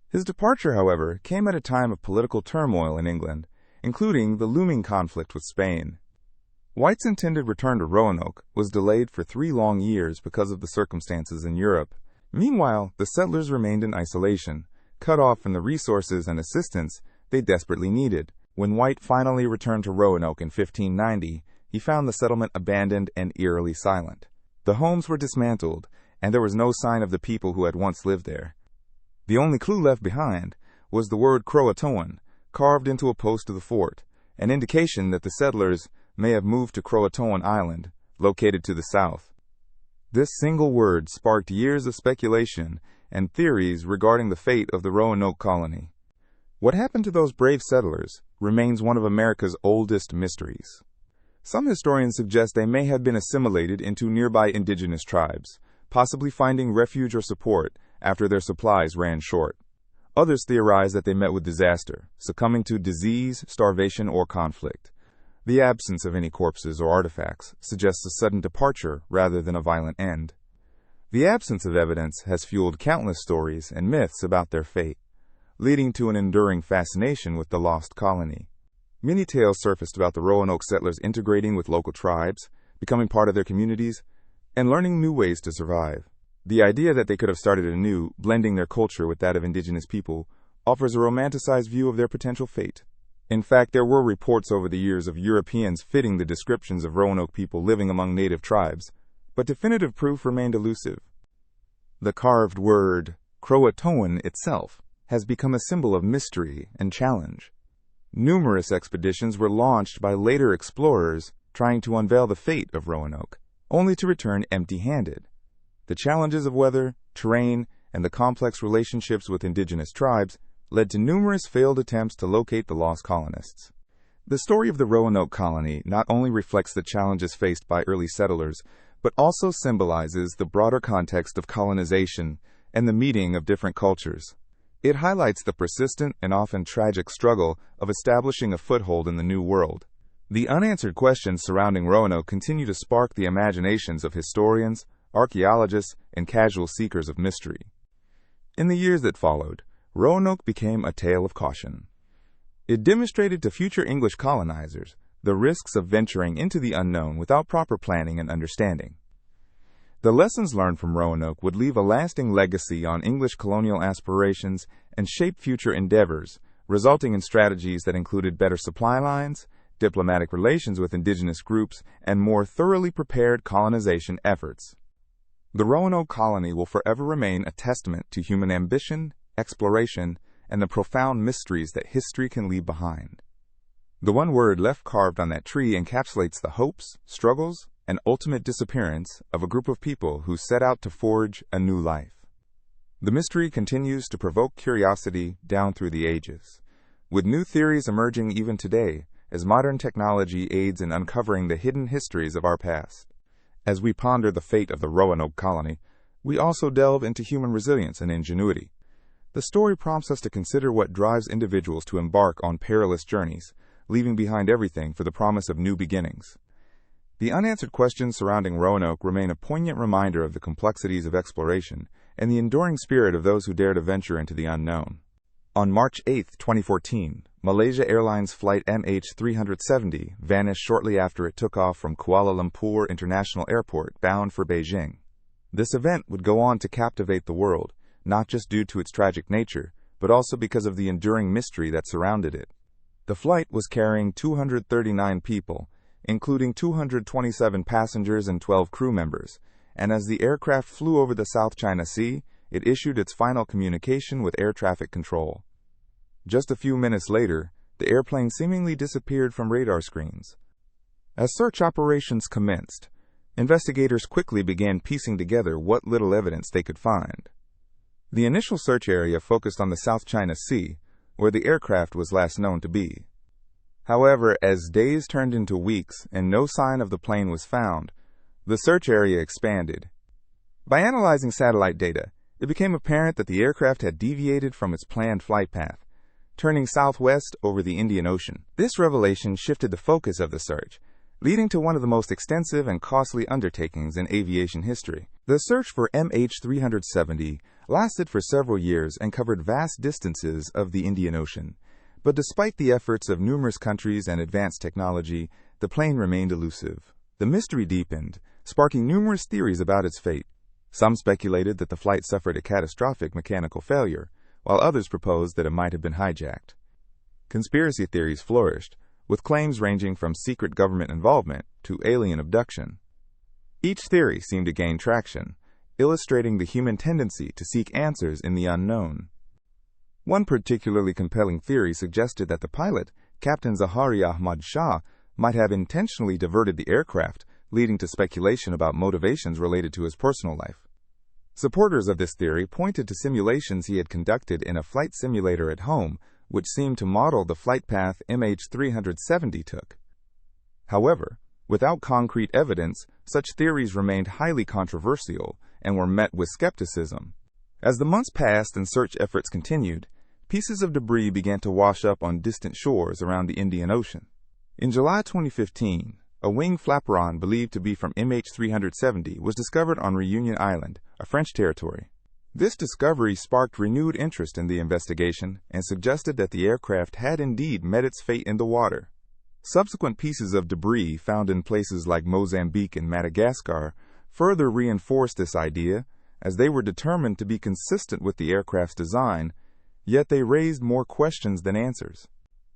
Speaker 1: His departure, however, came at a time of political turmoil in England, including the looming conflict with Spain. White's intended return to Roanoke was delayed for 3 long years because of the circumstances in Europe. Meanwhile, the settlers remained in isolation, cut off from the resources and assistance they desperately needed. When White finally returned to Roanoke in 1590, he found the settlement abandoned and eerily silent. The homes were dismantled, and there was no sign of the people who had once lived there. The only clue left behind was the word Croatoan, carved into a post of the fort, an indication that the settlers may have moved to Croatoan Island, located to the south. This single word sparked years of speculation and theories regarding the fate of the Roanoke colony. What happened to those brave settlers remains one of America's oldest mysteries. Some historians suggest they may have been assimilated into nearby indigenous tribes, possibly finding refuge or support after their supplies ran short. Others theorize that they met with disaster, succumbing to disease, starvation, or conflict. The absence of any corpses or artifacts suggests a sudden departure rather than a violent end. The absence of evidence has fueled countless stories and myths about their fate, leading to an enduring fascination with the lost colony. Many tales surfaced about the Roanoke settlers integrating with local tribes, becoming part of their communities, and learning new ways to survive. The idea that they could have started anew, blending their culture with that of indigenous people, offers a romanticized view of their potential fate. In fact, there were reports over the years of Europeans fitting the descriptions of Roanoke people living among native tribes, but definitive proof remained elusive. The carved word, Croatoan itself, has become a symbol of mystery and challenge. Numerous expeditions were launched by later explorers trying to unveil the fate of Roanoke, only to return empty-handed. The challenges of weather, terrain, and the complex relationships with indigenous tribes led to numerous failed attempts to locate the lost colonists. The story of the Roanoke colony not only reflects the challenges faced by early settlers, but also symbolizes the broader context of colonization and the meeting of different cultures. It highlights the persistent and often tragic struggle of establishing a foothold in the New World. The unanswered questions surrounding Roanoke continue to spark the imaginations of historians, archaeologists, and casual seekers of mystery. In the years that followed, Roanoke became a tale of caution. It demonstrated to future English colonizers the risks of venturing into the unknown without proper planning and understanding. The lessons learned from Roanoke would leave a lasting legacy on English colonial aspirations and shape future endeavors, resulting in strategies that included better supply lines, diplomatic relations with indigenous groups, and more thoroughly prepared colonization efforts. The Roanoke colony will forever remain a testament to human ambition, exploration, and the profound mysteries that history can leave behind. The one word left carved on that tree encapsulates the hopes, struggles, and ultimate disappearance of a group of people who set out to forge a new life. The mystery continues to provoke curiosity down through the ages, with new theories emerging even today as modern technology aids in uncovering the hidden histories of our past. As we ponder the fate of the Roanoke colony, we also delve into human resilience and ingenuity. The story prompts us to consider what drives individuals to embark on perilous journeys, leaving behind everything for the promise of new beginnings. The unanswered questions surrounding Roanoke remain a poignant reminder of the complexities of exploration and the enduring spirit of those who dare to venture into the unknown. On March 8, 2014, Malaysia Airlines flight MH370 vanished shortly after it took off from Kuala Lumpur International Airport bound for Beijing. This event would go on to captivate the world, not just due to its tragic nature, but also because of the enduring mystery that surrounded it. The flight was carrying 239 people, including 227 passengers and 12 crew members, and as the aircraft flew over the South China Sea, it issued its final communication with air traffic control. Just a few minutes later, the airplane seemingly disappeared from radar screens. As search operations commenced, investigators quickly began piecing together what little evidence they could find. The initial search area focused on the South China Sea, where the aircraft was last known to be. However, as days turned into weeks and no sign of the plane was found, the search area expanded. By analyzing satellite data, it became apparent that the aircraft had deviated from its planned flight path, turning southwest over the Indian Ocean. This revelation shifted the focus of the search, leading to one of the most extensive and costly undertakings in aviation history. The search for MH370 lasted for several years and covered vast distances of the Indian Ocean. But despite the efforts of numerous countries and advanced technology, the plane remained elusive. The mystery deepened, sparking numerous theories about its fate. Some speculated that the flight suffered a catastrophic mechanical failure, while others proposed that it might have been hijacked. Conspiracy theories flourished, with claims ranging from secret government involvement to alien abduction. Each theory seemed to gain traction, illustrating the human tendency to seek answers in the unknown. One particularly compelling theory suggested that the pilot, Captain Zahari Ahmad Shah, might have intentionally diverted the aircraft, leading to speculation about motivations related to his personal life. Supporters of this theory pointed to simulations he had conducted in a flight simulator at home, which seemed to model the flight path MH370 took. However, without concrete evidence, such theories remained highly controversial and were met with skepticism. As the months passed and search efforts continued, pieces of debris began to wash up on distant shores around the Indian Ocean. In July 2015, a winged flaperon believed to be from MH370 was discovered on Reunion Island, a French territory. This discovery sparked renewed interest in the investigation and suggested that the aircraft had indeed met its fate in the water. Subsequent pieces of debris found in places like Mozambique and Madagascar further reinforced this idea, as they were determined to be consistent with the aircraft's design, yet they raised more questions than answers.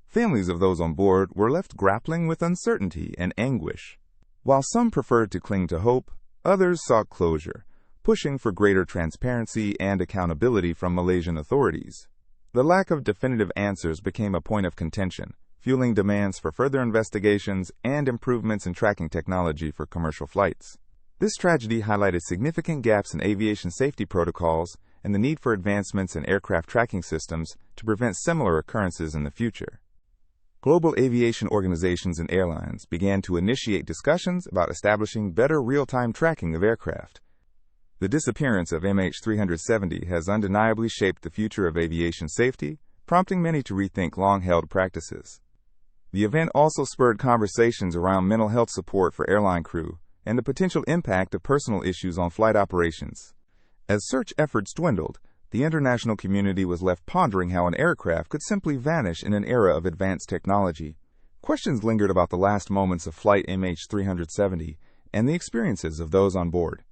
Speaker 1: Families of those on board were left grappling with uncertainty and anguish. While some preferred to cling to hope, others sought closure, pushing for greater transparency and accountability from Malaysian authorities. The lack of definitive answers became a point of contention, fueling demands for further investigations and improvements in tracking technology for commercial flights. This tragedy highlighted significant gaps in aviation safety protocols and the need for advancements in aircraft tracking systems to prevent similar occurrences in the future. Global aviation organizations and airlines began to initiate discussions about establishing better real-time tracking of aircraft. The disappearance of MH370 has undeniably shaped the future of aviation safety, prompting many to rethink long-held practices. The event also spurred conversations around mental health support for airline crew and the potential impact of personal issues on flight operations. As search efforts dwindled, the international community was left pondering how an aircraft could simply vanish in an era of advanced technology. Questions lingered about the last moments of Flight MH370 and the experiences of those on board.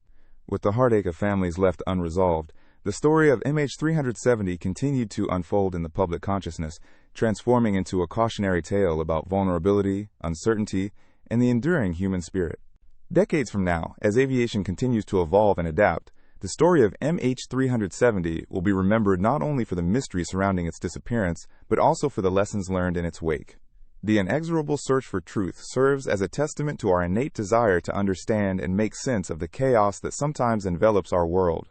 Speaker 1: With the heartache of families left unresolved, the story of MH370 continued to unfold in the public consciousness, transforming into a cautionary tale about vulnerability, uncertainty, and the enduring human spirit. Decades from now, as aviation continues to evolve and adapt, the story of MH370 will be remembered not only for the mystery surrounding its disappearance, but also for the lessons learned in its wake. The inexorable search for truth serves as a testament to our innate desire to understand and make sense of the chaos that sometimes envelops our world.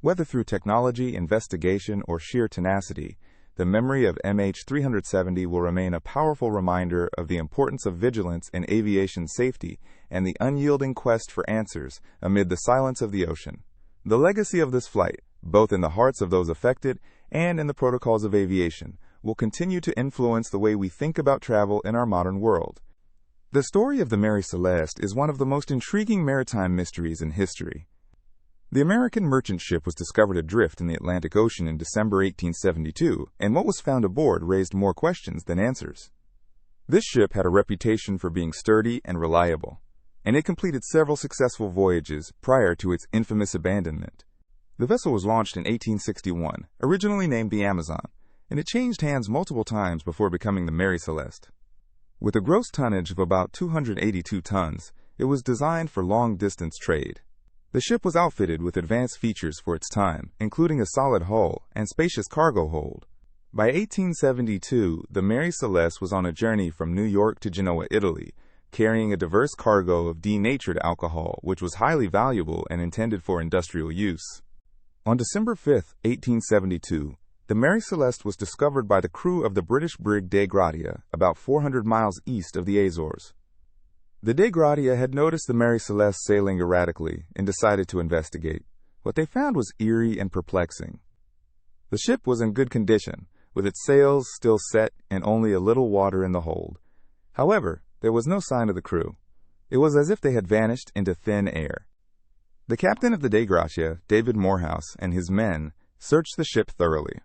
Speaker 1: Whether through technology, investigation, or sheer tenacity, the memory of MH370 will remain a powerful reminder of the importance of vigilance in aviation safety and the unyielding quest for answers amid the silence of the ocean. The legacy of this flight, both in the hearts of those affected and in the protocols of aviation, will continue to influence the way we think about travel in our modern world. The story of the Mary Celeste is one of the most intriguing maritime mysteries in history. The American merchant ship was discovered adrift in the Atlantic Ocean in December 1872, and what was found aboard raised more questions than answers. This ship had a reputation for being sturdy and reliable, and it completed several successful voyages prior to its infamous abandonment. The vessel was launched in 1861, originally named the Amazon, and it changed hands multiple times before becoming the Mary Celeste. With a gross tonnage of about 282 tons, it was designed for long-distance trade. The ship was outfitted with advanced features for its time, including a solid hull and spacious cargo hold. By 1872, the Mary Celeste was on a journey from New York to Genoa, Italy, carrying a diverse cargo of denatured alcohol, which was highly valuable and intended for industrial use. On December 5, 1872, the Mary Celeste was discovered by the crew of the British brig Dei Gratia, about 400 miles east of the Azores. The Dei Gratia had noticed the Mary Celeste sailing erratically and decided to investigate. What they found was eerie and perplexing. The ship was in good condition, with its sails still set and only a little water in the hold. However, there was no sign of the crew. It was as if they had vanished into thin air. The captain of the Dei Gratia, David Morehouse, and his men searched the ship thoroughly.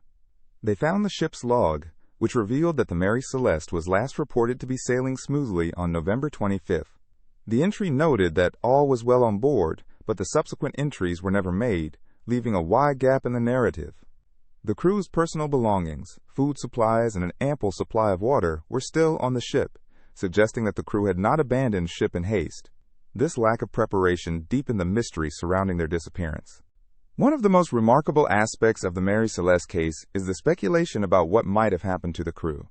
Speaker 1: They found the ship's log, which revealed that the Mary Celeste was last reported to be sailing smoothly on November 25th. The entry noted that all was well on board, but the subsequent entries were never made, leaving a wide gap in the narrative. The crew's personal belongings, food supplies, and an ample supply of water were still on the ship, suggesting that the crew had not abandoned ship in haste. This lack of preparation deepened the mystery surrounding their disappearance. One of the most remarkable aspects of the Mary Celeste case is the speculation about what might have happened to the crew.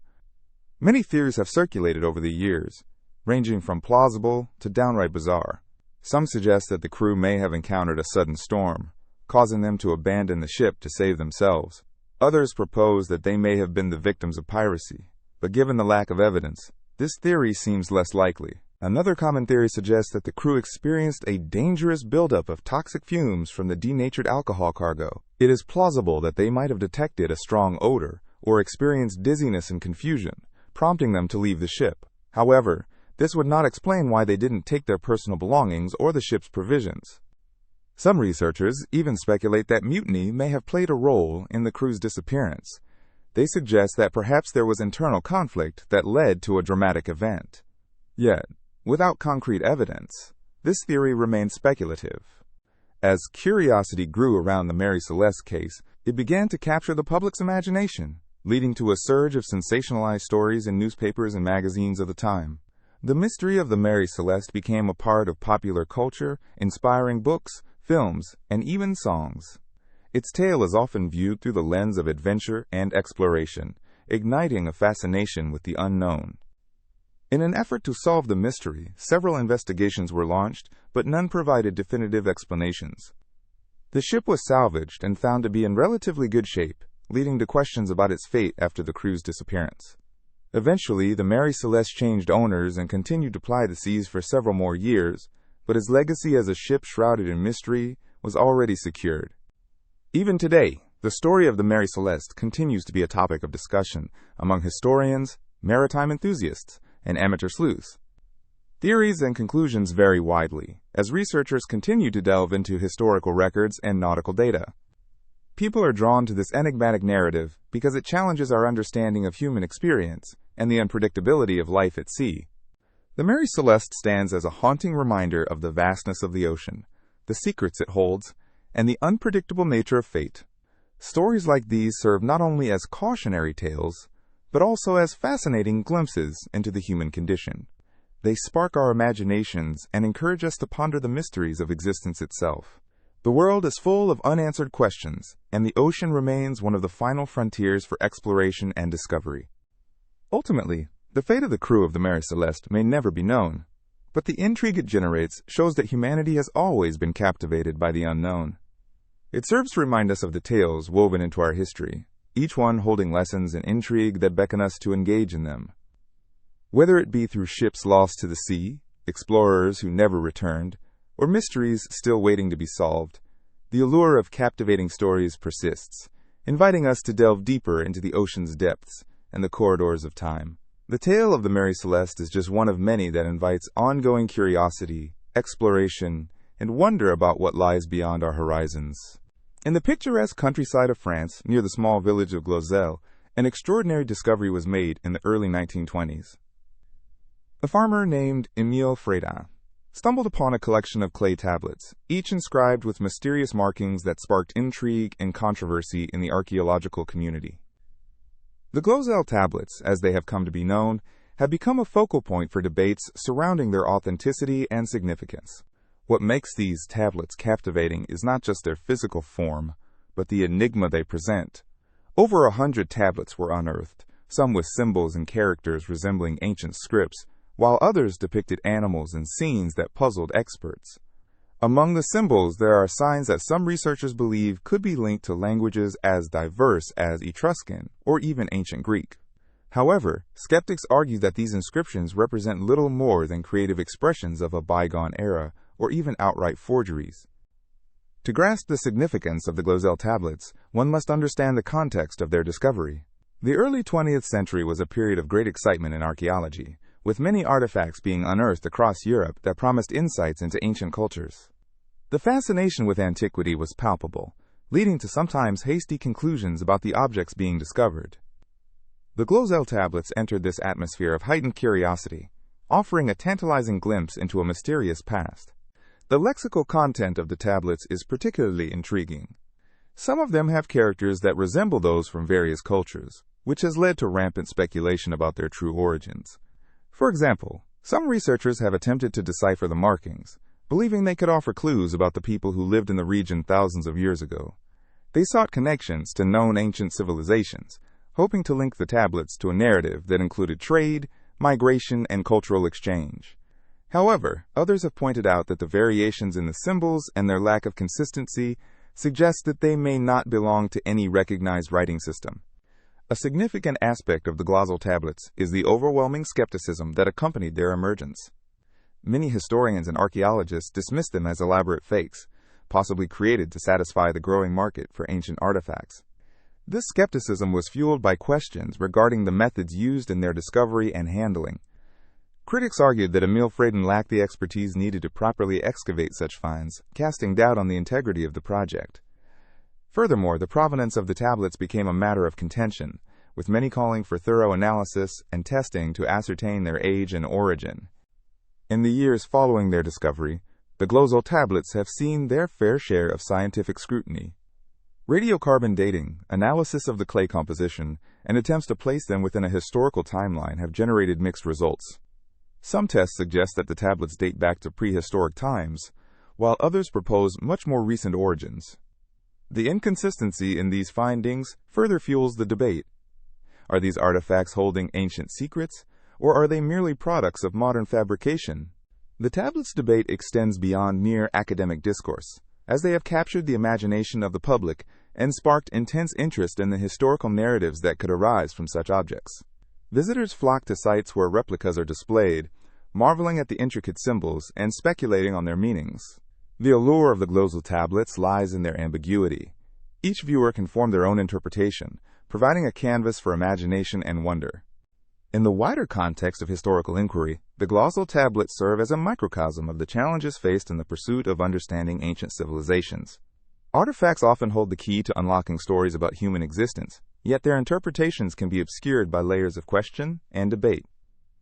Speaker 1: Many theories have circulated over the years, ranging from plausible to downright bizarre. Some suggest that the crew may have encountered a sudden storm, causing them to abandon the ship to save themselves. Others propose that they may have been the victims of piracy, but given the lack of evidence, this theory seems less likely. Another common theory suggests that the crew experienced a dangerous buildup of toxic fumes from the denatured alcohol cargo. It is plausible that they might have detected a strong odor or experienced dizziness and confusion, prompting them to leave the ship. However, this would not explain why they didn't take their personal belongings or the ship's provisions. Some researchers even speculate that mutiny may have played a role in the crew's disappearance. They suggest that perhaps there was internal conflict that led to a dramatic event. Yet, without concrete evidence, this theory remains speculative. As curiosity grew around the Mary Celeste case, it began to capture the public's imagination, leading to a surge of sensationalized stories in newspapers and magazines of the time. The mystery of the Mary Celeste became a part of popular culture, inspiring books, films, and even songs. Its tale is often viewed through the lens of adventure and exploration, igniting a fascination with the unknown. In an effort to solve the mystery, several investigations were launched, but none provided definitive explanations. The ship was salvaged and found to be in relatively good shape, leading to questions about its fate after the crew's disappearance. Eventually, the Mary Celeste changed owners and continued to ply the seas for several more years, but its legacy as a ship shrouded in mystery was already secured. Even today, the story of the Mary Celeste continues to be a topic of discussion among historians, maritime enthusiasts, and amateur sleuths. Theories and conclusions vary widely, as researchers continue to delve into historical records and nautical data. People are drawn to this enigmatic narrative because it challenges our understanding of human experience and the unpredictability of life at sea. The Mary Celeste stands as a haunting reminder of the vastness of the ocean, the secrets it holds, and the unpredictable nature of fate. Stories like these serve not only as cautionary tales, but also as fascinating glimpses into the human condition. They spark our imaginations and encourage us to ponder the mysteries of existence itself. The world is full of unanswered questions, and the ocean remains one of the final frontiers for exploration and discovery. Ultimately, the fate of the crew of the Mary Celeste may never be known, but the intrigue it generates shows that humanity has always been captivated by the unknown. It serves to remind us of the tales woven into our history, each one holding lessons and intrigue that beckon us to engage in them. Whether it be through ships lost to the sea, explorers who never returned, or mysteries still waiting to be solved, the allure of captivating stories persists, inviting us to delve deeper into the ocean's depths and the corridors of time. The tale of the Mary Celeste is just one of many that invites ongoing curiosity, exploration, and wonder about what lies beyond our horizons. In the picturesque countryside of France, near the small village of Glozel, an extraordinary discovery was made in the early 1920s. A farmer named Émile Frédin stumbled upon a collection of clay tablets, each inscribed with mysterious markings that sparked intrigue and controversy in the archaeological community. The Glozel Tablets, as they have come to be known, have become a focal point for debates surrounding their authenticity and significance. What makes these tablets captivating is not just their physical form, but the enigma they present. Over 100 tablets were unearthed, some with symbols and characters resembling ancient scripts, while others depicted animals and scenes that puzzled experts. Among the symbols, there are signs that some researchers believe could be linked to languages as diverse as Etruscan or even ancient Greek. However, skeptics argue that these inscriptions represent little more than creative expressions of a bygone era or even outright forgeries. To grasp the significance of the Glozel Tablets, one must understand the context of their discovery. The early 20th century was a period of great excitement in archaeology, with many artifacts being unearthed across Europe that promised insights into ancient cultures. The fascination with antiquity was palpable, leading to sometimes hasty conclusions about the objects being discovered. The Glozel Tablets entered this atmosphere of heightened curiosity, offering a tantalizing glimpse into a mysterious past. The lexical content of the tablets is particularly intriguing. Some of them have characters that resemble those from various cultures, which has led to rampant speculation about their true origins. For example, some researchers have attempted to decipher the markings, believing they could offer clues about the people who lived in the region thousands of years ago. They sought connections to known ancient civilizations, hoping to link the tablets to a narrative that included trade, migration, and cultural exchange. However, others have pointed out that the variations in the symbols and their lack of consistency suggest that they may not belong to any recognized writing system. A significant aspect of the Glozel Tablets is the overwhelming skepticism that accompanied their emergence. Many historians and archaeologists dismiss them as elaborate fakes, possibly created to satisfy the growing market for ancient artifacts. This skepticism was fueled by questions regarding the methods used in their discovery and handling. Critics argued that Emil Freyden lacked the expertise needed to properly excavate such finds, casting doubt on the integrity of the project. Furthermore, the provenance of the tablets became a matter of contention, with many calling for thorough analysis and testing to ascertain their age and origin. In the years following their discovery, the Glozel Tablets have seen their fair share of scientific scrutiny. Radiocarbon dating, analysis of the clay composition, and attempts to place them within a historical timeline have generated mixed results. Some tests suggest that the tablets date back to prehistoric times, while others propose much more recent origins. The inconsistency in these findings further fuels the debate. Are these artifacts holding ancient secrets, or are they merely products of modern fabrication? The tablets' debate extends beyond mere academic discourse, as they have captured the imagination of the public and sparked intense interest in the historical narratives that could arise from such objects. Visitors flock to sites where replicas are displayed, marveling at the intricate symbols and speculating on their meanings. The allure of the Glozel tablets lies in their ambiguity. Each viewer can form their own interpretation, providing a canvas for imagination and wonder. In the wider context of historical inquiry, the Glozel tablets serve as a microcosm of the challenges faced in the pursuit of understanding ancient civilizations. Artifacts often hold the key to unlocking stories about human existence, yet their interpretations can be obscured by layers of question and debate.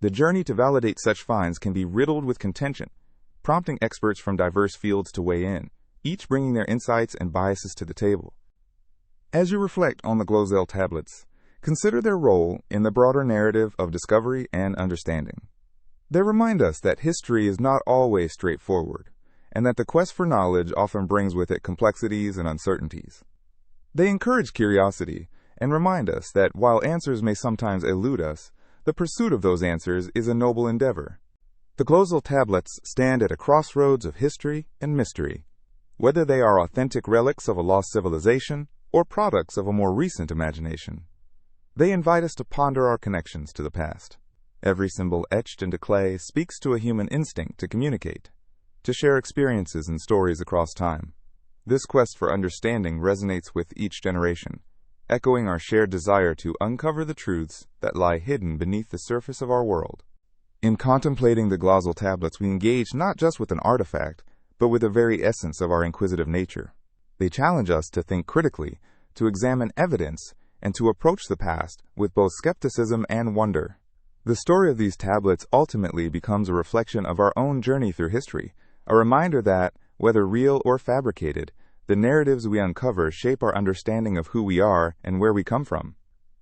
Speaker 1: The journey to validate such finds can be riddled with contention, prompting experts from diverse fields to weigh in, each bringing their insights and biases to the table. As you reflect on the Glozel tablets, consider their role in the broader narrative of discovery and understanding. They remind us that history is not always straightforward, and that the quest for knowledge often brings with it complexities and uncertainties. They encourage curiosity and remind us that while answers may sometimes elude us, the pursuit of those answers is a noble endeavor. The Glozel tablets stand at a crossroads of history and mystery. Whether they are authentic relics of a lost civilization or products of a more recent imagination, they invite us to ponder our connections to the past. Every symbol etched into clay speaks to a human instinct to communicate, to share experiences and stories across time. This quest for understanding resonates with each generation, echoing our shared desire to uncover the truths that lie hidden beneath the surface of our world. In contemplating the Glozel tablets, we engage not just with an artifact, but with the very essence of our inquisitive nature. They challenge us to think critically, to examine evidence, and to approach the past with both skepticism and wonder. The story of these tablets ultimately becomes a reflection of our own journey through history, a reminder that, whether real or fabricated, the narratives we uncover shape our understanding of who we are and where we come from.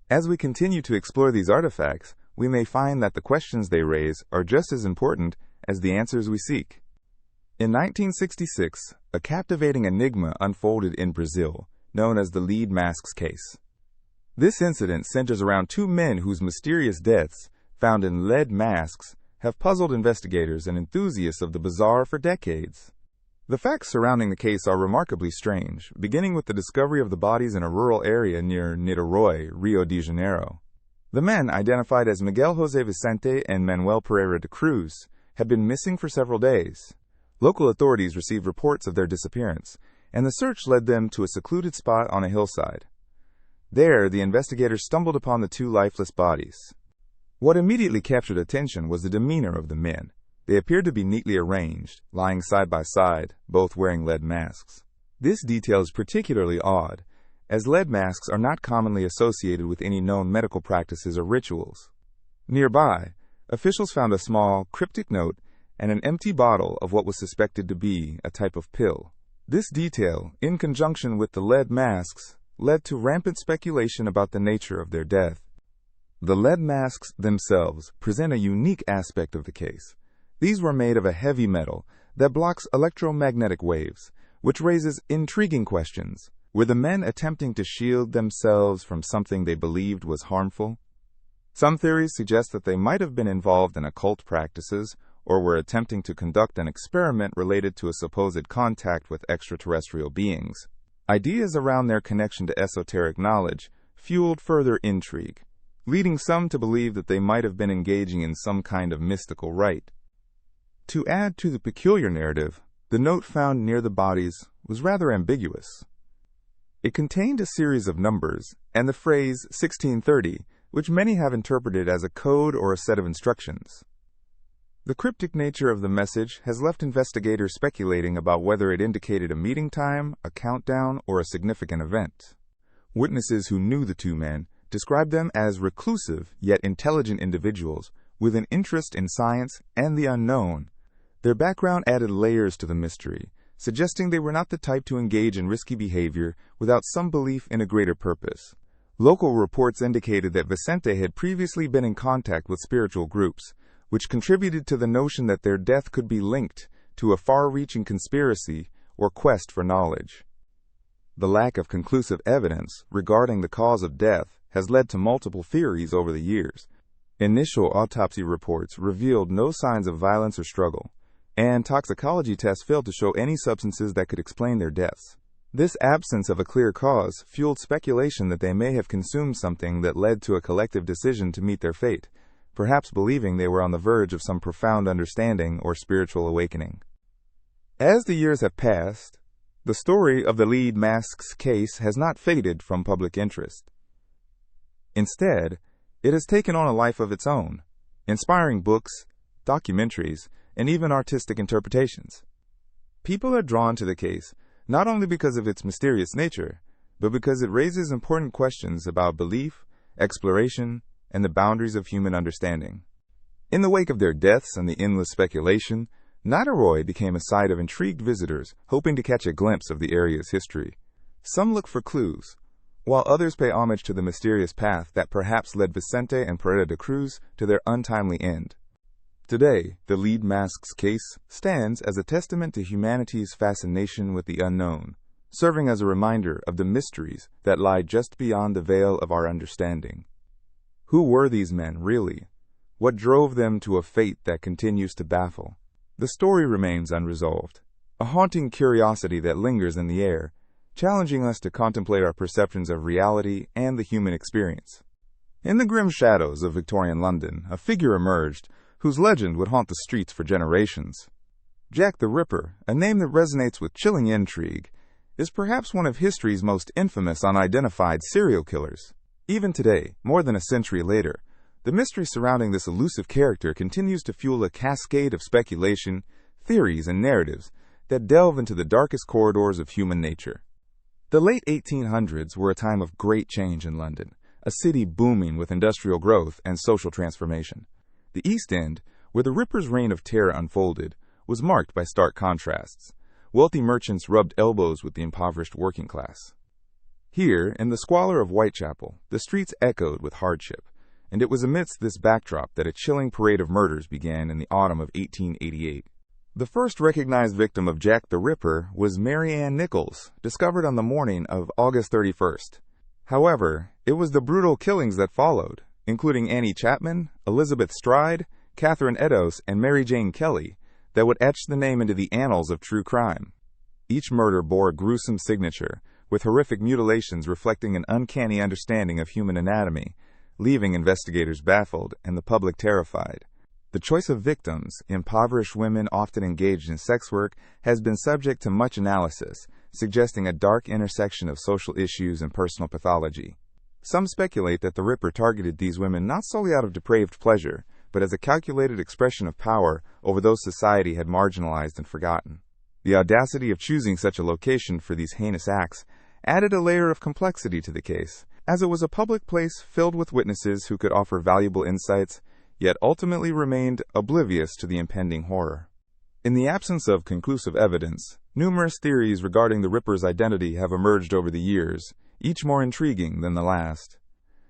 Speaker 1: As we continue to explore these artifacts, we may find that the questions they raise are just as important as the answers we seek. In 1966, a captivating enigma unfolded in Brazil, known as the lead masks case. This incident centers around two men whose mysterious deaths, found in lead masks, have puzzled investigators and enthusiasts of the bizarre for decades. The facts surrounding the case are remarkably strange, beginning with the discovery of the bodies in a rural area near Niterói, Rio de Janeiro. The men, identified as Miguel José Vicente and Manuel Pereira de Cruz, had been missing for several days. Local authorities received reports of their disappearance, and the search led them to a secluded spot on a hillside. There, the investigators stumbled upon the two lifeless bodies. What immediately captured attention was the demeanor of the men. They appeared to be neatly arranged, lying side by side, both wearing lead masks. This detail is particularly odd, as lead masks are not commonly associated with any known medical practices or rituals. Nearby, officials found a small, cryptic note and an empty bottle of what was suspected to be a type of pill. This detail, in conjunction with the lead masks, led to rampant speculation about the nature of their death. The lead masks themselves present a unique aspect of the case. These were made of a heavy metal that blocks electromagnetic waves, which raises intriguing questions. Were the men attempting to shield themselves from something they believed was harmful? Some theories suggest that they might have been involved in occult practices or were attempting to conduct an experiment related to a supposed contact with extraterrestrial beings. Ideas around their connection to esoteric knowledge fueled further intrigue, leading some to believe that they might have been engaging in some kind of mystical rite. To add to the peculiar narrative, the note found near the bodies was rather ambiguous. It contained a series of numbers and the phrase 1630, which many have interpreted as a code or a set of instructions. The cryptic nature of the message has left investigators speculating about whether it indicated a meeting time, a countdown, or a significant event. Witnesses who knew the two men described them as reclusive yet intelligent individuals with an interest in science and the unknown. Their background added layers to the mystery, suggesting they were not the type to engage in risky behavior without some belief in a greater purpose. Local reports indicated that Vicente had previously been in contact with spiritual groups, which contributed to the notion that their death could be linked to a far-reaching conspiracy or quest for knowledge. The lack of conclusive evidence regarding the cause of death has led to multiple theories over the years. Initial autopsy reports revealed no signs of violence or struggle, and toxicology tests failed to show any substances that could explain their deaths. This absence of a clear cause fueled speculation that they may have consumed something that led to a collective decision to meet their fate, perhaps believing they were on the verge of some profound understanding or spiritual awakening. As the years have passed, the story of the lead masks case has not faded from public interest. Instead, it has taken on a life of its own, inspiring books, documentaries, and even artistic interpretations. People are drawn to the case not only because of its mysterious nature, but because it raises important questions about belief, exploration, and the boundaries of human understanding. In the wake of their deaths and the endless speculation, Nadaroy became a site of intrigued visitors hoping to catch a glimpse of the area's history. Some look for clues, while others pay homage to the mysterious path that perhaps led Vicente and Pereira de Cruz to their untimely end. Today, the lead masks case stands as a testament to humanity's fascination with the unknown, serving as a reminder of the mysteries that lie just beyond the veil of our understanding. Who were these men, really? What drove them to a fate that continues to baffle? The story remains unresolved, a haunting curiosity that lingers in the air, challenging us to contemplate our perceptions of reality and the human experience. In the grim shadows of Victorian London, a figure emerged whose legend would haunt the streets for generations. Jack the Ripper, a name that resonates with chilling intrigue, is perhaps one of history's most infamous unidentified serial killers. Even today, more than a century later, the mystery surrounding this elusive character continues to fuel a cascade of speculation, theories, and narratives that delve into the darkest corridors of human nature. The late 1800s were a time of great change in London, a city booming with industrial growth and social transformation. The East End, where the Ripper's reign of terror unfolded, was marked by stark contrasts. Wealthy merchants rubbed elbows with the impoverished working class. Here, in the squalor of Whitechapel, the streets echoed with hardship, and it was amidst this backdrop that a chilling parade of murders began in the autumn of 1888. The first recognized victim of Jack the Ripper was Mary Ann Nichols, discovered on the morning of August 31st. However, it was the brutal killings that followed, including Annie Chapman, Elizabeth Stride, Catherine Eddowes, and Mary Jane Kelly, that would etch the name into the annals of true crime. Each murder bore a gruesome signature, with horrific mutilations reflecting an uncanny understanding of human anatomy, leaving investigators baffled and the public terrified. The choice of victims, impoverished women often engaged in sex work, has been subject to much analysis, suggesting a dark intersection of social issues and personal pathology. Some speculate that the Ripper targeted these women not solely out of depraved pleasure, but as a calculated expression of power over those society had marginalized and forgotten. The audacity of choosing such a location for these heinous acts added a layer of complexity to the case, as it was a public place filled with witnesses who could offer valuable insights, yet ultimately remained oblivious to the impending horror. In the absence of conclusive evidence, numerous theories regarding the Ripper's identity have emerged over the years, each more intriguing than the last.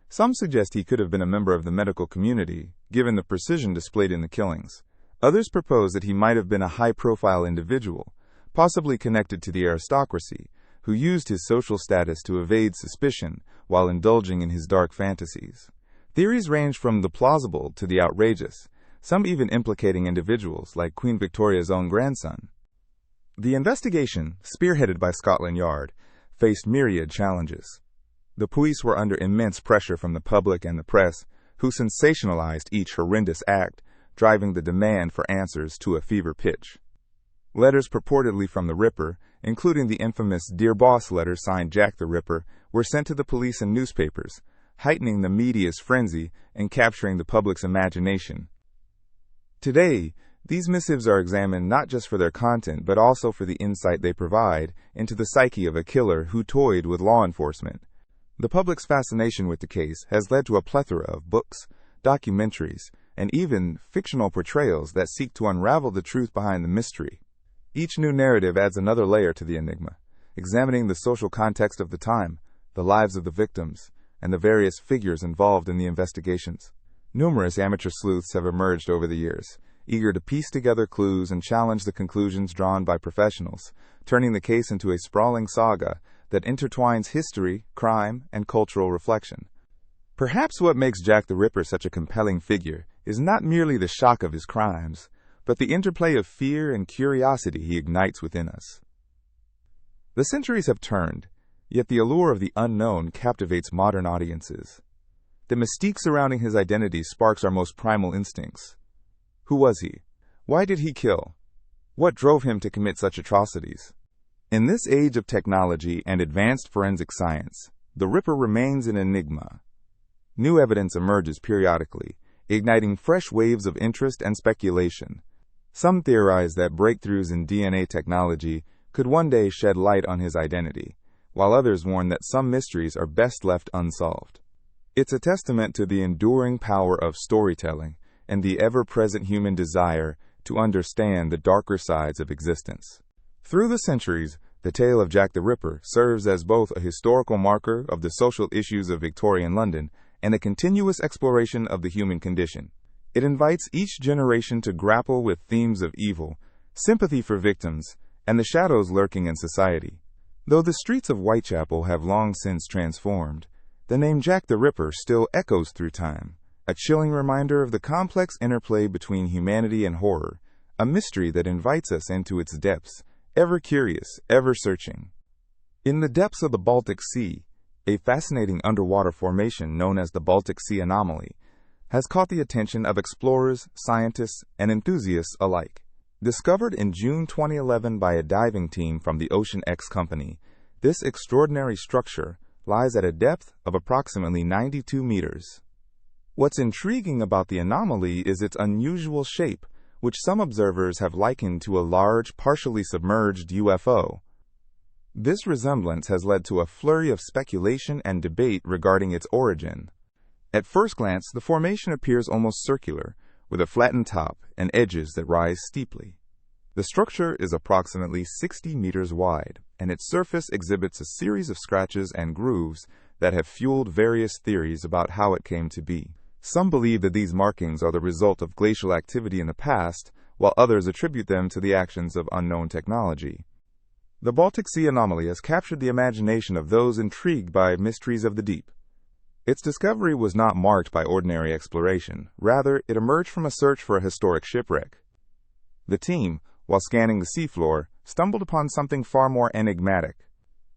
Speaker 1: Some suggest he could have been a member of the medical community, given the precision displayed in the killings. Others propose that he might have been a high-profile individual, possibly connected to the aristocracy, who used his social status to evade suspicion while indulging in his dark fantasies. Theories range from the plausible to the outrageous, some even implicating individuals like Queen Victoria's own grandson. The investigation, spearheaded by Scotland Yard, faced myriad challenges. The police were under immense pressure from the public and the press, who sensationalized each horrendous act, driving the demand for answers to a fever pitch. Letters purportedly from the Ripper, including the infamous Dear Boss letter signed Jack the Ripper, were sent to the police and newspapers, heightening the media's frenzy and capturing the public's imagination. Today, these missives are examined not just for their content, but also for the insight they provide into the psyche of a killer who toyed with law enforcement. The public's fascination with the case has led to a plethora of books, documentaries, and even fictional portrayals that seek to unravel the truth behind the mystery. Each new narrative adds another layer to the enigma, examining the social context of the time, the lives of the victims, and the various figures involved in the investigations. Numerous amateur sleuths have emerged over the years, eager to piece together clues and challenge the conclusions drawn by professionals, turning the case into a sprawling saga that intertwines history, crime, and cultural reflection. Perhaps what makes Jack the Ripper such a compelling figure is not merely the shock of his crimes, but the interplay of fear and curiosity he ignites within us. The centuries have turned, yet the allure of the unknown captivates modern audiences. The mystique surrounding his identity sparks our most primal instincts. Who was he? Why did he kill? What drove him to commit such atrocities? In this age of technology and advanced forensic science, the Ripper remains an enigma. New evidence emerges periodically, igniting fresh waves of interest and speculation. Some theorize that breakthroughs in DNA technology could one day shed light on his identity, while others warn that some mysteries are best left unsolved. It's a testament to the enduring power of storytelling and the ever-present human desire to understand the darker sides of existence. Through the centuries, the tale of Jack the Ripper serves as both a historical marker of the social issues of Victorian London and a continuous exploration of the human condition. It invites each generation to grapple with themes of evil, sympathy for victims, and the shadows lurking in society. Though the streets of Whitechapel have long since transformed, the name Jack the Ripper still echoes through time, a chilling reminder of the complex interplay between humanity and horror, a mystery that invites us into its depths, ever curious, ever searching. In the depths of the Baltic Sea, a fascinating underwater formation known as the Baltic Sea Anomaly has caught the attention of explorers, scientists, and enthusiasts alike. Discovered in June 2011 by a diving team from the Ocean X Company, this extraordinary structure lies at a depth of approximately 92 meters. What's intriguing about the anomaly is its unusual shape, which some observers have likened to a large, partially submerged UFO. This resemblance has led to a flurry of speculation and debate regarding its origin. At first glance, the formation appears almost circular, with a flattened top and edges that rise steeply. The structure is approximately 60 meters wide, and its surface exhibits a series of scratches and grooves that have fueled various theories about how it came to be. Some believe that these markings are the result of glacial activity in the past, while others attribute them to the actions of unknown technology. The Baltic Sea Anomaly has captured the imagination of those intrigued by mysteries of the deep. Its discovery was not marked by ordinary exploration. Rather, it emerged from a search for a historic shipwreck. The team, while scanning the seafloor, stumbled upon something far more enigmatic.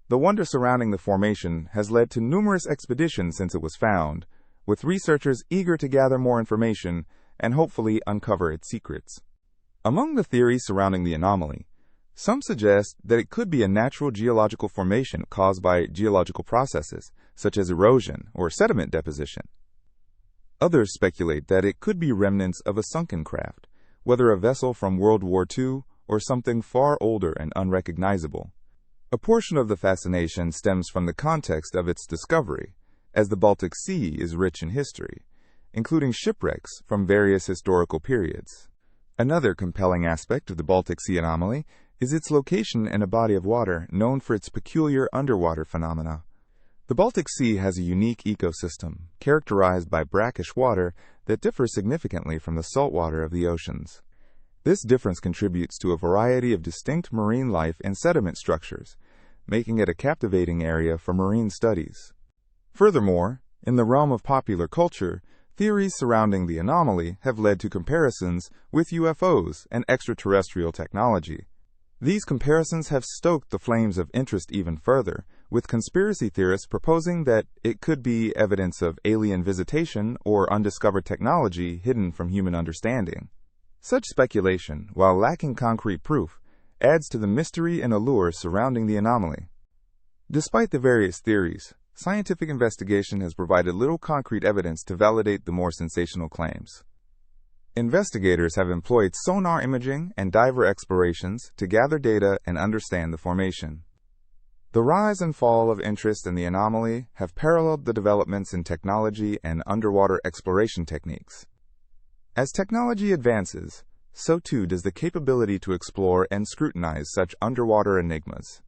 Speaker 1: The wonder surrounding the formation has led to numerous expeditions since it was found, with researchers eager to gather more information and hopefully uncover its secrets. Among the theories surrounding the anomaly, some suggest that it could be a natural geological formation caused by geological processes, such as erosion or sediment deposition. Others speculate that it could be remnants of a sunken craft, whether a vessel from World War II or something far older and unrecognizable. A portion of the fascination stems from the context of its discovery, as the Baltic Sea is rich in history, including shipwrecks from various historical periods. Another compelling aspect of the Baltic Sea Anomaly is its location in a body of water known for its peculiar underwater phenomena. The Baltic Sea has a unique ecosystem, characterized by brackish water that differs significantly from the salt water of the oceans. This difference contributes to a variety of distinct marine life and sediment structures, making it a captivating area for marine studies. Furthermore, in the realm of popular culture, theories surrounding the anomaly have led to comparisons with UFOs and extraterrestrial technology. These comparisons have stoked the flames of interest even further, with conspiracy theorists proposing that it could be evidence of alien visitation or undiscovered technology hidden from human understanding. Such speculation, while lacking concrete proof, adds to the mystery and allure surrounding the anomaly. Despite the various theories, scientific investigation has provided little concrete evidence to validate the more sensational claims. Investigators have employed sonar imaging and diver explorations to gather data and understand the formation. The rise and fall of interest in the anomaly have paralleled the developments in technology and underwater exploration techniques. As technology advances, so too does the capability to explore and scrutinize such underwater enigmas.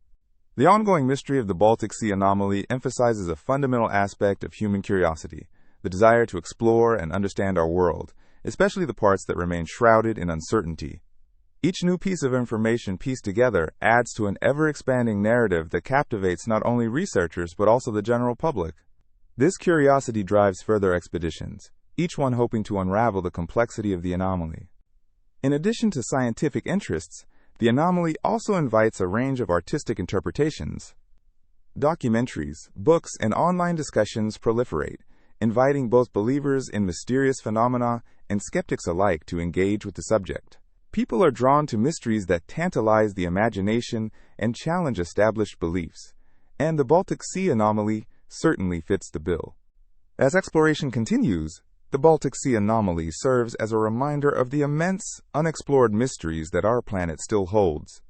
Speaker 1: The ongoing mystery of the Baltic Sea Anomaly emphasizes a fundamental aspect of human curiosity, the desire to explore and understand our world, especially the parts that remain shrouded in uncertainty. Each new piece of information pieced together adds to an ever-expanding narrative that captivates not only researchers but also the general public. This curiosity drives further expeditions, each one hoping to unravel the complexity of the anomaly. In addition to scientific interests, the anomaly also invites a range of artistic interpretations. Documentaries, books, and online discussions proliferate, inviting both believers in mysterious phenomena and skeptics alike to engage with the subject. People are drawn to mysteries that tantalize the imagination and challenge established beliefs, and the Baltic Sea Anomaly certainly fits the bill. As exploration continues, the Baltic Sea Anomaly serves as a reminder of the immense, unexplored mysteries that our planet still holds.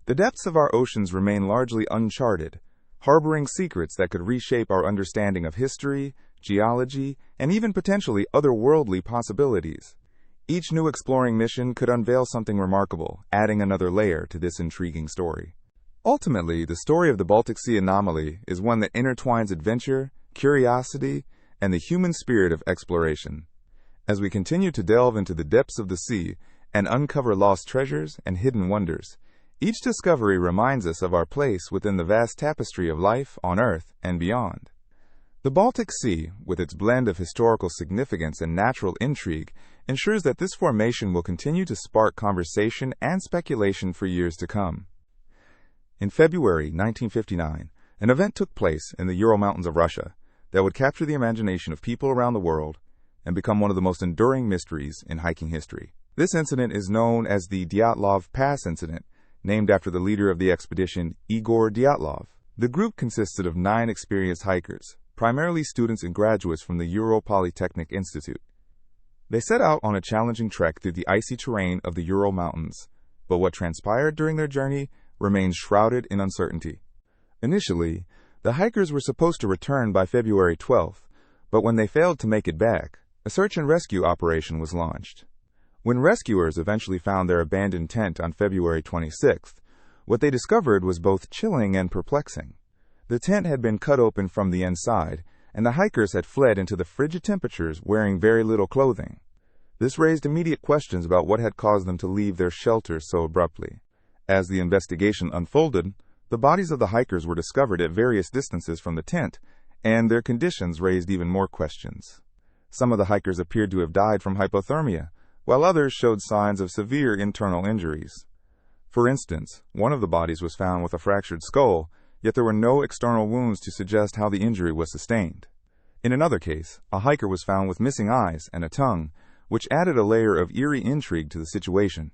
Speaker 1: The depths of our oceans remain largely uncharted, harboring secrets that could reshape our understanding of history, geology, and even potentially otherworldly possibilities. Each new exploring mission could unveil something remarkable, adding another layer to this intriguing story. Ultimately, the story of the Baltic Sea Anomaly is one that intertwines adventure, curiosity, and the human spirit of exploration. As we continue to delve into the depths of the sea and uncover lost treasures and hidden wonders, each discovery reminds us of our place within the vast tapestry of life on Earth and beyond. The Baltic Sea, with its blend of historical significance and natural intrigue, ensures that this formation will continue to spark conversation and speculation for years to come. In February 1959, an event took place in the Ural Mountains of Russia that would capture the imagination of people around the world and become one of the most enduring mysteries in hiking history. This incident is known as the Dyatlov Pass Incident, named after the leader of the expedition, Igor Dyatlov. The group consisted of 9 experienced hikers, primarily students and graduates from the Ural Polytechnic Institute. They set out on a challenging trek through the icy terrain of the Ural Mountains, but what transpired during their journey remains shrouded in uncertainty. Initially, the hikers were supposed to return by February 12th, but when they failed to make it back, a search and rescue operation was launched. When rescuers eventually found their abandoned tent on February 26th, what they discovered was both chilling and perplexing. The tent had been cut open from the inside, and the hikers had fled into the frigid temperatures wearing very little clothing. This raised immediate questions about what had caused them to leave their shelter so abruptly. As the investigation unfolded, the bodies of the hikers were discovered at various distances from the tent, and their conditions raised even more questions. Some of the hikers appeared to have died from hypothermia, while others showed signs of severe internal injuries. For instance, one of the bodies was found with a fractured skull, yet there were no external wounds to suggest how the injury was sustained. In another case, a hiker was found with missing eyes and a tongue, which added a layer of eerie intrigue to the situation.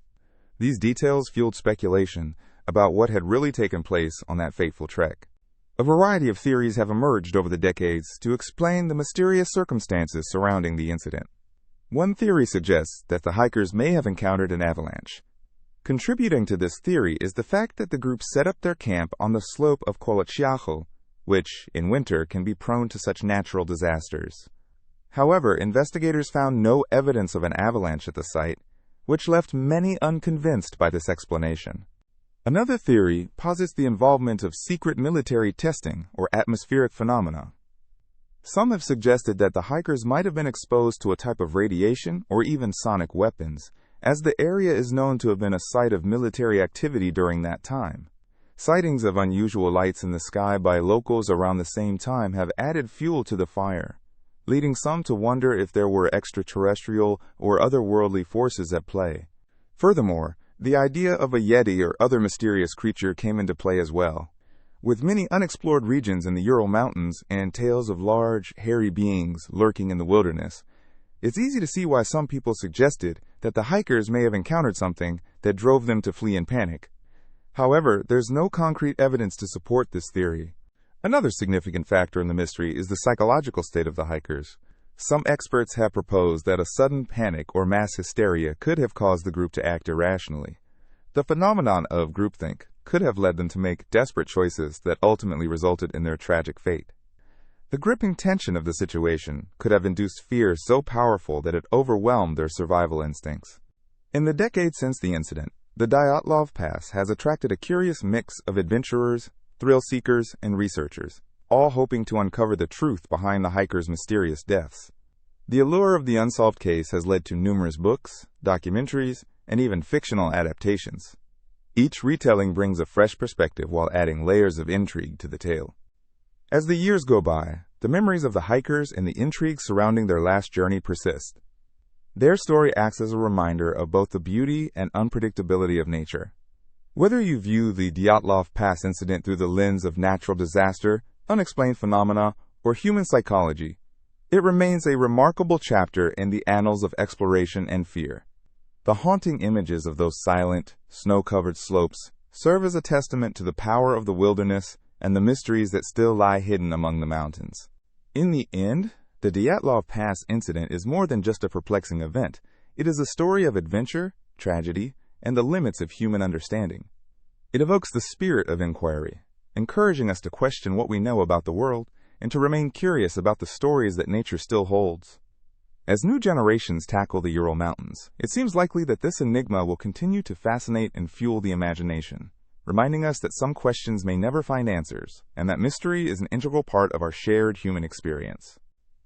Speaker 1: These details fueled speculation about what had really taken place on that fateful trek. A variety of theories have emerged over the decades to explain the mysterious circumstances surrounding the incident. One theory suggests that the hikers may have encountered an avalanche. Contributing to this theory is the fact that the group set up their camp on the slope of Kolotsiacho, which, in winter, can be prone to such natural disasters. However, investigators found no evidence of an avalanche at the site, which left many unconvinced by this explanation. Another theory posits the involvement of secret military testing or atmospheric phenomena. Some have suggested that the hikers might have been exposed to a type of radiation or even sonic weapons, as the area is known to have been a site of military activity during that time. Sightings of unusual lights in the sky by locals around the same time have added fuel to the fire, leading some to wonder if there were extraterrestrial or otherworldly forces at play. Furthermore, the idea of a Yeti or other mysterious creature came into play as well. With many unexplored regions in the Ural Mountains and tales of large, hairy beings lurking in the wilderness, it's easy to see why some people suggested that the hikers may have encountered something that drove them to flee in panic. However, there's no concrete evidence to support this theory. Another significant factor in the mystery is the psychological state of the hikers. Some experts have proposed that a sudden panic or mass hysteria could have caused the group to act irrationally. The phenomenon of groupthink could have led them to make desperate choices that ultimately resulted in their tragic fate. The gripping tension of the situation could have induced fear so powerful that it overwhelmed their survival instincts. In the decades since the incident, the Dyatlov Pass has attracted a curious mix of adventurers, thrill-seekers, and researchers, all hoping to uncover the truth behind the hikers' mysterious deaths. The allure of the unsolved case has led to numerous books, documentaries, and even fictional adaptations. Each retelling brings a fresh perspective while adding layers of intrigue to the tale. As the years go by, the memories of the hikers and the intrigue surrounding their last journey persist. Their story acts as a reminder of both the beauty and unpredictability of nature. Whether you view the Dyatlov Pass incident through the lens of natural disaster, unexplained phenomena, or human psychology, it remains a remarkable chapter in the annals of exploration and fear. The haunting images of those silent, snow-covered slopes serve as a testament to the power of the wilderness and the mysteries that still lie hidden among the mountains. In the end, the Dyatlov Pass incident is more than just a perplexing event. It is a story of adventure, tragedy, and the limits of human understanding. It evokes the spirit of inquiry, encouraging us to question what we know about the world and to remain curious about the stories that nature still holds. As new generations tackle the Ural Mountains, it seems likely that this enigma will continue to fascinate and fuel the imagination, reminding us that some questions may never find answers, and that mystery is an integral part of our shared human experience.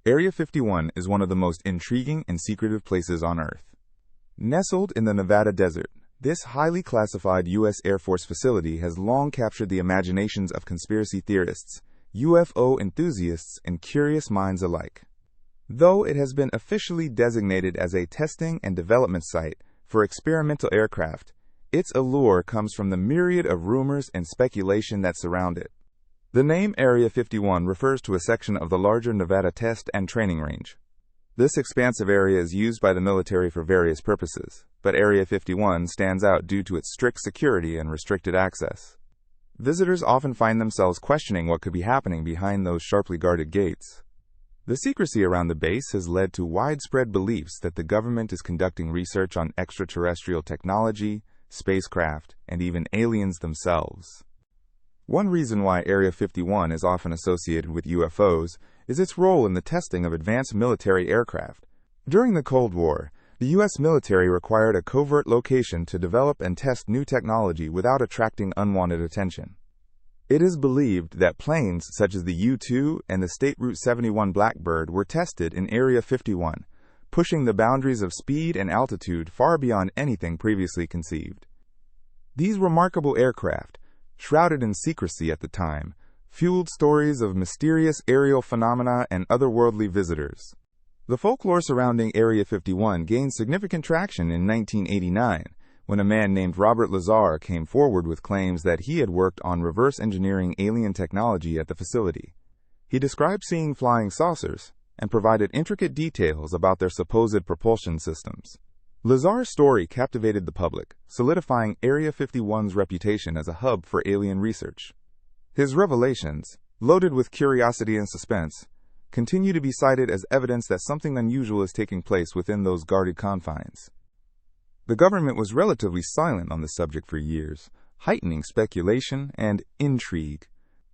Speaker 1: Area 51 is one of the most intriguing and secretive places on Earth. Nestled in the Nevada desert, this highly classified U.S. Air Force facility has long captured the imaginations of conspiracy theorists, UFO enthusiasts, and curious minds alike. Though it has been officially designated as a testing and development site for experimental aircraft, its allure comes from the myriad of rumors and speculation that surround it. The name Area 51 refers to a section of the larger Nevada Test and Training Range. This expansive area is used by the military for various purposes, but Area 51 stands out due to its strict security and restricted access. Visitors often find themselves questioning what could be happening behind those sharply guarded gates. The secrecy around the base has led to widespread beliefs that the government is conducting research on extraterrestrial technology, spacecraft, and even aliens themselves. One reason why Area 51 is often associated with UFOs is its role in the testing of advanced military aircraft. During the Cold War, the U.S. military required a covert location to develop and test new technology without attracting unwanted attention. It is believed that planes such as the U-2 and the State Route 71 Blackbird were tested in Area 51, pushing the boundaries of speed and altitude far beyond anything previously conceived. These remarkable aircraft, shrouded in secrecy at the time, fueled stories of mysterious aerial phenomena and otherworldly visitors. The folklore surrounding Area 51 gained significant traction in 1989, when a man named Robert Lazar came forward with claims that he had worked on reverse engineering alien technology at the facility. He described seeing flying saucers and provided intricate details about their supposed propulsion systems. Lazar's story captivated the public, solidifying Area 51's reputation as a hub for alien research. His revelations, loaded with curiosity and suspense, continue to be cited as evidence that something unusual is taking place within those guarded confines. The government was relatively silent on the subject for years, heightening speculation and intrigue.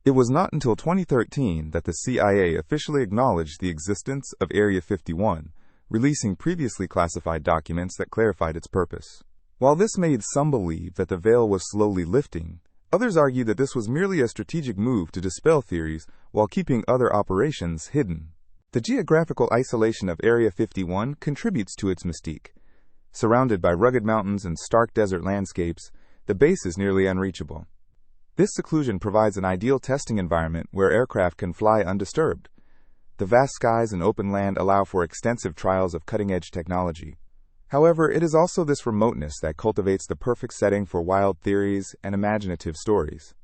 Speaker 1: It was not until 2013 that the CIA officially acknowledged the existence of Area 51, releasing previously classified documents that clarified its purpose. While this made some believe that the veil was slowly lifting, others argue that this was merely a strategic move to dispel theories while keeping other operations hidden. The geographical isolation of Area 51 contributes to its mystique. Surrounded by rugged mountains and stark desert landscapes, the base is nearly unreachable. This seclusion provides an ideal testing environment where aircraft can fly undisturbed. The vast skies and open land allow for extensive trials of cutting-edge technology. However, it is also this remoteness that cultivates the perfect setting for wild theories and imaginative stories.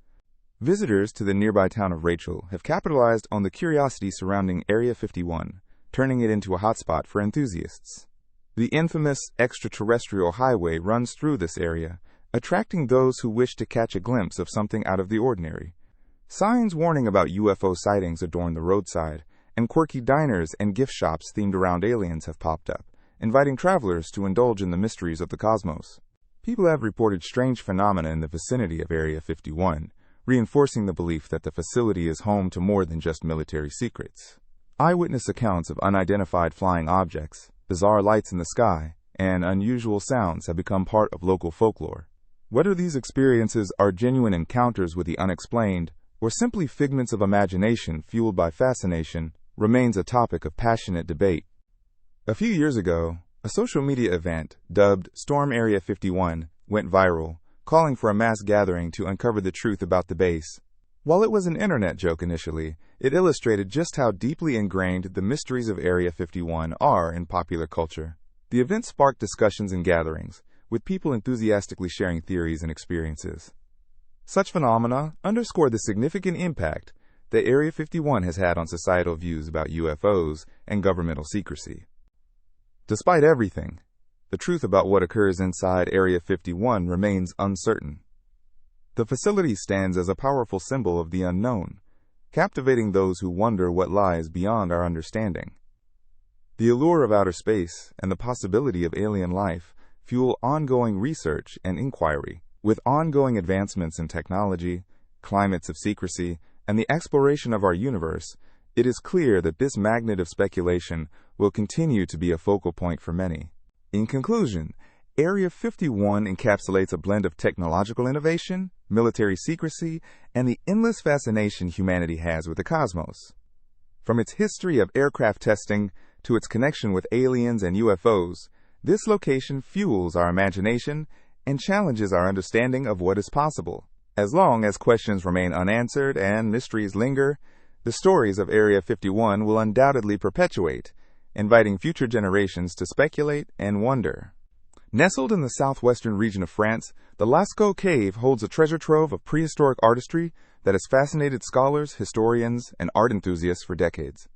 Speaker 1: Visitors to the nearby town of Rachel have capitalized on the curiosity surrounding Area 51, turning it into a hotspot for enthusiasts. The infamous extraterrestrial highway runs through this area, attracting those who wish to catch a glimpse of something out of the ordinary. Signs warning about UFO sightings adorn the roadside, and quirky diners and gift shops themed around aliens have popped up, inviting travelers to indulge in the mysteries of the cosmos. People have reported strange phenomena in the vicinity of Area 51, reinforcing the belief that the facility is home to more than just military secrets. Eyewitness accounts of unidentified flying objects, bizarre lights in the sky, and unusual sounds have become part of local folklore. Whether these experiences are genuine encounters with the unexplained or simply figments of imagination fueled by fascination remains a topic of passionate debate. A few years ago, a social media event dubbed Storm Area 51 went viral, calling for a mass gathering to uncover the truth about the base. While it was an internet joke initially, it illustrated just how deeply ingrained the mysteries of Area 51 are in popular culture. The event sparked discussions and gatherings, with people enthusiastically sharing theories and experiences. Such phenomena underscore the significant impact that Area 51 has had on societal views about UFOs and governmental secrecy. Despite everything, the truth about what occurs inside Area 51 remains uncertain. The facility stands as a powerful symbol of the unknown, captivating those who wonder what lies beyond our understanding. The allure of outer space and the possibility of alien life fuel ongoing research and inquiry. With ongoing advancements in technology, climates of secrecy, and the exploration of our universe, it is clear that this magnet of speculation will continue to be a focal point for many. In conclusion, Area 51 encapsulates a blend of technological innovation, military secrecy, and the endless fascination humanity has with the cosmos. From its history of aircraft testing to its connection with aliens and UFOs, this location fuels our imagination and challenges our understanding of what is possible. As long as questions remain unanswered and mysteries linger, the stories of Area 51 will undoubtedly perpetuate, inviting future generations to speculate and wonder. Nestled in the southwestern region of France, the Lascaux cave holds a treasure trove of prehistoric artistry that has fascinated scholars, historians, and art enthusiasts for decades.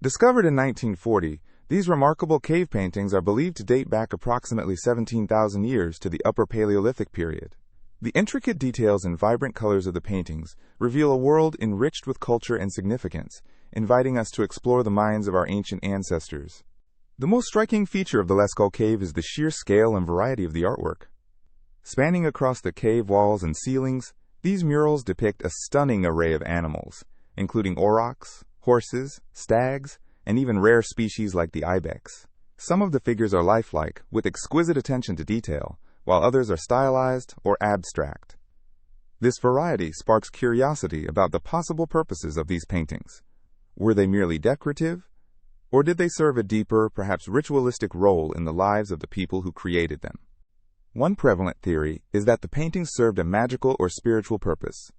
Speaker 1: Discovered in 1940, these remarkable cave paintings are believed to date back approximately 17,000 years to the Upper Paleolithic period. The intricate details and vibrant colors of the paintings reveal a world enriched with culture and significance, inviting us to explore the minds of our ancient ancestors. The most striking feature of the Lascaux cave is the sheer scale and variety of the artwork. Spanning across the cave walls and ceilings, these murals depict a stunning array of animals, including aurochs, horses, stags, and even rare species like the ibex. Some of the figures are lifelike, with exquisite attention to detail, while others are stylized or abstract. This variety sparks curiosity about the possible purposes of these paintings. Were they merely decorative, or did they serve a deeper, perhaps ritualistic role in the lives of the people who created them? One prevalent theory is that the paintings served a magical or spiritual purpose.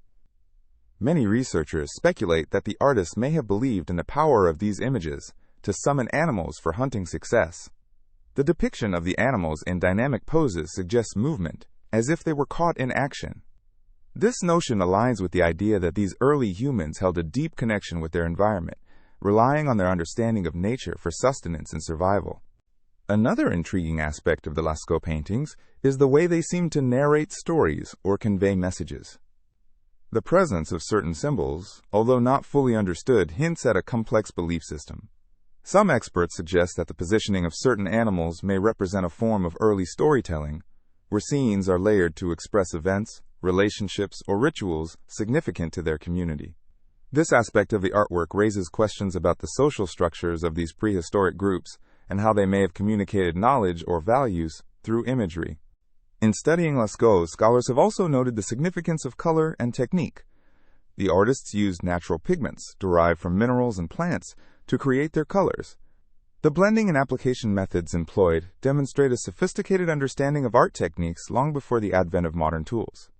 Speaker 1: Many researchers speculate that the artists may have believed in the power of these images to summon animals for hunting success. The depiction of the animals in dynamic poses suggests movement, as if they were caught in action. This notion aligns with the idea that these early humans held a deep connection with their environment, relying on their understanding of nature for sustenance and survival. Another intriguing aspect of the Lascaux paintings is the way they seem to narrate stories or convey messages. The presence of certain symbols, although not fully understood, hints at a complex belief system. Some experts suggest that the positioning of certain animals may represent a form of early storytelling, where scenes are layered to express events, relationships, or rituals significant to their community. This aspect of the artwork raises questions about the social structures of these prehistoric groups and how they may have communicated knowledge or values through imagery. In studying Lascaux, scholars have also noted the significance of color and technique. The artists used natural pigments derived from minerals and plants to create their colors. The blending and application methods employed demonstrate a sophisticated understanding of art techniques long before the advent of modern tools.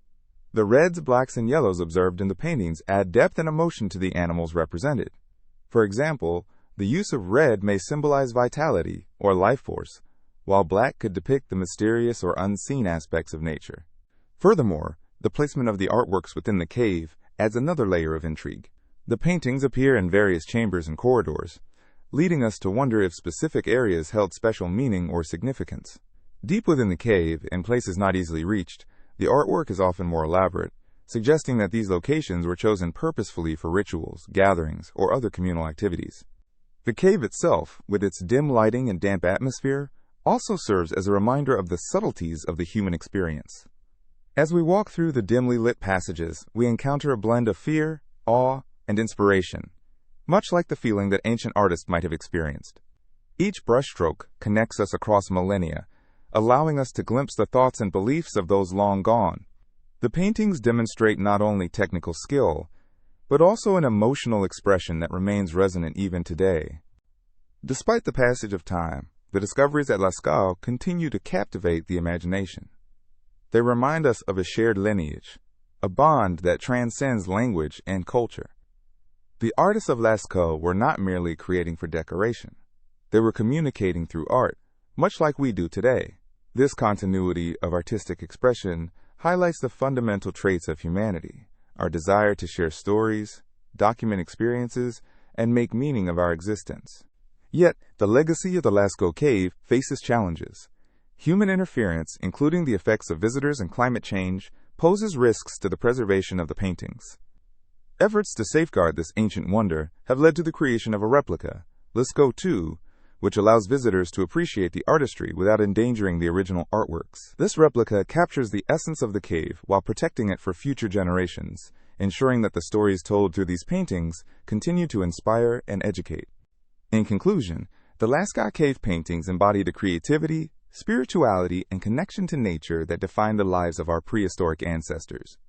Speaker 1: The reds, blacks, and yellows observed in the paintings add depth and emotion to the animals represented. For example, the use of red may symbolize vitality or life force, while black could depict the mysterious or unseen aspects of nature. Furthermore, the placement of the artworks within the cave adds another layer of intrigue. The paintings appear in various chambers and corridors, leading us to wonder if specific areas held special meaning or significance. Deep within the cave, in places not easily reached, the artwork is often more elaborate, suggesting that these locations were chosen purposefully for rituals, gatherings, or other communal activities. The cave itself, with its dim lighting and damp atmosphere, also serves as a reminder of the subtleties of the human experience. As we walk through the dimly lit passages, we encounter a blend of fear, awe, and inspiration, much like the feeling that ancient artists might have experienced. Each brushstroke connects us across millennia, allowing us to glimpse the thoughts and beliefs of those long gone. The paintings demonstrate not only technical skill, but also an emotional expression that remains resonant even today. Despite the passage of time, the discoveries at Lascaux continue to captivate the imagination. They remind us of a shared lineage, a bond that transcends language and culture. The artists of Lascaux were not merely creating for decoration. They were communicating through art, much like we do today. This continuity of artistic expression highlights the fundamental traits of humanity, our desire to share stories, document experiences, and make meaning of our existence. Yet, the legacy of the Lascaux cave faces challenges. Human interference, including the effects of visitors and climate change, poses risks to the preservation of the paintings. Efforts to safeguard this ancient wonder have led to the creation of a replica, Lascaux II, which allows visitors to appreciate the artistry without endangering the original artworks. This replica captures the essence of the cave while protecting it for future generations, ensuring that the stories told through these paintings continue to inspire and educate. In conclusion, the Lascaux cave paintings embody the creativity, spirituality, and connection to nature that define the lives of our prehistoric ancestors.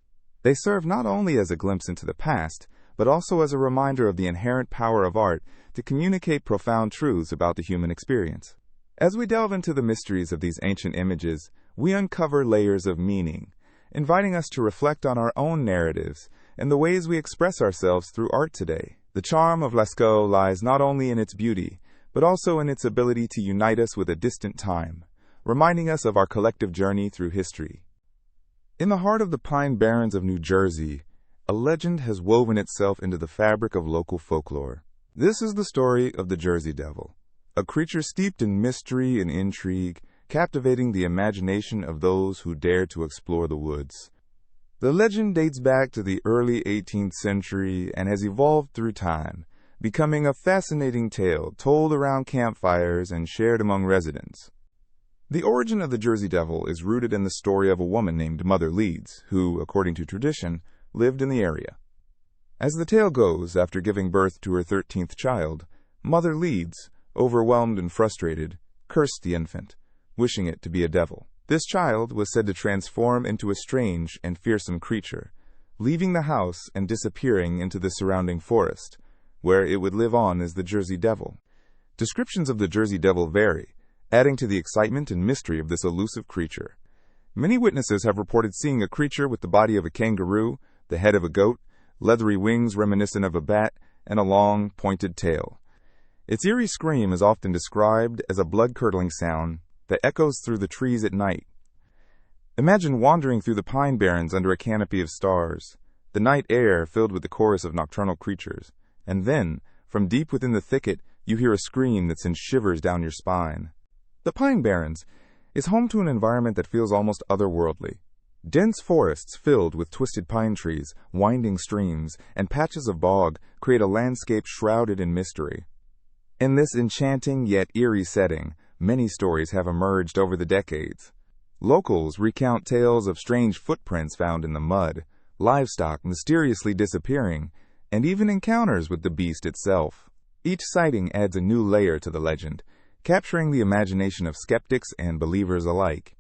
Speaker 1: They serve not only as a glimpse into the past, but also as a reminder of the inherent power of art to communicate profound truths about the human experience. As we delve into the mysteries of these ancient images, we uncover layers of meaning, inviting us to reflect on our own narratives and the ways we express ourselves through art today. The charm of Lascaux lies not only in its beauty, but also in its ability to unite us with a distant time, reminding us of our collective journey through history. In the heart of the Pine Barrens of New Jersey, a legend has woven itself into the fabric of local folklore. This is the story of the Jersey Devil, a creature steeped in mystery and intrigue, captivating the imagination of those who dare to explore the woods. The legend dates back to the early 18th century and has evolved through time, becoming a fascinating tale told around campfires and shared among residents. The origin of the Jersey Devil is rooted in the story of a woman named Mother Leeds, who, according to tradition, lived in the area. As the tale goes, after giving birth to her 13th child, Mother Leeds, overwhelmed and frustrated, cursed the infant, wishing it to be a devil. This child was said to transform into a strange and fearsome creature, leaving the house and disappearing into the surrounding forest, where it would live on as the Jersey Devil. Descriptions of the Jersey Devil vary, adding to the excitement and mystery of this elusive creature. Many witnesses have reported seeing a creature with the body of a kangaroo, the head of a goat, leathery wings reminiscent of a bat, and a long, pointed tail. Its eerie scream is often described as a blood-curdling sound that echoes through the trees at night. Imagine wandering through the pine barrens under a canopy of stars, the night air filled with the chorus of nocturnal creatures, and then, from deep within the thicket, you hear a scream that sends shivers down your spine. The Pine Barrens is home to an environment that feels almost otherworldly. Dense forests filled with twisted pine trees, winding streams, and patches of bog create a landscape shrouded in mystery. In this enchanting yet eerie setting, many stories have emerged over the decades. Locals recount tales of strange footprints found in the mud, livestock mysteriously disappearing, and even encounters with the beast itself. Each sighting adds a new layer to the legend, capturing the imagination of skeptics and believers alike.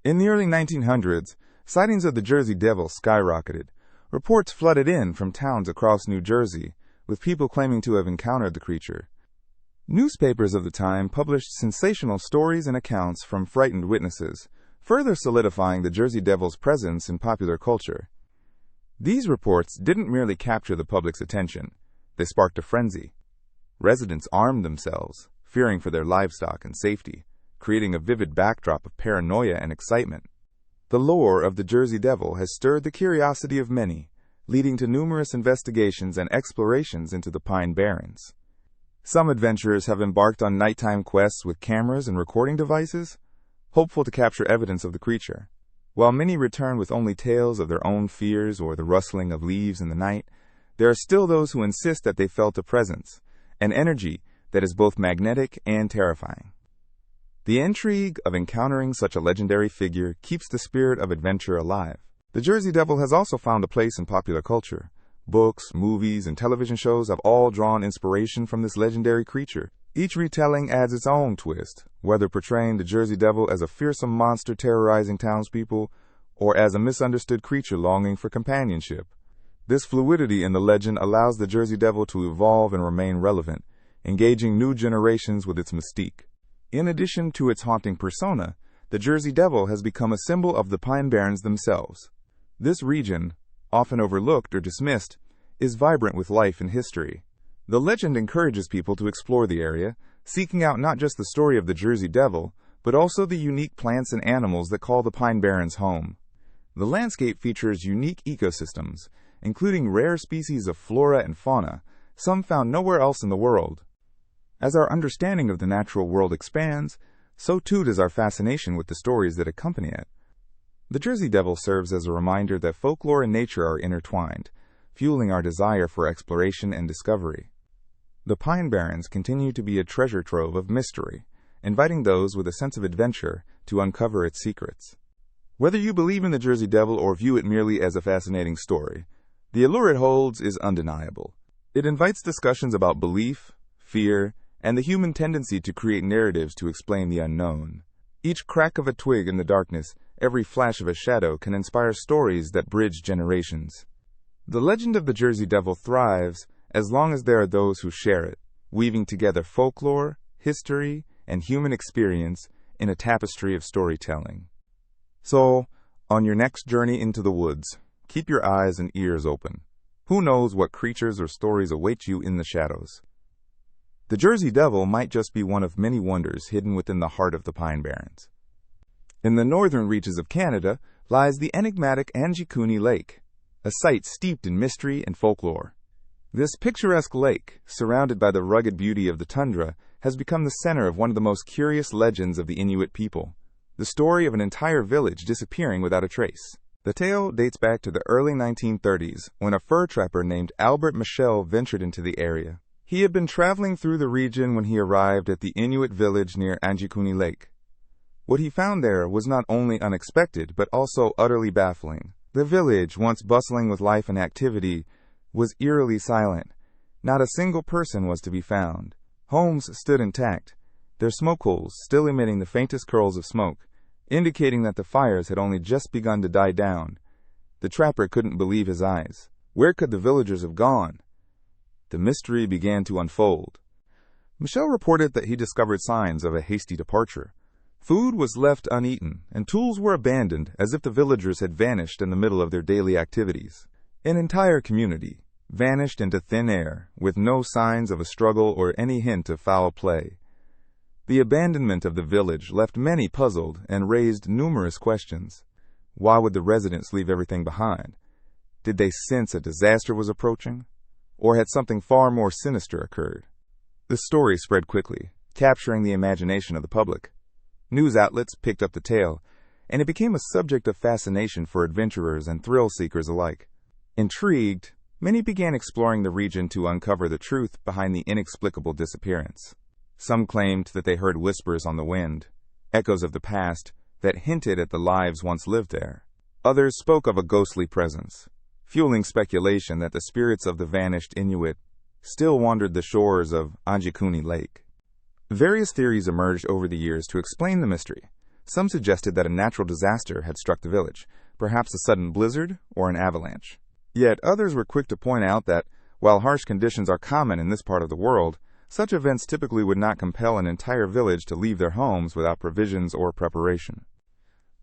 Speaker 1: In the early 1900s, sightings of the Jersey Devil skyrocketed. Reports flooded in from towns across New Jersey, with people claiming to have encountered the creature. Newspapers of the time published sensational stories and accounts from frightened witnesses, further solidifying the Jersey Devil's presence in popular culture. These reports didn't merely capture the public's attention, they sparked a frenzy. Residents armed themselves, fearing for their livestock and safety, creating a vivid backdrop of paranoia and excitement. The lore of the Jersey Devil has stirred the curiosity of many, leading to numerous investigations and explorations into the Pine Barrens. Some adventurers have embarked on nighttime quests with cameras and recording devices, hopeful to capture evidence of the creature, While many return with only tales of their own fears or the rustling of leaves in the night, there are still those who insist that they felt a presence, an energy that is both magnetic and terrifying. The intrigue of encountering such a legendary figure keeps the spirit of adventure alive. The Jersey Devil has also found a place in popular culture. Books, movies, and television shows have all drawn inspiration from this legendary creature. Each retelling adds its own twist, whether portraying the Jersey Devil as a fearsome monster terrorizing townspeople or as a misunderstood creature longing for companionship. This fluidity in the legend allows the Jersey Devil to evolve and remain relevant, engaging new generations with its mystique. In addition to its haunting persona, the Jersey Devil has become a symbol of the Pine Barrens themselves. This region, often overlooked or dismissed, is vibrant with life and history. The legend encourages people to explore the area, seeking out not just the story of the Jersey Devil, but also the unique plants and animals that call the Pine Barrens home. The landscape features unique ecosystems, including rare species of flora and fauna, some found nowhere else in the world. As our understanding of the natural world expands, so too does our fascination with the stories that accompany it. The Jersey Devil serves as a reminder that folklore and nature are intertwined, fueling our desire for exploration and discovery. The Pine Barrens continue to be a treasure trove of mystery, inviting those with a sense of adventure to uncover its secrets. Whether you believe in the Jersey Devil or view it merely as a fascinating story, the allure it holds is undeniable. It invites discussions about belief, fear, and the human tendency to create narratives to explain the unknown. Each crack of a twig in the darkness, every flash of a shadow can inspire stories that bridge generations. The legend of the Jersey Devil thrives as long as there are those who share it, weaving together folklore, history, and human experience in a tapestry of storytelling. So, on your next journey into the woods, keep your eyes and ears open. Who knows what creatures or stories await you in the shadows? The Jersey Devil might just be one of many wonders hidden within the heart of the Pine Barrens. In the northern reaches of Canada lies the enigmatic Anjikuni Lake, a site steeped in mystery and folklore. This picturesque lake, surrounded by the rugged beauty of the tundra, has become the center of one of the most curious legends of the Inuit people, the story of an entire village disappearing without a trace. The tale dates back to the early 1930s, when a fur trapper named Albert Michel ventured into the area. He had been traveling through the region when he arrived at the Inuit village near Anjikuni Lake. What he found there was not only unexpected, but also utterly baffling. The village, once bustling with life and activity, was eerily silent. Not a single person was to be found. Homes stood intact, their smoke holes still emitting the faintest curls of smoke, indicating that the fires had only just begun to die down. The trapper couldn't believe his eyes. Where could the villagers have gone? The mystery began to unfold. Michel reported that he discovered signs of a hasty departure. Food was left uneaten, and tools were abandoned as if the villagers had vanished in the middle of their daily activities. An entire community vanished into thin air, with no signs of a struggle or any hint of foul play. The abandonment of the village left many puzzled and raised numerous questions. Why would the residents leave everything behind? Did they sense a disaster was approaching? Or had something far more sinister occurred? The story spread quickly, capturing the imagination of the public. News outlets picked up the tale, and it became a subject of fascination for adventurers and thrill-seekers alike. Intrigued, many began exploring the region to uncover the truth behind the inexplicable disappearance. Some claimed that they heard whispers on the wind, echoes of the past that hinted at the lives once lived there. Others spoke of a ghostly presence, fueling speculation that the spirits of the vanished Inuit still wandered the shores of Anjikuni Lake. Various theories emerged over the years to explain the mystery. Some suggested that a natural disaster had struck the village, perhaps a sudden blizzard or an avalanche. Yet others were quick to point out that, while harsh conditions are common in this part of the world, such events typically would not compel an entire village to leave their homes without provisions or preparation.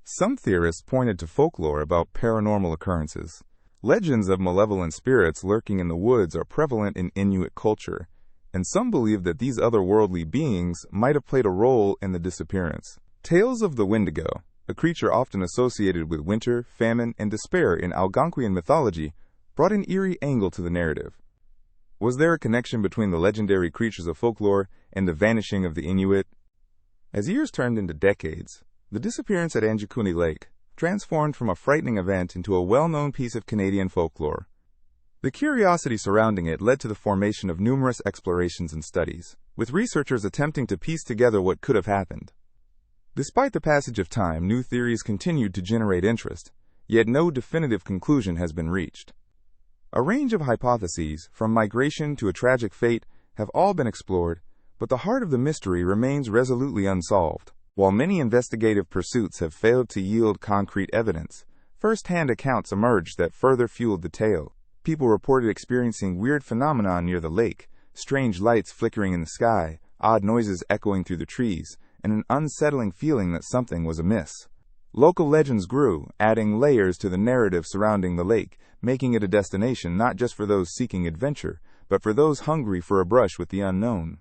Speaker 1: Some theorists pointed to folklore about paranormal occurrences. Legends of malevolent spirits lurking in the woods are prevalent in Inuit culture, and some believe that these otherworldly beings might have played a role in the disappearance. Tales of the Wendigo, a creature often associated with winter, famine, and despair in Algonquian mythology, brought an eerie angle to the narrative. Was there a connection between the legendary creatures of folklore and the vanishing of the Inuit? As years turned into decades, the disappearance at Anjikuni Lake, transformed from a frightening event into a well-known piece of Canadian folklore. The curiosity surrounding it led to the formation of numerous explorations and studies, with researchers attempting to piece together what could have happened. Despite the passage of time, new theories continued to generate interest, yet no definitive conclusion has been reached. A range of hypotheses, from migration to a tragic fate, have all been explored, but the heart of the mystery remains resolutely unsolved. While many investigative pursuits have failed to yield concrete evidence, first-hand accounts emerged that further fueled the tale. People reported experiencing weird phenomena near the lake, strange lights flickering in the sky, odd noises echoing through the trees, and an unsettling feeling that something was amiss. Local legends grew, adding layers to the narrative surrounding the lake, making it a destination not just for those seeking adventure, but for those hungry for a brush with the unknown.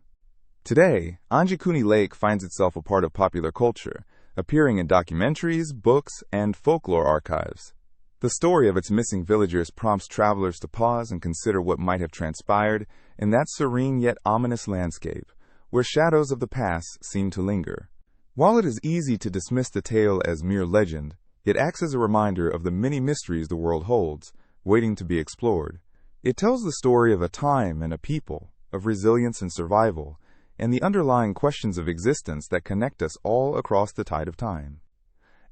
Speaker 1: Today, Anjikuni Lake finds itself a part of popular culture, appearing in documentaries, books, and folklore archives. The story of its missing villagers prompts travelers to pause and consider what might have transpired in that serene yet ominous landscape, where shadows of the past seem to linger. While it is easy to dismiss the tale as mere legend, it acts as a reminder of the many mysteries the world holds, waiting to be explored. It tells the story of a time and a people, of resilience and survival, and the underlying questions of existence that connect us all across the tide of time.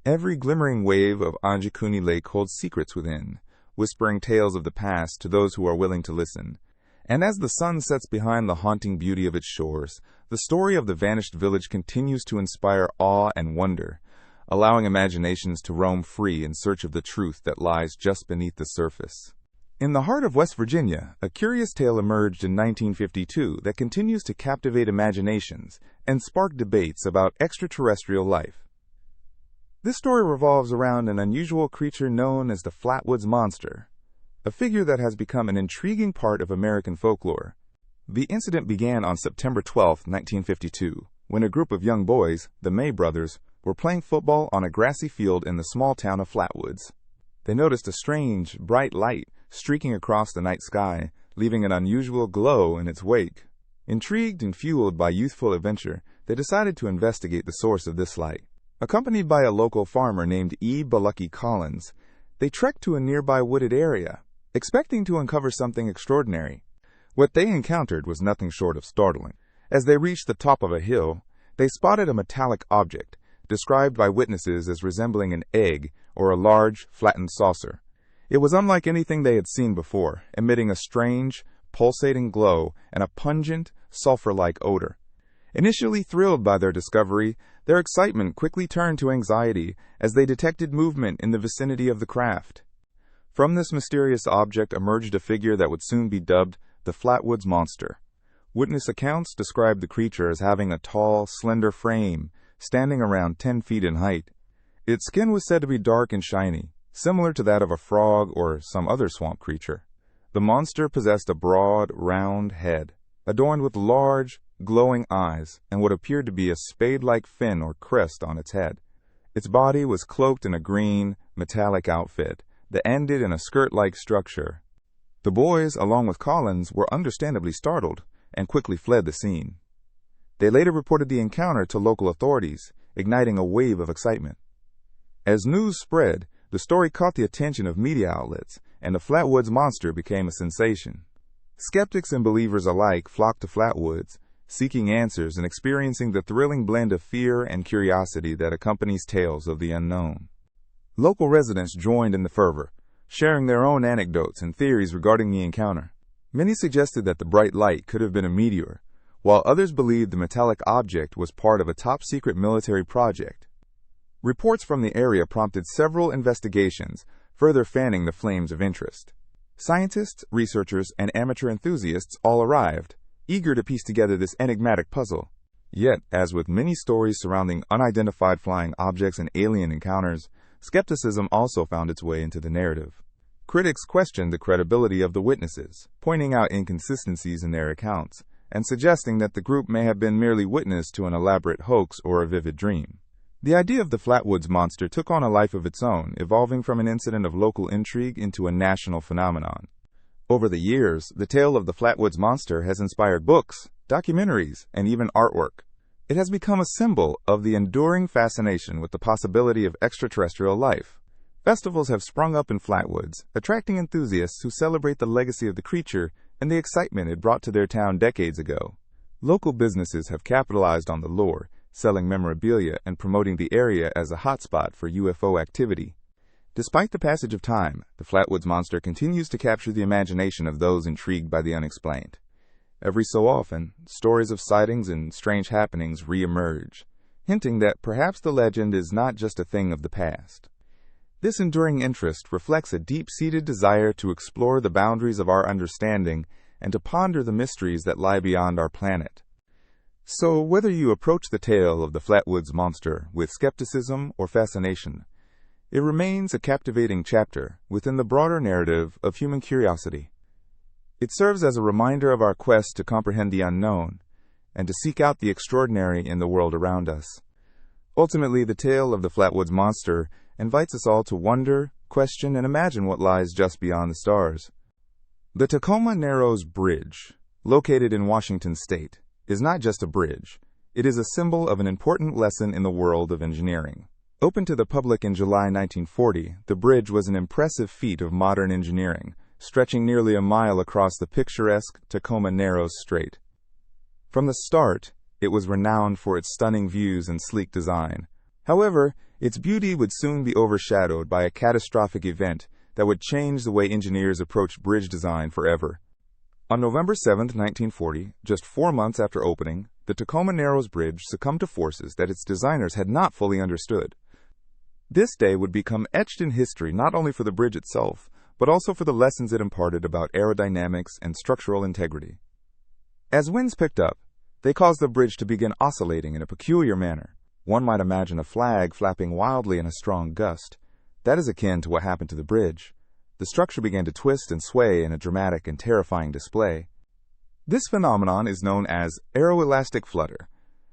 Speaker 1: Every glimmering wave of Anjikuni Lake holds secrets within, whispering tales of the past to those who are willing to listen. And as the sun sets behind the haunting beauty of its shores, the story of the vanished village continues to inspire awe and wonder, allowing imaginations to roam free in search of the truth that lies just beneath the surface. In the heart of West Virginia, a curious tale emerged in 1952 that continues to captivate imaginations and spark debates about extraterrestrial life. This story revolves around an unusual creature known as the Flatwoods Monster, a figure that has become an intriguing part of American folklore. The incident began on September 12, 1952, when a group of young boys, the May brothers, were playing football on a grassy field in the small town of Flatwoods. They noticed a strange, bright light streaking across the night sky, leaving an unusual glow in its wake. Intrigued and fueled by youthful adventure, they decided to investigate the source of this light. Accompanied by a local farmer named E. Balucky Collins, they trekked to a nearby wooded area, expecting to uncover something extraordinary. What they encountered was nothing short of startling. As they reached the top of a hill, they spotted a metallic object, described by witnesses as resembling an egg or a large, flattened saucer. It was unlike anything they had seen before, emitting a strange, pulsating glow and a pungent, sulfur-like odor. Initially thrilled by their discovery, their excitement quickly turned to anxiety as they detected movement in the vicinity of the craft. From this mysterious object emerged a figure that would soon be dubbed the Flatwoods Monster. Witness accounts described the creature as having a tall, slender frame, standing around 10 feet in height. Its skin was said to be dark and shiny, similar to that of a frog or some other swamp creature. The monster possessed a broad, round head, adorned with large, glowing eyes, and what appeared to be a spade-like fin or crest on its head. Its body was cloaked in a green, metallic outfit that ended in a skirt-like structure. The boys, along with Collins, were understandably startled and quickly fled the scene. They later reported the encounter to local authorities, igniting a wave of excitement. As news spread, the story caught the attention of media outlets, and the Flatwoods Monster became a sensation. Skeptics and believers alike flocked to Flatwoods, seeking answers and experiencing the thrilling blend of fear and curiosity that accompanies tales of the unknown. Local residents joined in the fervor, sharing their own anecdotes and theories regarding the encounter. Many suggested that the bright light could have been a meteor, while others believed the metallic object was part of a top-secret military project. Reports from the area prompted several investigations, further fanning the flames of interest. Scientists, researchers, and amateur enthusiasts all arrived, eager to piece together this enigmatic puzzle. Yet, as with many stories surrounding unidentified flying objects and alien encounters, skepticism also found its way into the narrative. Critics questioned the credibility of the witnesses, pointing out inconsistencies in their accounts, and suggesting that the group may have been merely witness to an elaborate hoax or a vivid dream. The idea of the Flatwoods Monster took on a life of its own, evolving from an incident of local intrigue into a national phenomenon. Over the years, the tale of the Flatwoods Monster has inspired books, documentaries, and even artwork. It has become a symbol of the enduring fascination with the possibility of extraterrestrial life. Festivals have sprung up in Flatwoods, attracting enthusiasts who celebrate the legacy of the creature and the excitement it brought to their town decades ago. Local businesses have capitalized on the lure, selling memorabilia and promoting the area as a hotspot for UFO activity. Despite the passage of time, the Flatwoods Monster continues to capture the imagination of those intrigued by the unexplained. Every so often, stories of sightings and strange happenings re-emerge, hinting that perhaps the legend is not just a thing of the past. This enduring interest reflects a deep-seated desire to explore the boundaries of our understanding and to ponder the mysteries that lie beyond our planet. So, whether you approach the tale of the Flatwoods Monster with skepticism or fascination, it remains a captivating chapter within the broader narrative of human curiosity. It serves as a reminder of our quest to comprehend the unknown and to seek out the extraordinary in the world around us. Ultimately, the tale of the Flatwoods Monster invites us all to wonder, question, and imagine what lies just beyond the stars. The Tacoma Narrows Bridge, located in Washington State, is not just a bridge. It is a symbol of an important lesson in the world of engineering. Opened to the public in July 1940, the bridge was an impressive feat of modern engineering, stretching nearly a mile across the picturesque Tacoma Narrows Strait. From the start, it was renowned for its stunning views and sleek design. However, its beauty would soon be overshadowed by a catastrophic event that would change the way engineers approached bridge design forever. On November 7, 1940, just 4 months after opening, the Tacoma Narrows Bridge succumbed to forces that its designers had not fully understood. This day would become etched in history not only for the bridge itself, but also for the lessons it imparted about aerodynamics and structural integrity. As winds picked up, they caused the bridge to begin oscillating in a peculiar manner. One might imagine a flag flapping wildly in a strong gust. That is akin to what happened to the bridge. The structure began to twist and sway in a dramatic and terrifying display. This phenomenon is known as aeroelastic flutter.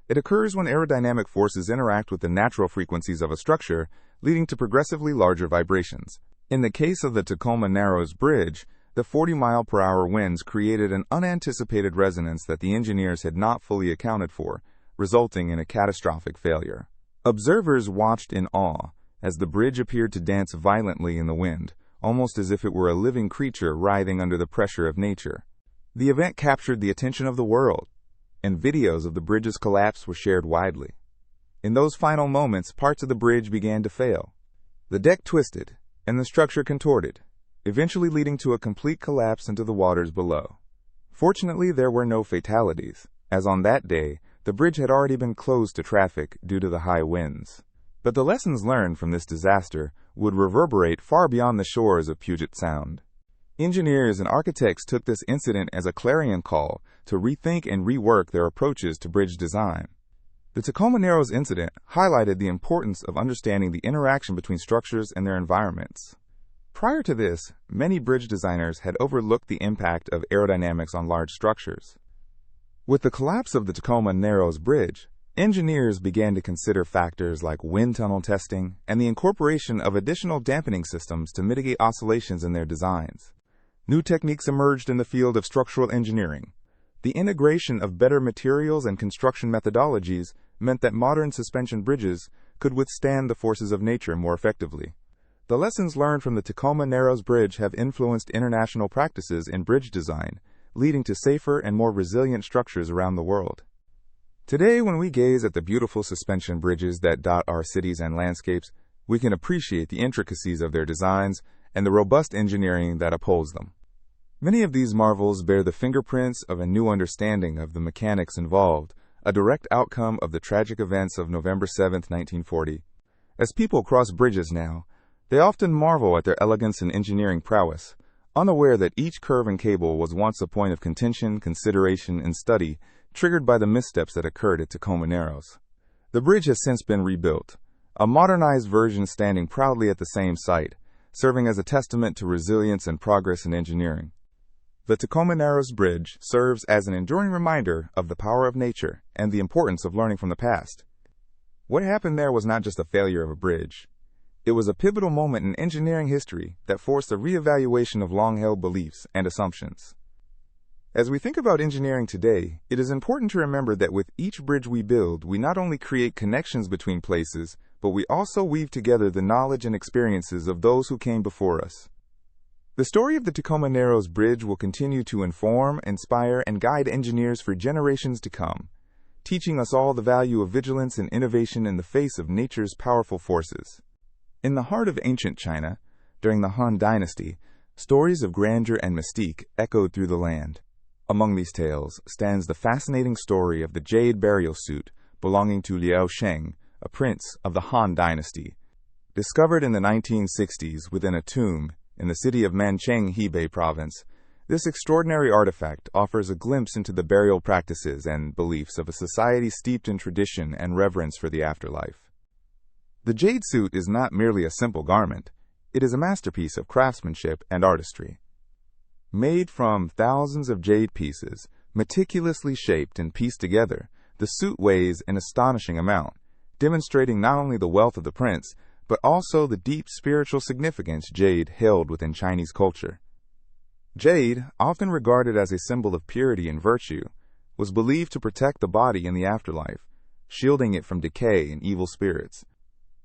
Speaker 1: It occurs when aerodynamic forces interact with the natural frequencies of a structure, leading to progressively larger vibrations. In the case of the Tacoma Narrows Bridge, the 40-mile-per-hour winds created an unanticipated resonance that the engineers had not fully accounted for, resulting in a catastrophic failure. Observers watched in awe as the bridge appeared to dance violently in the wind, almost as if it were a living creature writhing under the pressure of nature. The event captured the attention of the world, and videos of the bridge's collapse were shared widely. In those final moments, parts of the bridge began to fail. The deck twisted, and the structure contorted, eventually leading to a complete collapse into the waters below. Fortunately, there were no fatalities, as on that day, the bridge had already been closed to traffic due to the high winds. But the lessons learned from this disaster would reverberate far beyond the shores of Puget Sound. Engineers and architects took this incident as a clarion call to rethink and rework their approaches to bridge design. The Tacoma Narrows incident highlighted the importance of understanding the interaction between structures and their environments. Prior to this, many bridge designers had overlooked the impact of aerodynamics on large structures. With the collapse of the Tacoma Narrows Bridge, engineers began to consider factors like wind tunnel testing and the incorporation of additional dampening systems to mitigate oscillations in their designs. New techniques emerged in the field of structural engineering. The integration of better materials and construction methodologies meant that modern suspension bridges could withstand the forces of nature more effectively. The lessons learned from the Tacoma Narrows Bridge have influenced international practices in bridge design, leading to safer and more resilient structures around the world. Today, when we gaze at the beautiful suspension bridges that dot our cities and landscapes, we can appreciate the intricacies of their designs and the robust engineering that upholds them. Many of these marvels bear the fingerprints of a new understanding of the mechanics involved, a direct outcome of the tragic events of November 7, 1940. As people cross bridges now, they often marvel at their elegance and engineering prowess, unaware that each curve and cable was once a point of contention, consideration, and study, triggered by the missteps that occurred at Tacoma Narrows. The bridge has since been rebuilt, a modernized version standing proudly at the same site, serving as a testament to resilience and progress in engineering. The Tacoma Narrows Bridge serves as an enduring reminder of the power of nature and the importance of learning from the past. What happened there was not just a failure of a bridge. It was a pivotal moment in engineering history that forced a reevaluation of long-held beliefs and assumptions. As we think about engineering today, it is important to remember that with each bridge we build, we not only create connections between places, but we also weave together the knowledge and experiences of those who came before us. The story of the Tacoma Narrows Bridge will continue to inform, inspire, and guide engineers for generations to come, teaching us all the value of vigilance and innovation in the face of nature's powerful forces. In the heart of ancient China, during the Han Dynasty, stories of grandeur and mystique echoed through the land. Among these tales stands the fascinating story of the Jade burial suit belonging to Liu Sheng, a prince of the Han Dynasty. Discovered in the 1960s within a tomb in the city of Mancheng, Hebei Province, this extraordinary artifact offers a glimpse into the burial practices and beliefs of a society steeped in tradition and reverence for the afterlife. The jade suit is not merely a simple garment, it is a masterpiece of craftsmanship and artistry. Made from thousands of jade pieces, meticulously shaped and pieced together, the suit weighs an astonishing amount, demonstrating not only the wealth of the prince, but also the deep spiritual significance jade held within Chinese culture. Jade, often regarded as a symbol of purity and virtue, was believed to protect the body in the afterlife, shielding it from decay and evil spirits.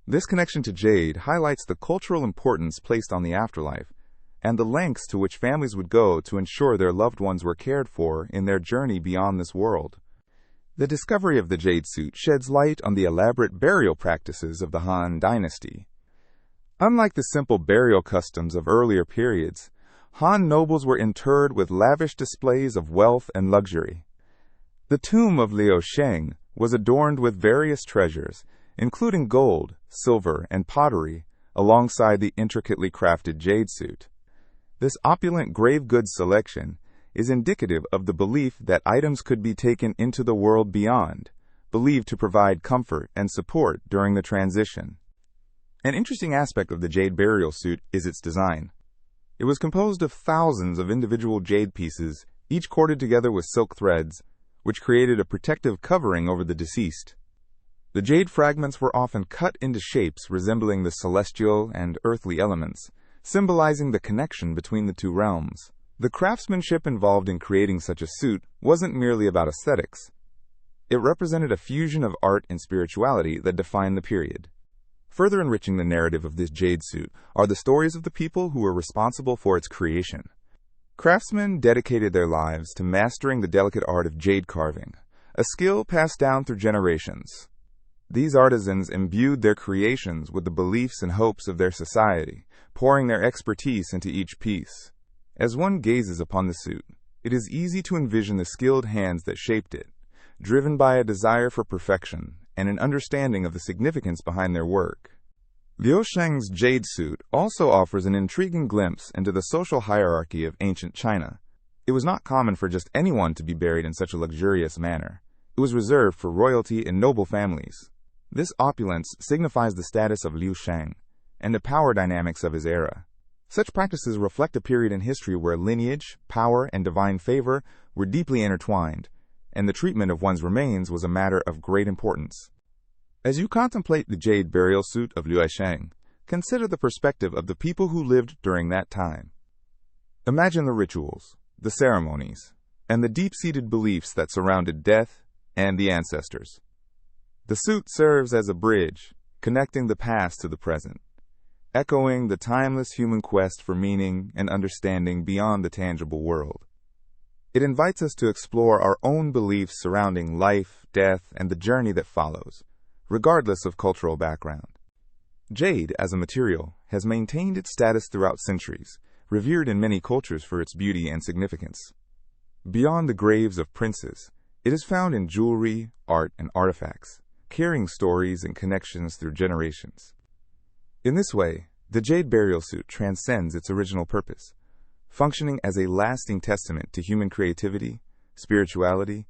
Speaker 1: This connection to jade highlights the cultural importance placed on the afterlife, and the lengths to which families would go to ensure their loved ones were cared for in their journey beyond this world. The discovery of the jade suit sheds light on the elaborate burial practices of the Han Dynasty. Unlike the simple burial customs of earlier periods, Han nobles were interred with lavish displays of wealth and luxury. The tomb of Liu Sheng was adorned with various treasures, including gold, silver, and pottery, alongside the intricately crafted jade suit. This opulent grave goods selection is indicative of the belief that items could be taken into the world beyond, believed to provide comfort and support during the transition. An interesting aspect of the jade burial suit is its design. It was composed of thousands of individual jade pieces, each corded together with silk threads, which created a protective covering over the deceased. The jade fragments were often cut into shapes resembling the celestial and earthly elements, symbolizing the connection between the two realms. The craftsmanship involved in creating such a suit wasn't merely about aesthetics. It represented a fusion of art and spirituality that defined the period. Further enriching the narrative of this jade suit are the stories of the people who were responsible for its creation. Craftsmen dedicated their lives to mastering the delicate art of jade carving, a skill passed down through generations. These artisans imbued their creations with the beliefs and hopes of their society, pouring their expertise into each piece. As one gazes upon the suit, it is easy to envision the skilled hands that shaped it, driven by a desire for perfection and an understanding of the significance behind their work. Liu Sheng's jade suit also offers an intriguing glimpse into the social hierarchy of ancient China. It was not common for just anyone to be buried in such a luxurious manner. It was reserved for royalty and noble families. This opulence signifies the status of Liu Sheng and the power dynamics of his era. Such practices reflect a period in history where lineage, power, and divine favor were deeply intertwined, and the treatment of one's remains was a matter of great importance. As you contemplate the jade burial suit of Liu Sheng, consider the perspective of the people who lived during that time. Imagine the rituals, the ceremonies, and the deep-seated beliefs that surrounded death and the ancestors. The suit serves as a bridge, connecting the past to the present, echoing the timeless human quest for meaning and understanding beyond the tangible world. It invites us to explore our own beliefs surrounding life, death, and the journey that follows, regardless of cultural background. Jade, as a material, has maintained its status throughout centuries, revered in many cultures for its beauty and significance. Beyond the graves of princes, it is found in jewelry, art, and artifacts, carrying stories and connections through generations. In this way, the jade burial suit transcends its original purpose, functioning as a lasting testament to human creativity, spirituality,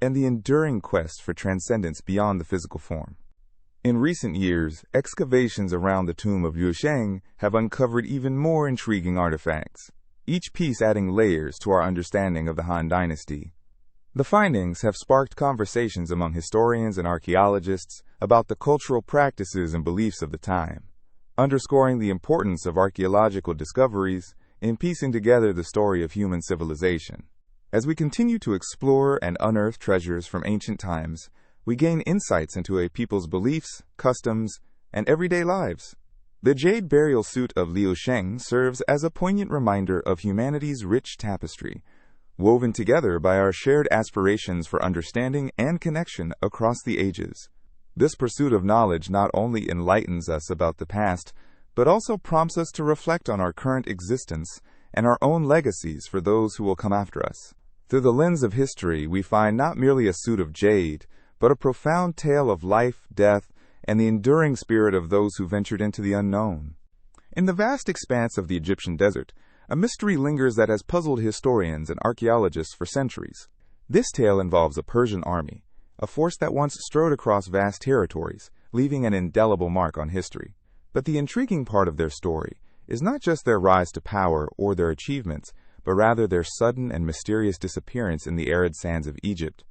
Speaker 1: and the enduring quest for transcendence beyond the physical form. In recent years, excavations around the tomb of Liu Sheng have uncovered even more intriguing artifacts, each piece adding layers to our understanding of the Han Dynasty. The findings have sparked conversations among historians and archaeologists about the cultural practices and beliefs of the time, underscoring the importance of archaeological discoveries in piecing together the story of human civilization. As we continue to explore and unearth treasures from ancient times, we gain insights into a people's beliefs, customs, and everyday lives. The jade burial suit of Liu Sheng serves as a poignant reminder of humanity's rich tapestry, woven together by our shared aspirations for understanding and connection across the ages. This pursuit of knowledge not only enlightens us about the past, but also prompts us to reflect on our current existence and our own legacies for those who will come after us. Through the lens of history, we find not merely a suit of jade, but a profound tale of life, death, and the enduring spirit of those who ventured into the unknown. In the vast expanse of the Egyptian desert, a mystery lingers that has puzzled historians and archaeologists for centuries. This tale involves a Persian army, a force that once strode across vast territories, leaving an indelible mark on history. But the intriguing part of their story is not just their rise to power or their achievements, but rather their sudden and mysterious disappearance in the arid sands of Egypt.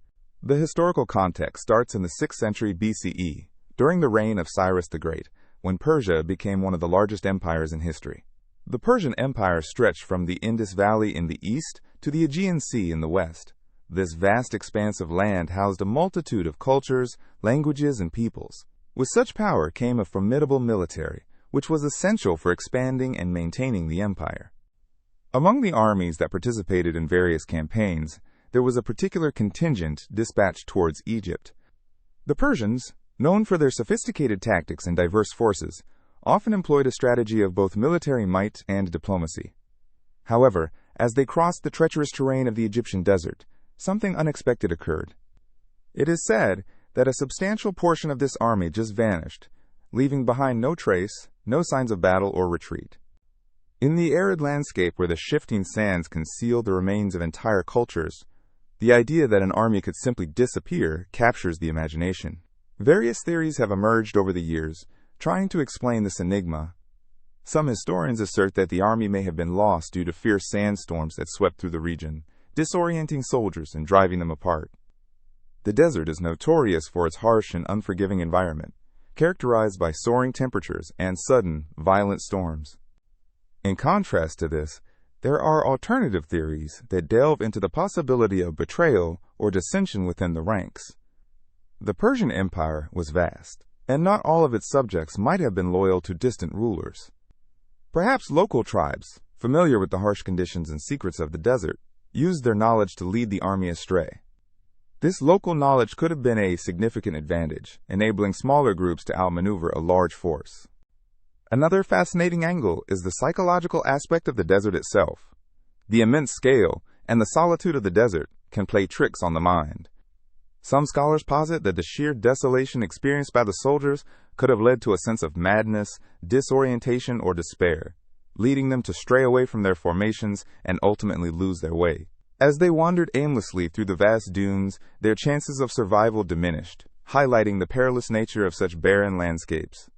Speaker 1: The historical context starts in the 6th century BCE, during the reign of Cyrus the Great, when Persia became one of the largest empires in history. The Persian Empire stretched from the Indus Valley in the east to the Aegean Sea in the west. This vast expanse of land housed a multitude of cultures, languages, and peoples. With such power came a formidable military, which was essential for expanding and maintaining the empire. Among the armies that participated in various campaigns, there was a particular contingent dispatched towards Egypt. The Persians, known for their sophisticated tactics and diverse forces, often employed a strategy of both military might and diplomacy. However, as they crossed the treacherous terrain of the Egyptian desert, something unexpected occurred. It is said that a substantial portion of this army just vanished, leaving behind no trace, no signs of battle or retreat. In the arid landscape where the shifting sands conceal the remains of entire cultures, the idea that an army could simply disappear captures the imagination. Various theories have emerged over the years, trying to explain this enigma. Some historians assert that the army may have been lost due to fierce sandstorms that swept through the region, disorienting soldiers and driving them apart. The desert is notorious for its harsh and unforgiving environment, characterized by soaring temperatures and sudden, violent storms. In contrast to this, there are alternative theories that delve into the possibility of betrayal or dissension within the ranks. The Persian Empire was vast, and not all of its subjects might have been loyal to distant rulers. Perhaps local tribes, familiar with the harsh conditions and secrets of the desert, used their knowledge to lead the army astray. This local knowledge could have been a significant advantage, enabling smaller groups to outmaneuver a large force. Another fascinating angle is the psychological aspect of the desert itself. The immense scale and the solitude of the desert can play tricks on the mind. Some scholars posit that the sheer desolation experienced by the soldiers could have led to a sense of madness, disorientation, or despair, leading them to stray away from their formations and ultimately lose their way. As they wandered aimlessly through the vast dunes, their chances of survival diminished, highlighting the perilous nature of such barren landscapes.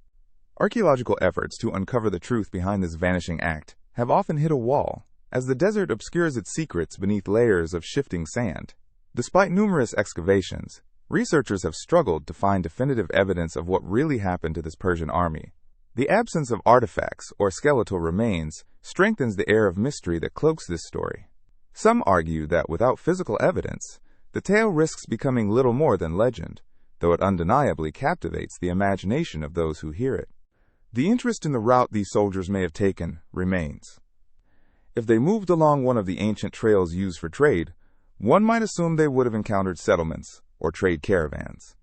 Speaker 1: Archaeological efforts to uncover the truth behind this vanishing act have often hit a wall, as the desert obscures its secrets beneath layers of shifting sand. Despite numerous excavations, researchers have struggled to find definitive evidence of what really happened to this Persian army. The absence of artifacts or skeletal remains strengthens the air of mystery that cloaks this story. Some argue that without physical evidence, the tale risks becoming little more than legend, though it undeniably captivates the imagination of those who hear it. The interest in the route these soldiers may have taken remains. If they moved along one of the ancient trails used for trade, one might assume they would have encountered settlements or trade caravans.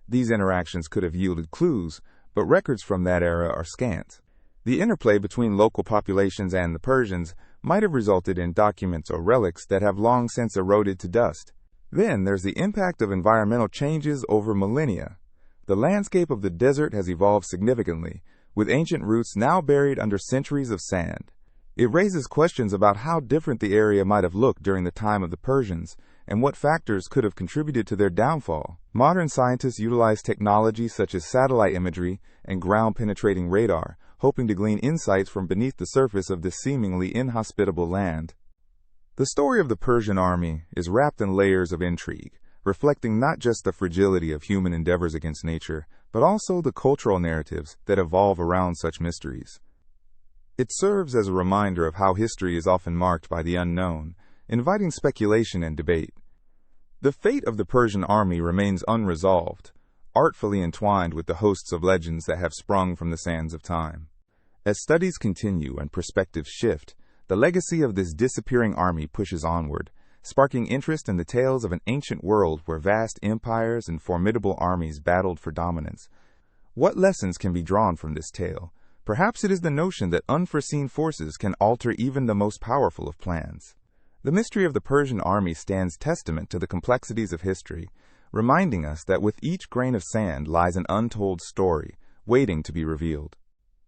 Speaker 1: These interactions could have yielded clues, but records from that era are scant. The interplay between local populations and the Persians might have resulted in documents or relics that have long since eroded to dust. Then there's the impact of environmental changes over millennia. The landscape of the desert has evolved significantly, with ancient roots now buried under centuries of sand. It raises questions about how different the area might have looked during the time of the Persians and what factors could have contributed to their downfall. Modern scientists utilize technology such as satellite imagery and ground-penetrating radar, hoping to glean insights from beneath the surface of this seemingly inhospitable land. The story of the Persian army is wrapped in layers of intrigue, reflecting not just the fragility of human endeavors against nature, but also the cultural narratives that evolve around such mysteries. It serves as a reminder of how history is often marked by the unknown, inviting speculation and debate. The fate of the Persian army remains unresolved, artfully entwined with the hosts of legends that have sprung from the sands of time. As studies continue and perspectives shift, the legacy of this disappearing army pushes onward, sparking interest in the tales of an ancient world where vast empires and formidable armies battled for dominance. What lessons can be drawn from this tale? Perhaps it is the notion that unforeseen forces can alter even the most powerful of plans. The mystery of the Persian army stands testament to the complexities of history, reminding us that with each grain of sand lies an untold story, waiting to be revealed.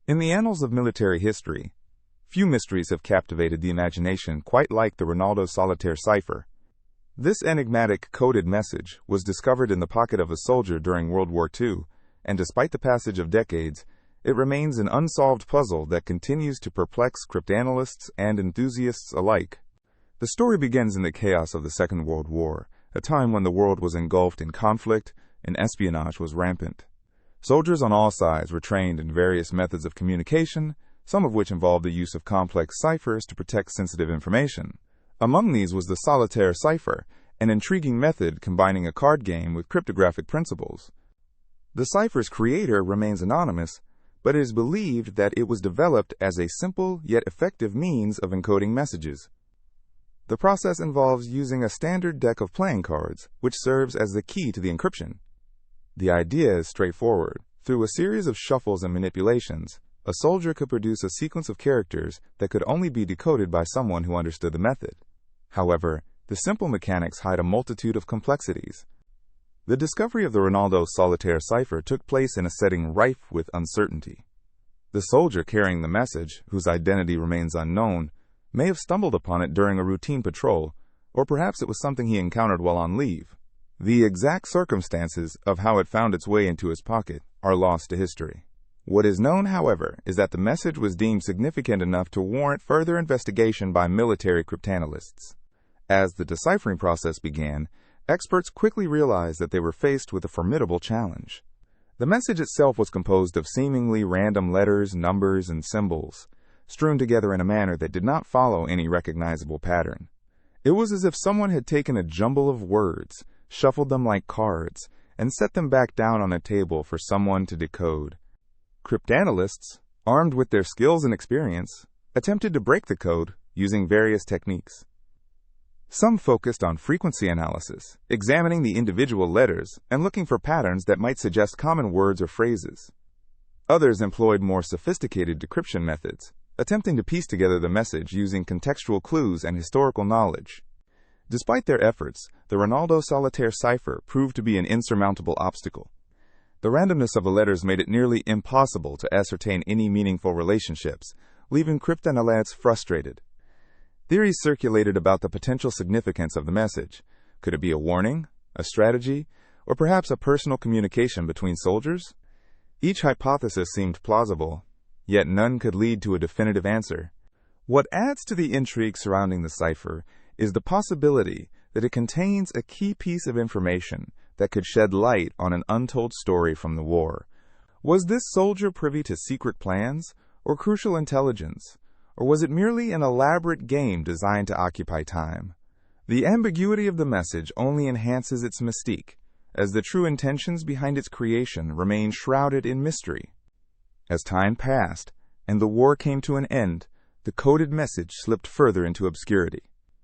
Speaker 1: In the annals of military history, few mysteries have captivated the imagination quite like the Ronaldo Solitaire cipher. This enigmatic coded message was discovered in the pocket of a soldier during World War II, and despite the passage of decades, it remains an unsolved puzzle that continues to perplex cryptanalysts and enthusiasts alike. The story begins in the chaos of the Second World War, a time when the world was engulfed in conflict and espionage was rampant. Soldiers on all sides were trained in various methods of communication, some of which involved the use of complex ciphers to protect sensitive information. Among these was the Solitaire cipher, an intriguing method combining a card game with cryptographic principles. The cipher's creator remains anonymous, but it is believed that it was developed as a simple yet effective means of encoding messages. The process involves using a standard deck of playing cards, which serves as the key to the encryption. The idea is straightforward. Through a series of shuffles and manipulations, a soldier could produce a sequence of characters that could only be decoded by someone who understood the method. However, the simple mechanics hide a multitude of complexities. The discovery of the Ronaldo Solitaire cipher took place in a setting rife with uncertainty. The soldier carrying the message, whose identity remains unknown, may have stumbled upon it during a routine patrol, or perhaps it was something he encountered while on leave. The exact circumstances of how it found its way into his pocket are lost to history. What is known, however, is that the message was deemed significant enough to warrant further investigation by military cryptanalysts. As the deciphering process began, experts quickly realized that they were faced with a formidable challenge. The message itself was composed of seemingly random letters, numbers, and symbols, strewn together in a manner that did not follow any recognizable pattern. It was as if someone had taken a jumble of words, shuffled them like cards, and set them back down on a table for someone to decode. Cryptanalysts, armed with their skills and experience, attempted to break the code using various techniques. Some focused on frequency analysis, examining the individual letters and looking for patterns that might suggest common words or phrases. Others employed more sophisticated decryption methods, attempting to piece together the message using contextual clues and historical knowledge. Despite their efforts, the Ronaldo Solitaire cipher proved to be an insurmountable obstacle. The randomness of the letters made it nearly impossible to ascertain any meaningful relationships, leaving cryptanalysts frustrated. Theories circulated about the potential significance of the message. Could it be a warning, a strategy, or perhaps a personal communication between soldiers? Each hypothesis seemed plausible, yet none could lead to a definitive answer. What adds to the intrigue surrounding the cipher is the possibility that it contains a key piece of information that could shed light on an untold story from the war. Was this soldier privy to secret plans or crucial intelligence, or was it merely an elaborate game designed to occupy time? The ambiguity of the message only enhances its mystique, as the true intentions behind its creation remain shrouded in mystery. As time passed, and the war came to an end, the coded message slipped further into obscurity.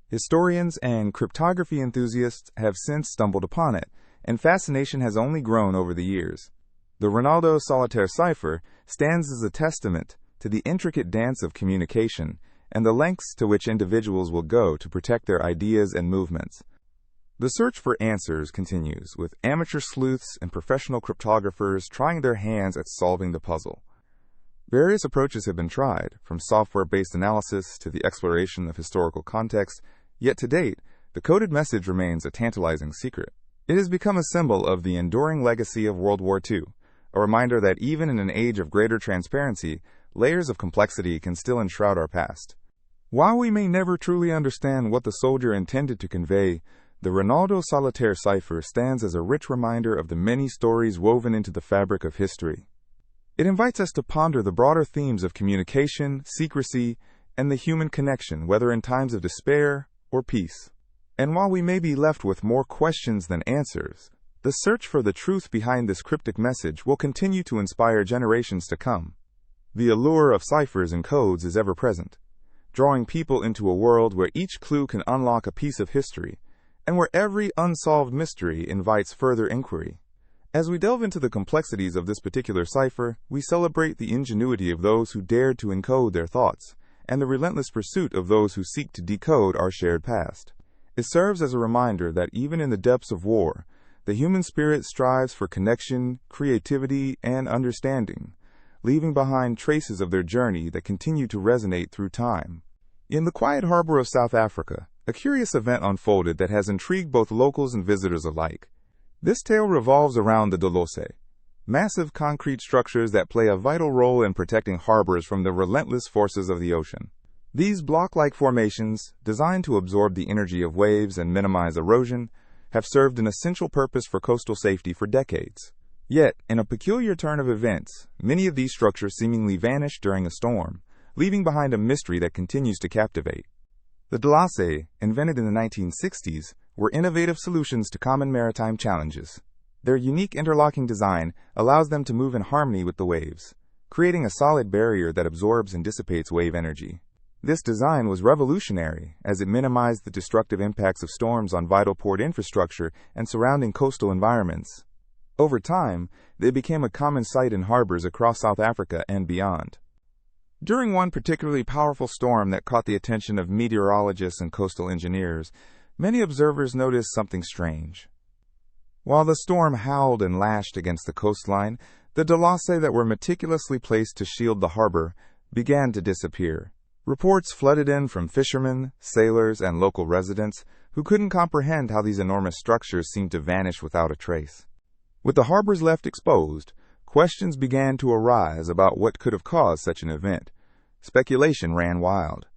Speaker 1: Historians and cryptography enthusiasts have since stumbled upon it, and fascination has only grown over the years. The Ronaldo Solitaire cipher stands as a testament to the intricate dance of communication and the lengths to which individuals will go to protect their ideas and movements. The search for answers continues, with amateur sleuths and professional cryptographers trying their hands at solving the puzzle. Various approaches have been tried, from software-based analysis to the exploration of historical context, yet to date, the coded message remains a tantalizing secret. It has become a symbol of the enduring legacy of World War II, a reminder that even in an age of greater transparency, layers of complexity can still enshroud our past. While we may never truly understand what the soldier intended to convey, the Ronaldo Solitaire cipher stands as a rich reminder of the many stories woven into the fabric of history. It invites us to ponder the broader themes of communication, secrecy, and the human connection, whether in times of despair or peace. And while we may be left with more questions than answers, the search for the truth behind this cryptic message will continue to inspire generations to come. The allure of ciphers and codes is ever present, drawing people into a world where each clue can unlock a piece of history, and where every unsolved mystery invites further inquiry. As we delve into the complexities of this particular cipher, we celebrate the ingenuity of those who dared to encode their thoughts, and the relentless pursuit of those who seek to decode our shared past. It serves as a reminder that even in the depths of war, the human spirit strives for connection, creativity, and understanding, leaving behind traces of their journey that continue to resonate through time. In the quiet harbor of South Africa, a curious event unfolded that has intrigued both locals and visitors alike. This tale revolves around the Dolosse, massive concrete structures that play a vital role in protecting harbors from the relentless forces of the ocean. These block-like formations, designed to absorb the energy of waves and minimize erosion, have served an essential purpose for coastal safety for decades. Yet, in a peculiar turn of events, many of these structures seemingly vanished during a storm, leaving behind a mystery that continues to captivate. The Dolosse, invented in the 1960s, were innovative solutions to common maritime challenges. Their unique interlocking design allows them to move in harmony with the waves, creating a solid barrier that absorbs and dissipates wave energy. This design was revolutionary, as it minimized the destructive impacts of storms on vital port infrastructure and surrounding coastal environments. Over time, they became a common sight in harbors across South Africa and beyond. During one particularly powerful storm that caught the attention of meteorologists and coastal engineers, many observers noticed something strange. While the storm howled and lashed against the coastline, the Dolosse that were meticulously placed to shield the harbor began to disappear. Reports flooded in from fishermen, sailors, and local residents who couldn't comprehend how these enormous structures seemed to vanish without a trace. With the harbors left exposed, questions began to arise about what could have caused such an event. Speculation ran wild.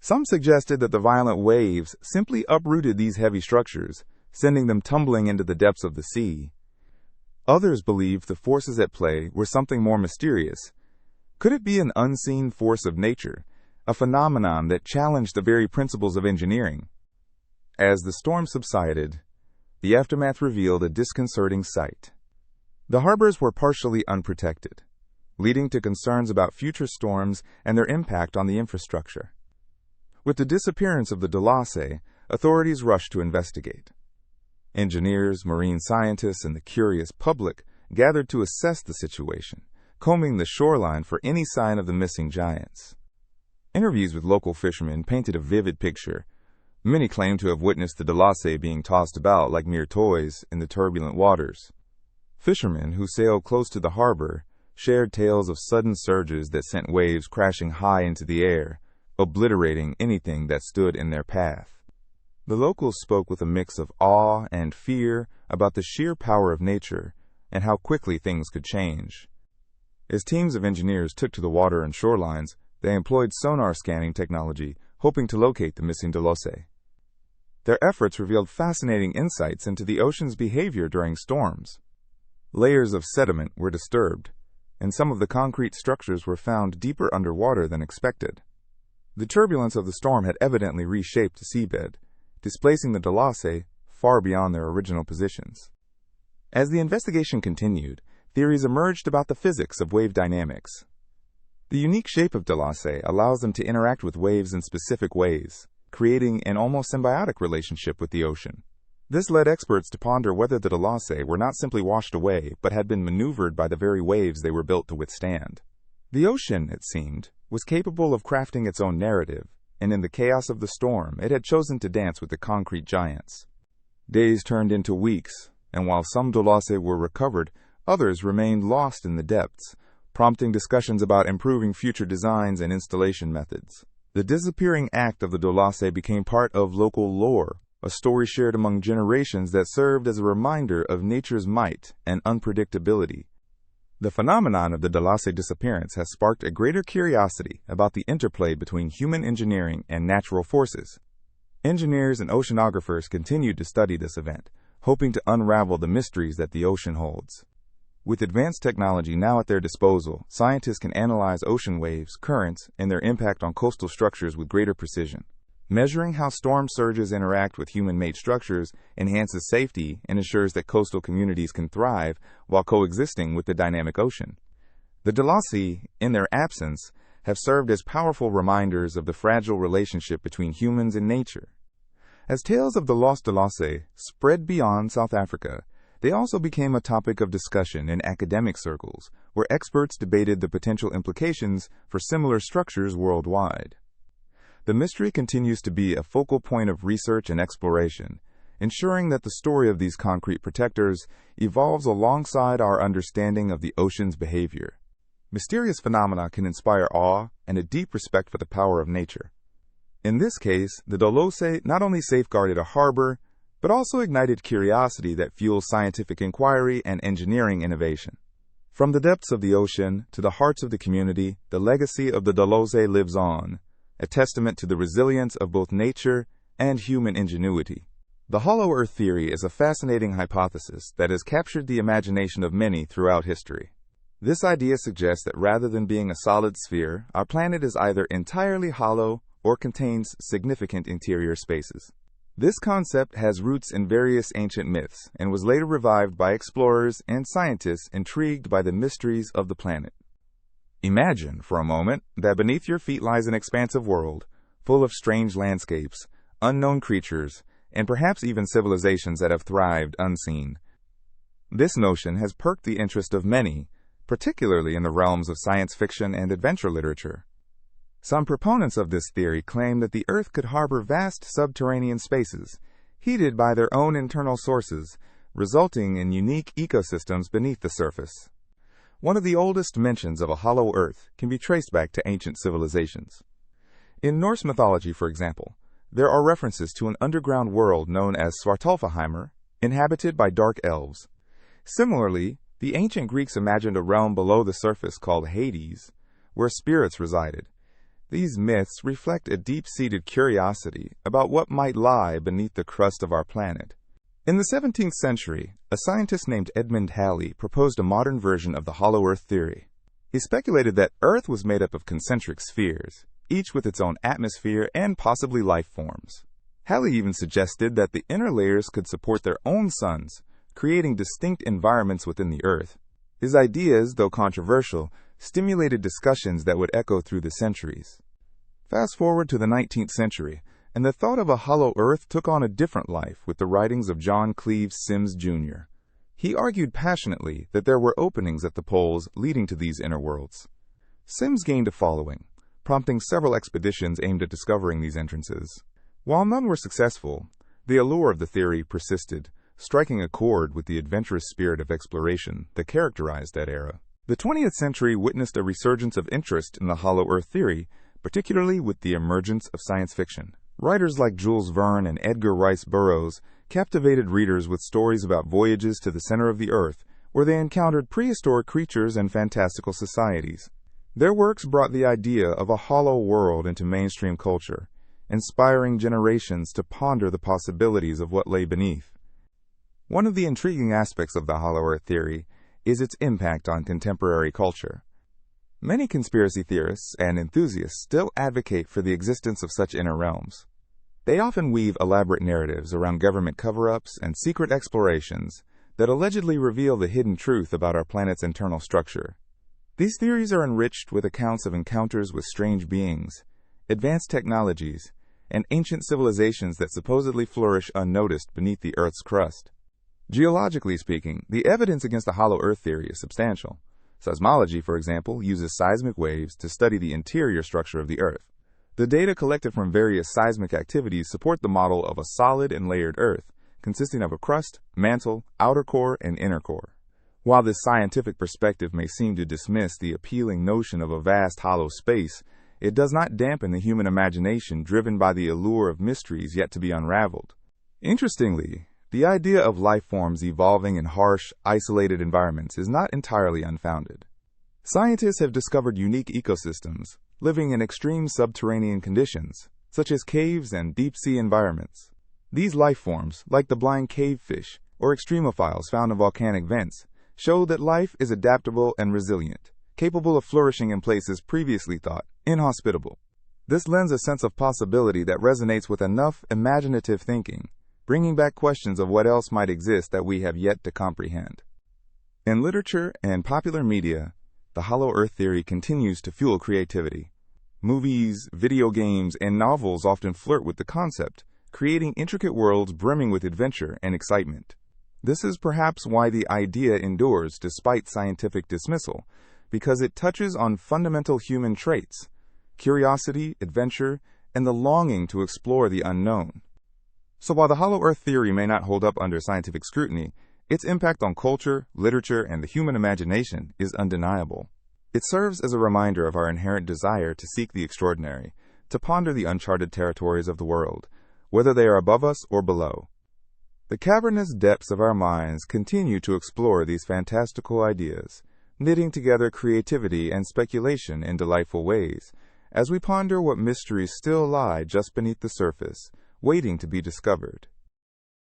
Speaker 1: Some suggested that the violent waves simply uprooted these heavy structures, sending them tumbling into the depths of the sea. Others believed the forces at play were something more mysterious. Could it be an unseen force of nature, a phenomenon that challenged the very principles of engineering? As the storm subsided, the aftermath revealed a disconcerting sight. The harbors were partially unprotected, leading to concerns about future storms and their impact on the infrastructure. With the disappearance of the Dolosse, authorities rushed to investigate. Engineers, marine scientists, and the curious public gathered to assess the situation, combing the shoreline for any sign of the missing giants. Interviews with local fishermen painted a vivid picture. Many claimed to have witnessed the Dolosse being tossed about like mere toys in the turbulent waters. Fishermen who sailed close to the harbor shared tales of sudden surges that sent waves crashing high into the air, obliterating anything that stood in their path. The locals spoke with a mix of awe and fear about the sheer power of nature and how quickly things could change. As teams of engineers took to the water and shorelines, they employed sonar scanning technology, hoping to locate the missing Dolosse. Their efforts revealed fascinating insights into the ocean's behavior during storms. Layers of sediment were disturbed, and some of the concrete structures were found deeper underwater than expected. The turbulence of the storm had evidently reshaped the seabed, displacing the Dolosse far beyond their original positions. As the investigation continued, theories emerged about the physics of wave dynamics. The unique shape of Dolosse allows them to interact with waves in specific ways, creating an almost symbiotic relationship with the ocean. This led experts to ponder whether the Dolosse were not simply washed away, but had been maneuvered by the very waves they were built to withstand. The ocean, it seemed, was capable of crafting its own narrative, and in the chaos of the storm, it had chosen to dance with the concrete giants. Days turned into weeks, and while some Dolosse were recovered, others remained lost in the depths, prompting discussions about improving future designs and installation methods. The disappearing act of the Dolosse became part of local lore, a story shared among generations that served as a reminder of nature's might and unpredictability. The phenomenon of the Dolosse disappearance has sparked a greater curiosity about the interplay between human engineering and natural forces. Engineers and oceanographers continued to study this event, hoping to unravel the mysteries that the ocean holds. With advanced technology now at their disposal, scientists can analyze ocean waves, currents, and their impact on coastal structures with greater precision. Measuring how storm surges interact with human-made structures enhances safety and ensures that coastal communities can thrive while coexisting with the dynamic ocean. The Dolosse, in their absence, have served as powerful reminders of the fragile relationship between humans and nature. As tales of the lost Dolosse spread beyond South Africa, they also became a topic of discussion in academic circles, where experts debated the potential implications for similar structures worldwide. The mystery continues to be a focal point of research and exploration, ensuring that the story of these concrete protectors evolves alongside our understanding of the ocean's behavior. Mysterious phenomena can inspire awe and a deep respect for the power of nature. In this case, the Dolosse not only safeguarded a harbor, but also ignited curiosity that fuels scientific inquiry and engineering innovation. From the depths of the ocean to the hearts of the community, the legacy of the Dolosse lives on, a testament to the resilience of both nature and human ingenuity. The hollow earth theory is a fascinating hypothesis that has captured the imagination of many throughout history. This idea suggests that rather than being a solid sphere, our planet is either entirely hollow or contains significant interior spaces. This concept has roots in various ancient myths and was later revived by explorers and scientists intrigued by the mysteries of the planet. Imagine, for a moment, that beneath your feet lies an expansive world, full of strange landscapes, unknown creatures, and perhaps even civilizations that have thrived unseen. This notion has perked the interest of many, particularly in the realms of science fiction and adventure literature. Some proponents of this theory claim that the Earth could harbor vast subterranean spaces, heated by their own internal sources, resulting in unique ecosystems beneath the surface. One of the oldest mentions of a hollow Earth can be traced back to ancient civilizations. In Norse mythology, for example, there are references to an underground world known as Svartalfheimr, inhabited by dark elves. Similarly, the ancient Greeks imagined a realm below the surface called Hades, where spirits resided. These myths reflect a deep-seated curiosity about what might lie beneath the crust of our planet. In the 17th century, a scientist named Edmund Halley proposed a modern version of the hollow Earth theory. He speculated that Earth was made up of concentric spheres, each with its own atmosphere and possibly life forms. Halley even suggested that the inner layers could support their own suns, creating distinct environments within the Earth. His ideas, though controversial, stimulated discussions that would echo through the centuries. Fast forward to the 19th century, and the thought of a hollow Earth took on a different life with the writings of John Cleves Symmes Jr. He argued passionately that there were openings at the poles leading to these inner worlds. Symmes gained a following, prompting several expeditions aimed at discovering these entrances. While none were successful, the allure of the theory persisted, striking a chord with the adventurous spirit of exploration that characterized that era. The 20th century witnessed a resurgence of interest in the hollow Earth theory, particularly with the emergence of science fiction. Writers like Jules Verne and Edgar Rice Burroughs captivated readers with stories about voyages to the center of the Earth, where they encountered prehistoric creatures and fantastical societies. Their works brought the idea of a hollow world into mainstream culture, inspiring generations to ponder the possibilities of what lay beneath. One of the intriguing aspects of the hollow Earth theory is its impact on contemporary culture. Many conspiracy theorists and enthusiasts still advocate for the existence of such inner realms. They often weave elaborate narratives around government cover-ups and secret explorations that allegedly reveal the hidden truth about our planet's internal structure. These theories are enriched with accounts of encounters with strange beings, advanced technologies, and ancient civilizations that supposedly flourish unnoticed beneath the Earth's crust. Geologically speaking, the evidence against the hollow Earth theory is substantial. Seismology, for example, uses seismic waves to study the interior structure of the Earth. The data collected from various seismic activities support the model of a solid and layered Earth, consisting of a crust, mantle, outer core, and inner core. While this scientific perspective may seem to dismiss the appealing notion of a vast hollow space, it does not dampen the human imagination driven by the allure of mysteries yet to be unraveled. Interestingly, the idea of life forms evolving in harsh, isolated environments is not entirely unfounded. Scientists have discovered unique ecosystems, living in extreme subterranean conditions, such as caves and deep-sea environments. These life forms, like the blind cave fish or extremophiles found in volcanic vents, show that life is adaptable and resilient, capable of flourishing in places previously thought inhospitable. This lends a sense of possibility that resonates with enough imaginative thinking, bringing back questions of what else might exist that we have yet to comprehend. In literature and popular media, the Hollow Earth theory continues to fuel creativity. Movies, video games, and novels often flirt with the concept, creating intricate worlds brimming with adventure and excitement. This is perhaps why the idea endures despite scientific dismissal, because it touches on fundamental human traits: curiosity, adventure, and the longing to explore the unknown. So while the Hollow Earth theory may not hold up under scientific scrutiny, its impact on culture, literature, and the human imagination is undeniable. It serves as a reminder of our inherent desire to seek the extraordinary, to ponder the uncharted territories of the world, whether they are above us or below. The cavernous depths of our minds continue to explore these fantastical ideas, knitting together creativity and speculation in delightful ways, as we ponder what mysteries still lie just beneath the surface, waiting to be discovered.